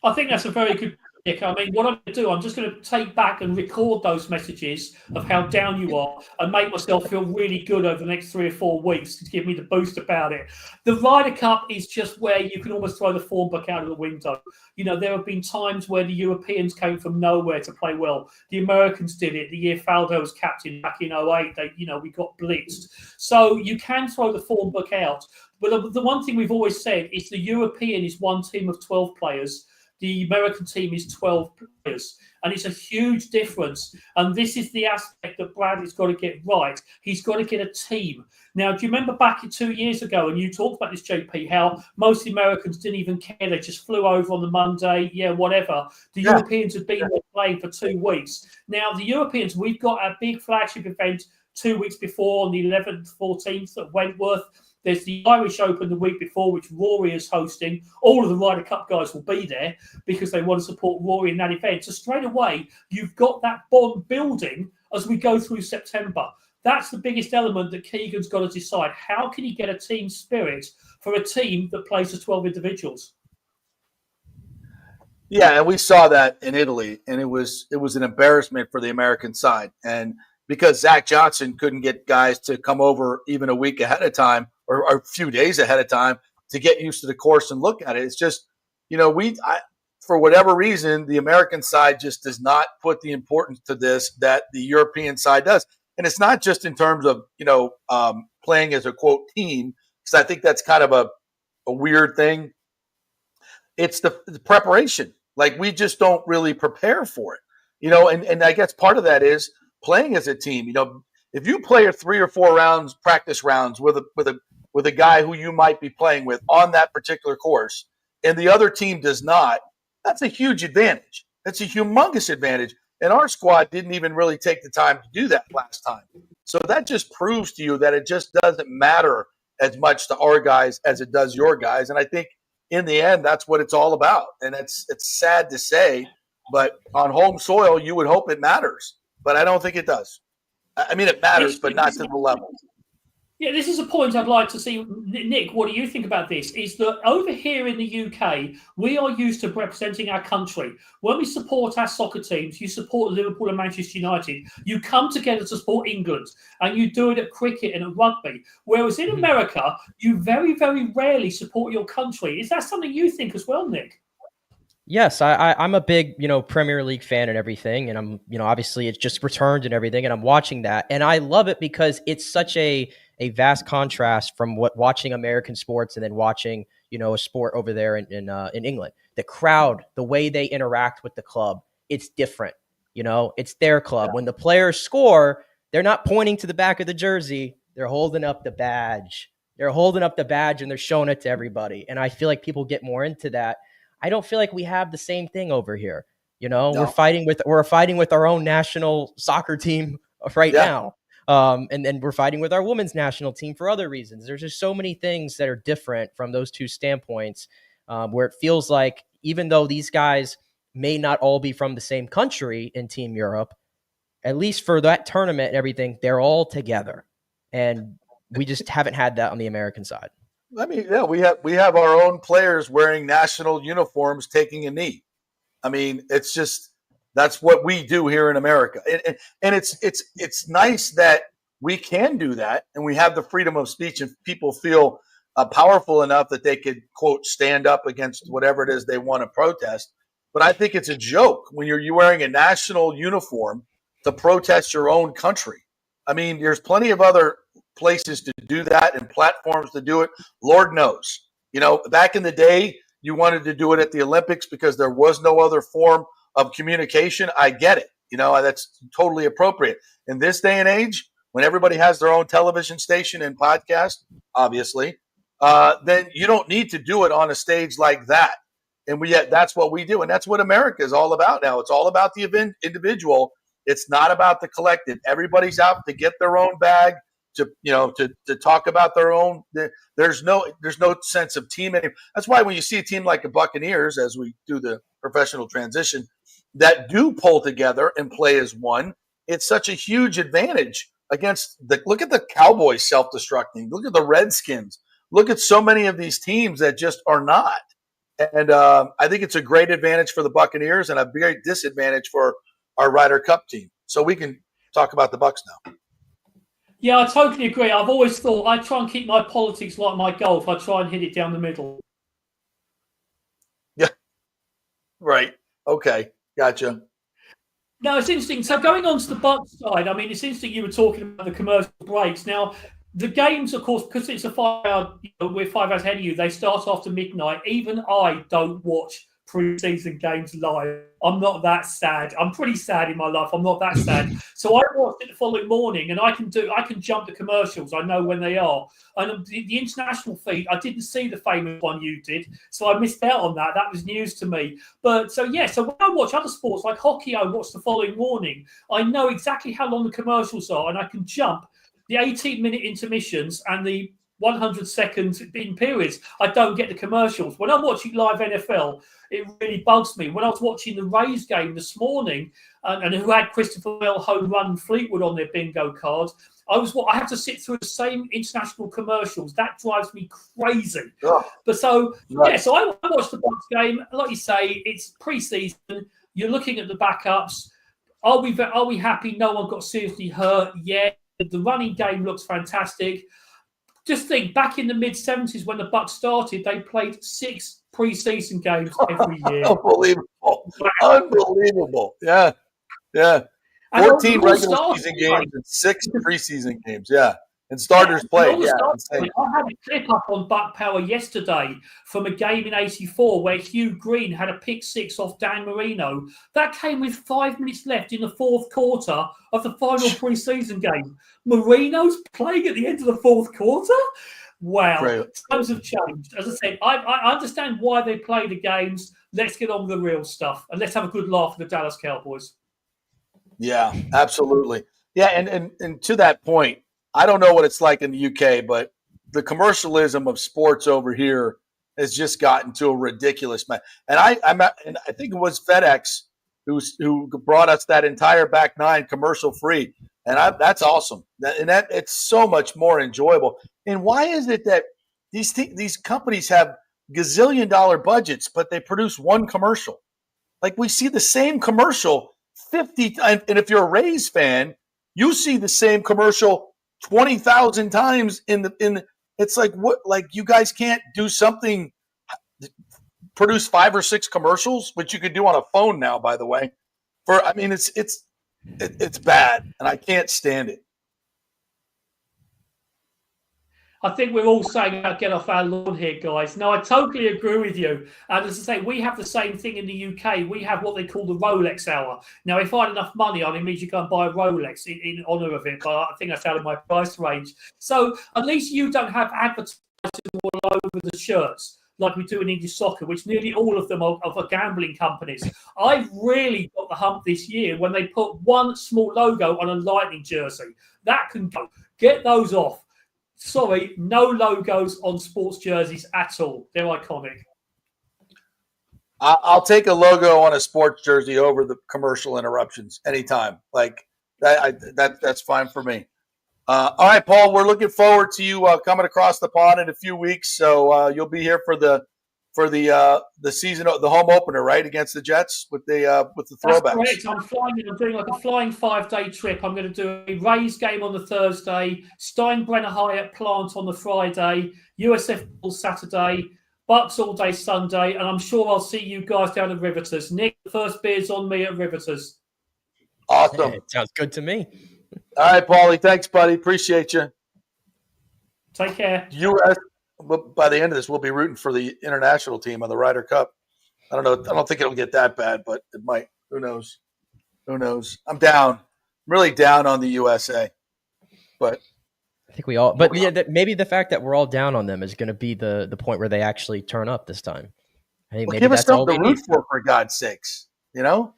I think that's a very good pick. I mean, what I'm going to do, I'm just going to take back and record those messages of how down you are and make myself feel really good over the next 3 or 4 weeks to give me the boost about it. The Ryder Cup is just where you can almost throw the form book out of the window. You know, there have been times where the Europeans came from nowhere to play well. The Americans did it. The year Faldo was captain back in 08, we got blitzed. So you can throw the form book out. But the one thing we've always said is the European is one team of 12 players. The American team is 12 players, and it's a huge difference. And this is the aspect that Bradley's got to get right. He's got to get a team. Now, do you remember back 2 years ago, and you talked about this, JP, how most Americans didn't even care. They just flew over on the Monday, whatever. The Europeans had been there playing for 2 weeks. Now, the Europeans, we've got a big flagship event 2 weeks before on the 11th, 14th at Wentworth. There's the Irish Open the week before, which Rory is hosting. All of the Ryder Cup guys will be there because they want to support Rory in that event. So straight away, you've got that bond building as we go through September. That's the biggest element that Keegan's got to decide. How can he get a team spirit for a team that plays to 12 individuals? Yeah, and we saw that in Italy, and it was an embarrassment for the American side. And because Zach Johnson couldn't get guys to come over even a week ahead of time or a few days ahead of time to get used to the course and look at it. It's just, for whatever reason, the American side just does not put the importance to this that the European side does. And it's not just in terms of, playing as a, quote, team, because I think that's kind of a weird thing. It's the preparation. Like, we just don't really prepare for it, and I guess part of that is playing as a team. If you play a 3 or 4 rounds, practice rounds with a guy who you might be playing with on that particular course, and the other team does not, that's a huge advantage. That's a humongous advantage. And our squad didn't even really take the time to do that last time. So that just proves to you that it just doesn't matter as much to our guys as it does your guys. And I think in the end, that's what it's all about. And it's sad to say, but on home soil, you would hope it matters. But I don't think it does. I mean, it matters, but not to the level. Yeah, this is a point I'd like to see. Nick, what do you think about this? Is that over here in the UK, we are used to representing our country. When we support our soccer teams, you support Liverpool and Manchester United. You come together to support England, and you do it at cricket and at rugby. Whereas in America, you very, very rarely support your country. Is that something you think as well, Nick? Yes, I'm a big, Premier League fan and everything. And I'm, obviously it's just returned and everything. And I'm watching that. And I love it because it's such a vast contrast from watching American sports and then watching, a sport over there in England. The crowd, the way they interact with the club, it's different. It's their club. Yeah. When the players score, they're not pointing to the back of the jersey. They're holding up the badge. And they're showing it to everybody. And I feel like people get more into that. I don't feel like we have the same thing over here. No. We're fighting with our own national soccer team right now. And then we're fighting with our women's national team for other reasons. There's just so many things that are different from those two standpoints, where it feels like even though these guys may not all be from the same country in Team Europe, at least for that tournament and everything, they're all together. And we just haven't had that on the American side. I mean, yeah, we have our own players wearing national uniforms taking a knee. I mean, it's just that's what we do here in America, and it's nice that we can do that, and we have the freedom of speech, and people feel powerful enough that they could, quote, stand up against whatever it is they want to protest. But I think it's a joke when you're wearing a national uniform to protest your own country. I mean, there's plenty of other places to do that and platforms to do it. Lord knows. Back in the day, you wanted to do it at the Olympics because there was no other form of communication. I get it. That's totally appropriate. In this day and age, when everybody has their own television station and podcast, obviously, then you don't need to do it on a stage like that. And that's what we do. And that's what America is all about now. It's all about the individual. It's not about the collective. Everybody's out to get their own bag, to talk about their own. There's no sense of team. That's why when you see a team like the Buccaneers, as we do the professional transition, that do pull together and play as one, it's such a huge advantage against look at the Cowboys self-destructing. Look at the Redskins. Look at so many of these teams that just are not. And I think it's a great advantage for the Buccaneers and a very disadvantage for our Ryder Cup team. So we can talk about the Bucs now. Yeah, I totally agree. I've always thought I try and keep my politics like my golf. I try and hit it down the middle. Yeah. Right. Okay. Gotcha. No, it's interesting. So going on to the Bucs side, I mean, it's interesting you were talking about the commercial breaks. Now, the games, of course, because it's a 5 hour, we're 5 hours ahead of you, they start after midnight. Even I don't watch pre-season games live. I'm not that sad. I'm pretty sad in my life. I'm not that sad. So I watched it the following morning, and I can jump the commercials. I know when they are. And the international feed, I didn't see the famous one you did, so I missed out on that. That was news to me. But so when I watch other sports like hockey, I watch the following morning. I know exactly how long the commercials are, and I can jump the 18-minute intermissions and the 100-second in periods. I don't get the commercials. When I'm watching live NFL, it really bugs me. When I was watching the Rays game this morning, and who had Christopher Bell home run Fleetwood on their bingo card, I had to sit through the same international commercials. That drives me crazy. Oh, but so right. so I watched the Bucs game. Like you say, it's pre-season. You're looking at the backups. Are we happy? No one got seriously hurt. Yeah, the running game looks fantastic. Just think, back in the mid-70s when the Bucs started, they played 6 pre-season games every year. Unbelievable. Yeah. 14 regular season games and 6 preseason games. Yeah. And starters played. Yeah. I had a clip up on Buck Power yesterday from a game in '84 where Hugh Green had a pick 6 off Dan Marino. That came with 5 minutes left in the 4th quarter of the final preseason game. Marino's playing at the end of the 4th quarter? Wow. Great. Times have changed. As I said, I understand why they play the games. Let's get on with the real stuff. And let's have a good laugh at the Dallas Cowboys. Yeah, absolutely. Yeah, and to that point, I don't know what it's like in the UK, but the commercialism of sports over here has just gotten to a ridiculous man. And I think it was FedEx who brought us that entire back 9 commercial free, and that's awesome. That it's so much more enjoyable. And why is it that these companies have gazillion-dollar budgets, but they produce one commercial? Like we see the same commercial 50 times, and if you're a Rays fan, you see the same commercial 20,000 times in the it's like what, like you guys can't do something, produce 5 or 6 commercials, which you could do on a phone now, by the way. It's bad, and I can't stand it. I think we're all saying get off our lawn here, guys. No, I totally agree with you. And as I say, we have the same thing in the UK. We have what they call the Rolex hour. Now, if I had enough money, I'd immediately go and buy a Rolex in honour of it. But I think that's out of my price range. So at least you don't have advertising all over the shirts like we do in English soccer, which nearly all of them are gambling companies. I really got the hump this year when they put one small logo on a Lightning jersey. That can go. Get those off. Sorry, no logos on sports jerseys at all. They're iconic. I'll take a logo on a sports jersey over the commercial interruptions anytime. Like that's fine for me. All right, Paul, we're looking forward to you coming across the pond in a few weeks. So you'll be here for the season, the home opener, right, against the Jets with the throwbacks. That's correct. I'm flying. I'm doing like a flying 5-day trip. I'm going to do a Rays game on the Thursday, Steinbrenner Hyatt Plant on the Friday, USF Bulls Saturday, Bucs all day Sunday, and I'm sure I'll see you guys down at Riveters. Nick, the first beer's on me at Riveters. Awesome. Hey, sounds good to me. All right, Paulie. Thanks, buddy. Appreciate you. Take care. U.S. By the end of this, we'll be rooting for the international team on the Ryder Cup. I don't know. I don't think it'll get that bad, but it might. Who knows? I'm down. I'm really down on the USA. But I think we all. But yeah, maybe the fact that we're all down on them is going to be the point where they actually turn up this time. I think maybe give us that's all something we to need. root for God's sakes. You know.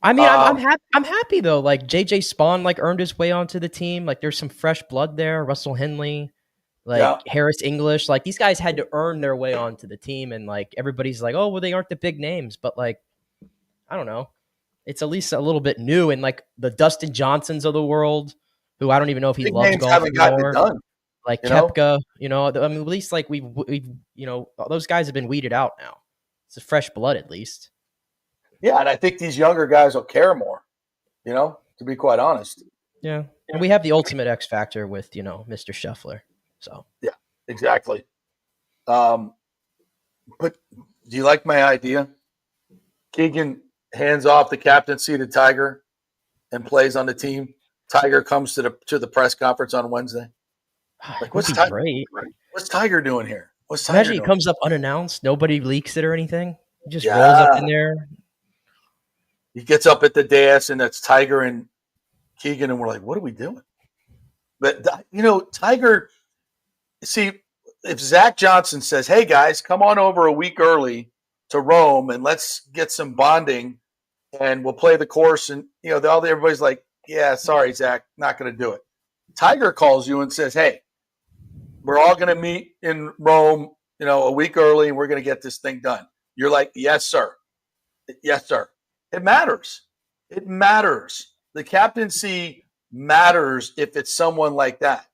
I mean, I'm happy though. Like JJ Spawn, earned his way onto the team. Like there's some fresh blood there. Russell Henley, Harris English. Like these guys had to earn their way onto the team, and everybody's like, oh well, they aren't the big names, but I don't know. It's at least a little bit new, and like the Dustin Johnsons of the world, who I don't even know if he Big loves names golf haven't gotten it anymore. done. Like you know? Koepka, I mean, at least like we've those guys have been weeded out now. It's a fresh blood, at least. Yeah, and I think these younger guys will care more. To be quite honest. Yeah, and we have the ultimate X factor with Mr. Scheffler. So yeah, exactly. But do you like my idea? Keegan hands off the captaincy to Tiger and plays on the team. Tiger comes to the press conference on Wednesday. Like, what's Tiger doing here? Imagine he comes up unannounced. Nobody leaks it or anything. He just rolls up in there. He gets up at the dais, and that's Tiger and Keegan, and we're like, what are we doing? But, Tiger, see, if Zach Johnson says, hey, guys, come on over a week early to Rome, and let's get some bonding, and we'll play the course, and, everybody's like, yeah, sorry, Zach, not going to do it. Tiger calls you and says, hey, we're all going to meet in Rome, a week early, and we're going to get this thing done. You're like, yes, sir. Yes, sir. It matters. It matters. The captaincy matters if it's someone like that.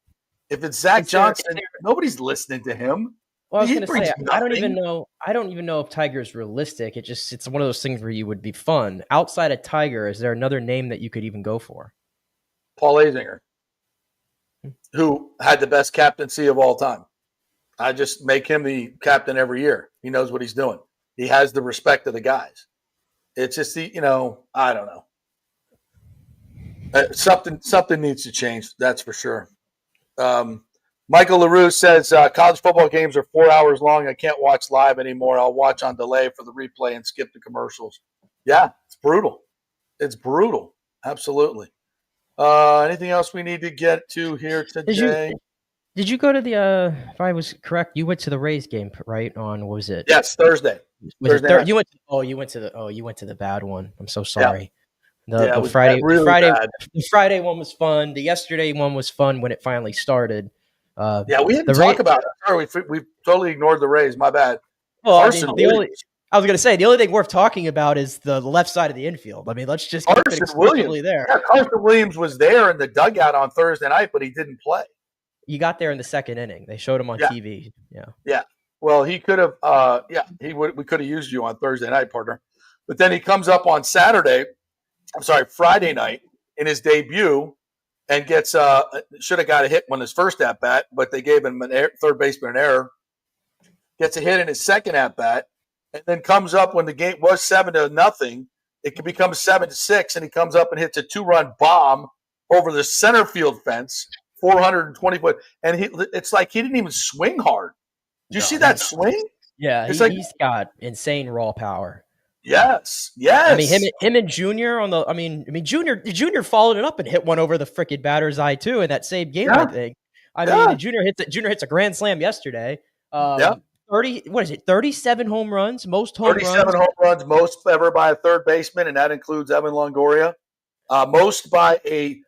If it's Zach Johnson, nobody's listening to him. Well, I was going to say, I don't even know if Tiger is realistic. It's one of those things where you would be fun. Outside of Tiger, is there another name that you could even go for? Paul Azinger, who had the best captaincy of all time. I just make him the captain every year. He knows what he's doing. He has the respect of the guys. It's just I don't know. Something needs to change. That's for sure. Michael LaRue says college football games are 4 hours long. I can't watch live anymore. I'll watch on delay for the replay and skip the commercials. Yeah, it's brutal. It's brutal. Absolutely. Anything else we need to get to here today? Did you go to the? If I was correct, you went to the Rays game, right? On what was it? Yes, Thursday. You went to the bad one. I'm so sorry. Yeah. The Friday one was fun. The yesterday one was fun when it finally started. We didn't talk about it. Sorry, we totally ignored the Rays. My bad. Well, I was going to say the only thing worth talking about is the left side of the infield. I mean, let's just keep it exclusively there. Yeah, Carson Williams was there in the dugout on Thursday night, but he didn't play. You got there in the second inning. They showed him on TV. Yeah. Yeah. Well, he could have. We could have used you on Thursday night, partner. But then he comes up on Friday night in his debut, and gets should have got a hit on his first at bat, but they gave him third baseman an error. Gets a hit in his second at bat, and then comes up when the game was 7-0. It can become 7-6, and he comes up and hits a 2-run bomb over the center field fence, 420 foot, and it's like he didn't even swing hard. Do you see that swing? Yeah, he's got insane raw power. Yes. I mean, him and Junior Junior followed it up and hit one over the frickin' batter's eye too in that same game. Yeah. I think. I mean, Junior hits a grand slam yesterday. 37 home runs, most home 37 home runs, most ever by a third baseman, and that includes Evan Longoria. Most by a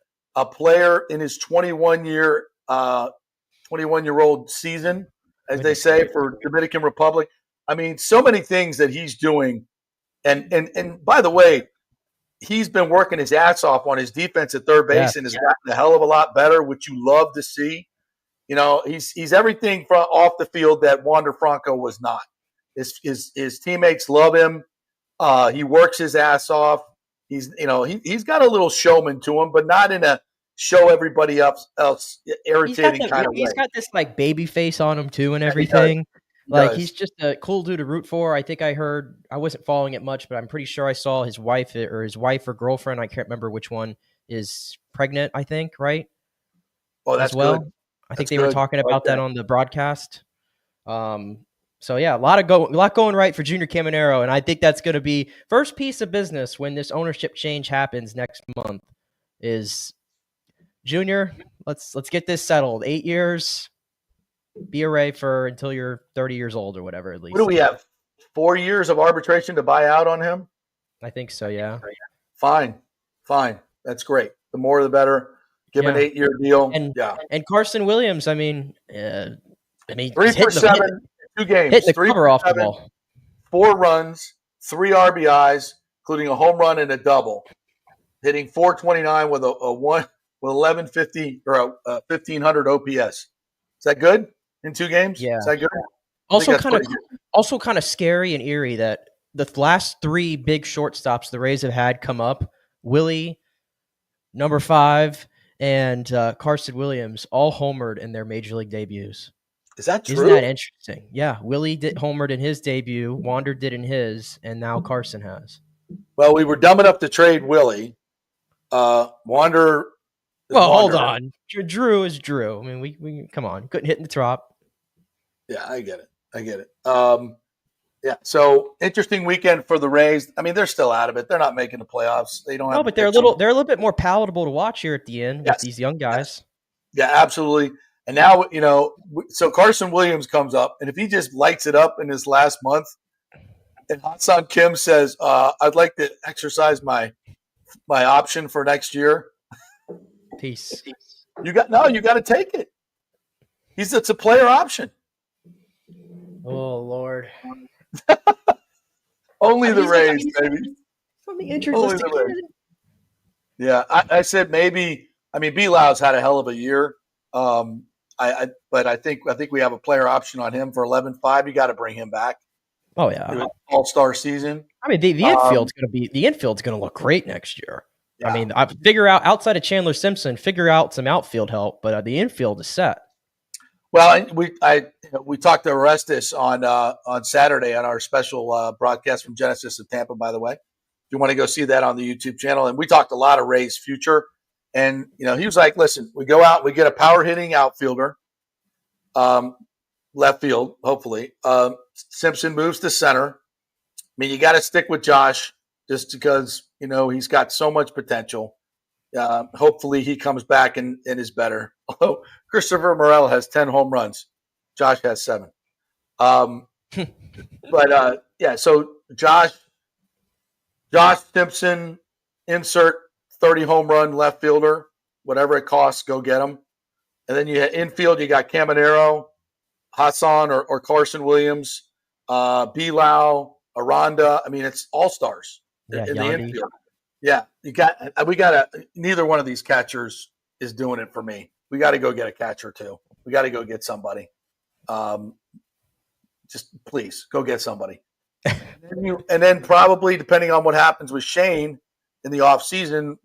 player in his 21-year-old season, as they say, for Dominican Republic. I mean, so many things that he's doing. And by the way, he's been working his ass off on his defense at third base and has gotten a hell of a lot better, which you love to see. He's everything from off the field that Wander Franco was not. His teammates love him. He works his ass off. He's got a little showman to him, but not in a show everybody else irritating kind of way. He's got this like baby face on him too and everything. He's just a cool dude to root for. I think I wasn't following it much, but I'm pretty sure I saw his wife or girlfriend. I can't remember which one is pregnant. I think, right? Oh, that's good. I think they were talking about that on the broadcast. So yeah, a lot going right for Junior Caminero, and I think that's going to be first piece of business when this ownership change happens next month. Is Junior? Let's get this settled. 8 years. Be a Ray for until you're 30 years old or whatever, at least. What do we have? 4 years of arbitration to buy out on him? I think so, yeah. Fine. That's great. The more, the better. Give an 8-year deal. And Carson Williams, 3 for 7, 2 games. Hitting the cover off the ball. 4 runs, 3 RBIs, including a home run and a double, hitting .429 with a 1150 or a 1500 OPS. Is that good in 2 games? Yeah. Is that good? Also kind of scary and eerie that the last 3 big shortstops the Rays have had come up, Willie, number 5, and Carson Williams, all homered in their major league debuts. Is that true? Isn't that interesting? Yeah, Willie did homered in his debut, Wander did in his, and now Carson has. Well, we were dumb enough to trade Willie. Wander. Well, hold on. Drew is Drew. I mean, we come on, couldn't hit in the drop. Yeah, I get it. Yeah. So interesting weekend for the Rays. I mean, they're still out of it. They're not making the playoffs. They don't. No, but they're a little bit more palatable to watch here at the end with these young guys. Yeah, absolutely. And now, so Carson Williams comes up, and if he just lights it up in his last month, and Hassan Kim says, "I'd like to exercise my option for next year." Peace. You got to take it. It's a player option. Oh Lord. Only the Rays, baby. Something interesting. Yeah, I said maybe. I mean, B-Lau's had a hell of a year. But I think we have a player option on him for 11.5. You got to bring him back. Oh yeah, all-star season. I mean, the infield's going to look great next year. Yeah. I mean, I figure out outside of Chandler Simpson, figure out some outfield help, but the infield is set. Well, we talked to Orestes on Saturday on our special broadcast from Genesis of Tampa. By the way, if you want to go see that on the YouTube channel, and we talked a lot of Rays future. And, he was like, listen, we go out, we get a power hitting outfielder, left field, hopefully. Simpson moves to center. I mean, you got to stick with Josh just because, he's got so much potential. Hopefully he comes back and is better. Although Christopher Morel has 10 home runs. Josh has 7. So Josh Simpson, insert 30 home run left fielder, whatever it costs, go get him. And then infield, you got Caminero, Hassan or Carson Williams, B-Lau, Aranda. I mean, it's all stars in the infield. Yeah, neither one of these catchers is doing it for me. We got to go get a catcher too. We got to go get somebody. Just please go get somebody. And then probably, depending on what happens with Shane in the offseason,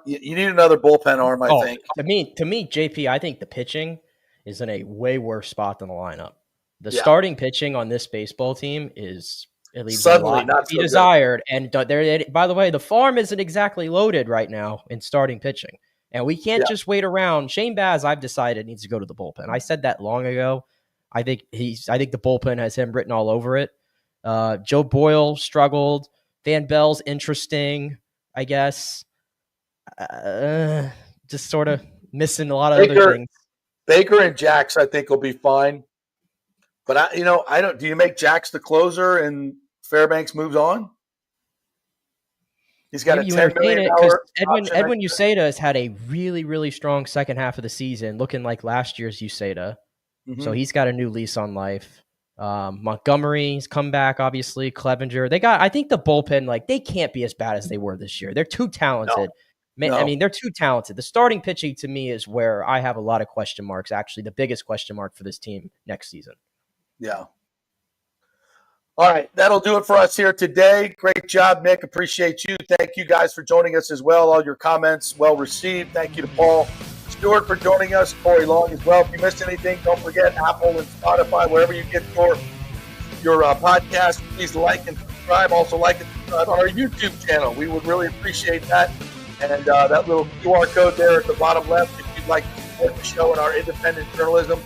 you need another bullpen arm, I think. To me, JP, I think the pitching is in a way worse spot than the lineup. The starting pitching on this baseball team is at least a lot to be desired. And by the way, the farm isn't exactly loaded right now in starting pitching. And we can't just wait around. Shane Baz, I've decided, needs to go to the bullpen. I said that long ago. I think the bullpen has him written all over it. Joe Boyle struggled. Van Bell's interesting, I guess. Just sort of missing a lot of other things. Baker and Jax, I think, will be fine. But I don't. Do you make Jax the closer and Fairbanks moves on? He's got a $10 million. Edwin Uceda has had a really, really strong second half of the season, looking like last year's Uceda. Mm-hmm. So he's got a new lease on life. Montgomery's come back, obviously. Clevenger. I think the bullpen, they can't be as bad as they were this year. They're too talented. No. I mean, they're too talented. The starting pitching, to me, is where I have a lot of question marks. Actually, the biggest question mark for this team next season. Yeah. All right. That'll do it for us here today. Great job, Nick. Appreciate you. Thank you guys for joining us as well. All your comments well received. Thank you to Paul Stewart for joining us. Corey Long as well. If you missed anything, don't forget Apple and Spotify, wherever you get your podcast. Please like and subscribe. Also like and subscribe on our YouTube channel. We would really appreciate that. And that little QR code there at the bottom left, if you'd like to support the show and our independent journalism,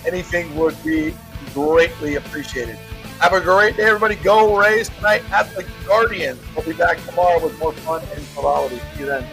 anything would be greatly appreciated. Have a great day, everybody. Go Rays tonight at the Guardians. We'll be back tomorrow with more fun and frivolity. See you then.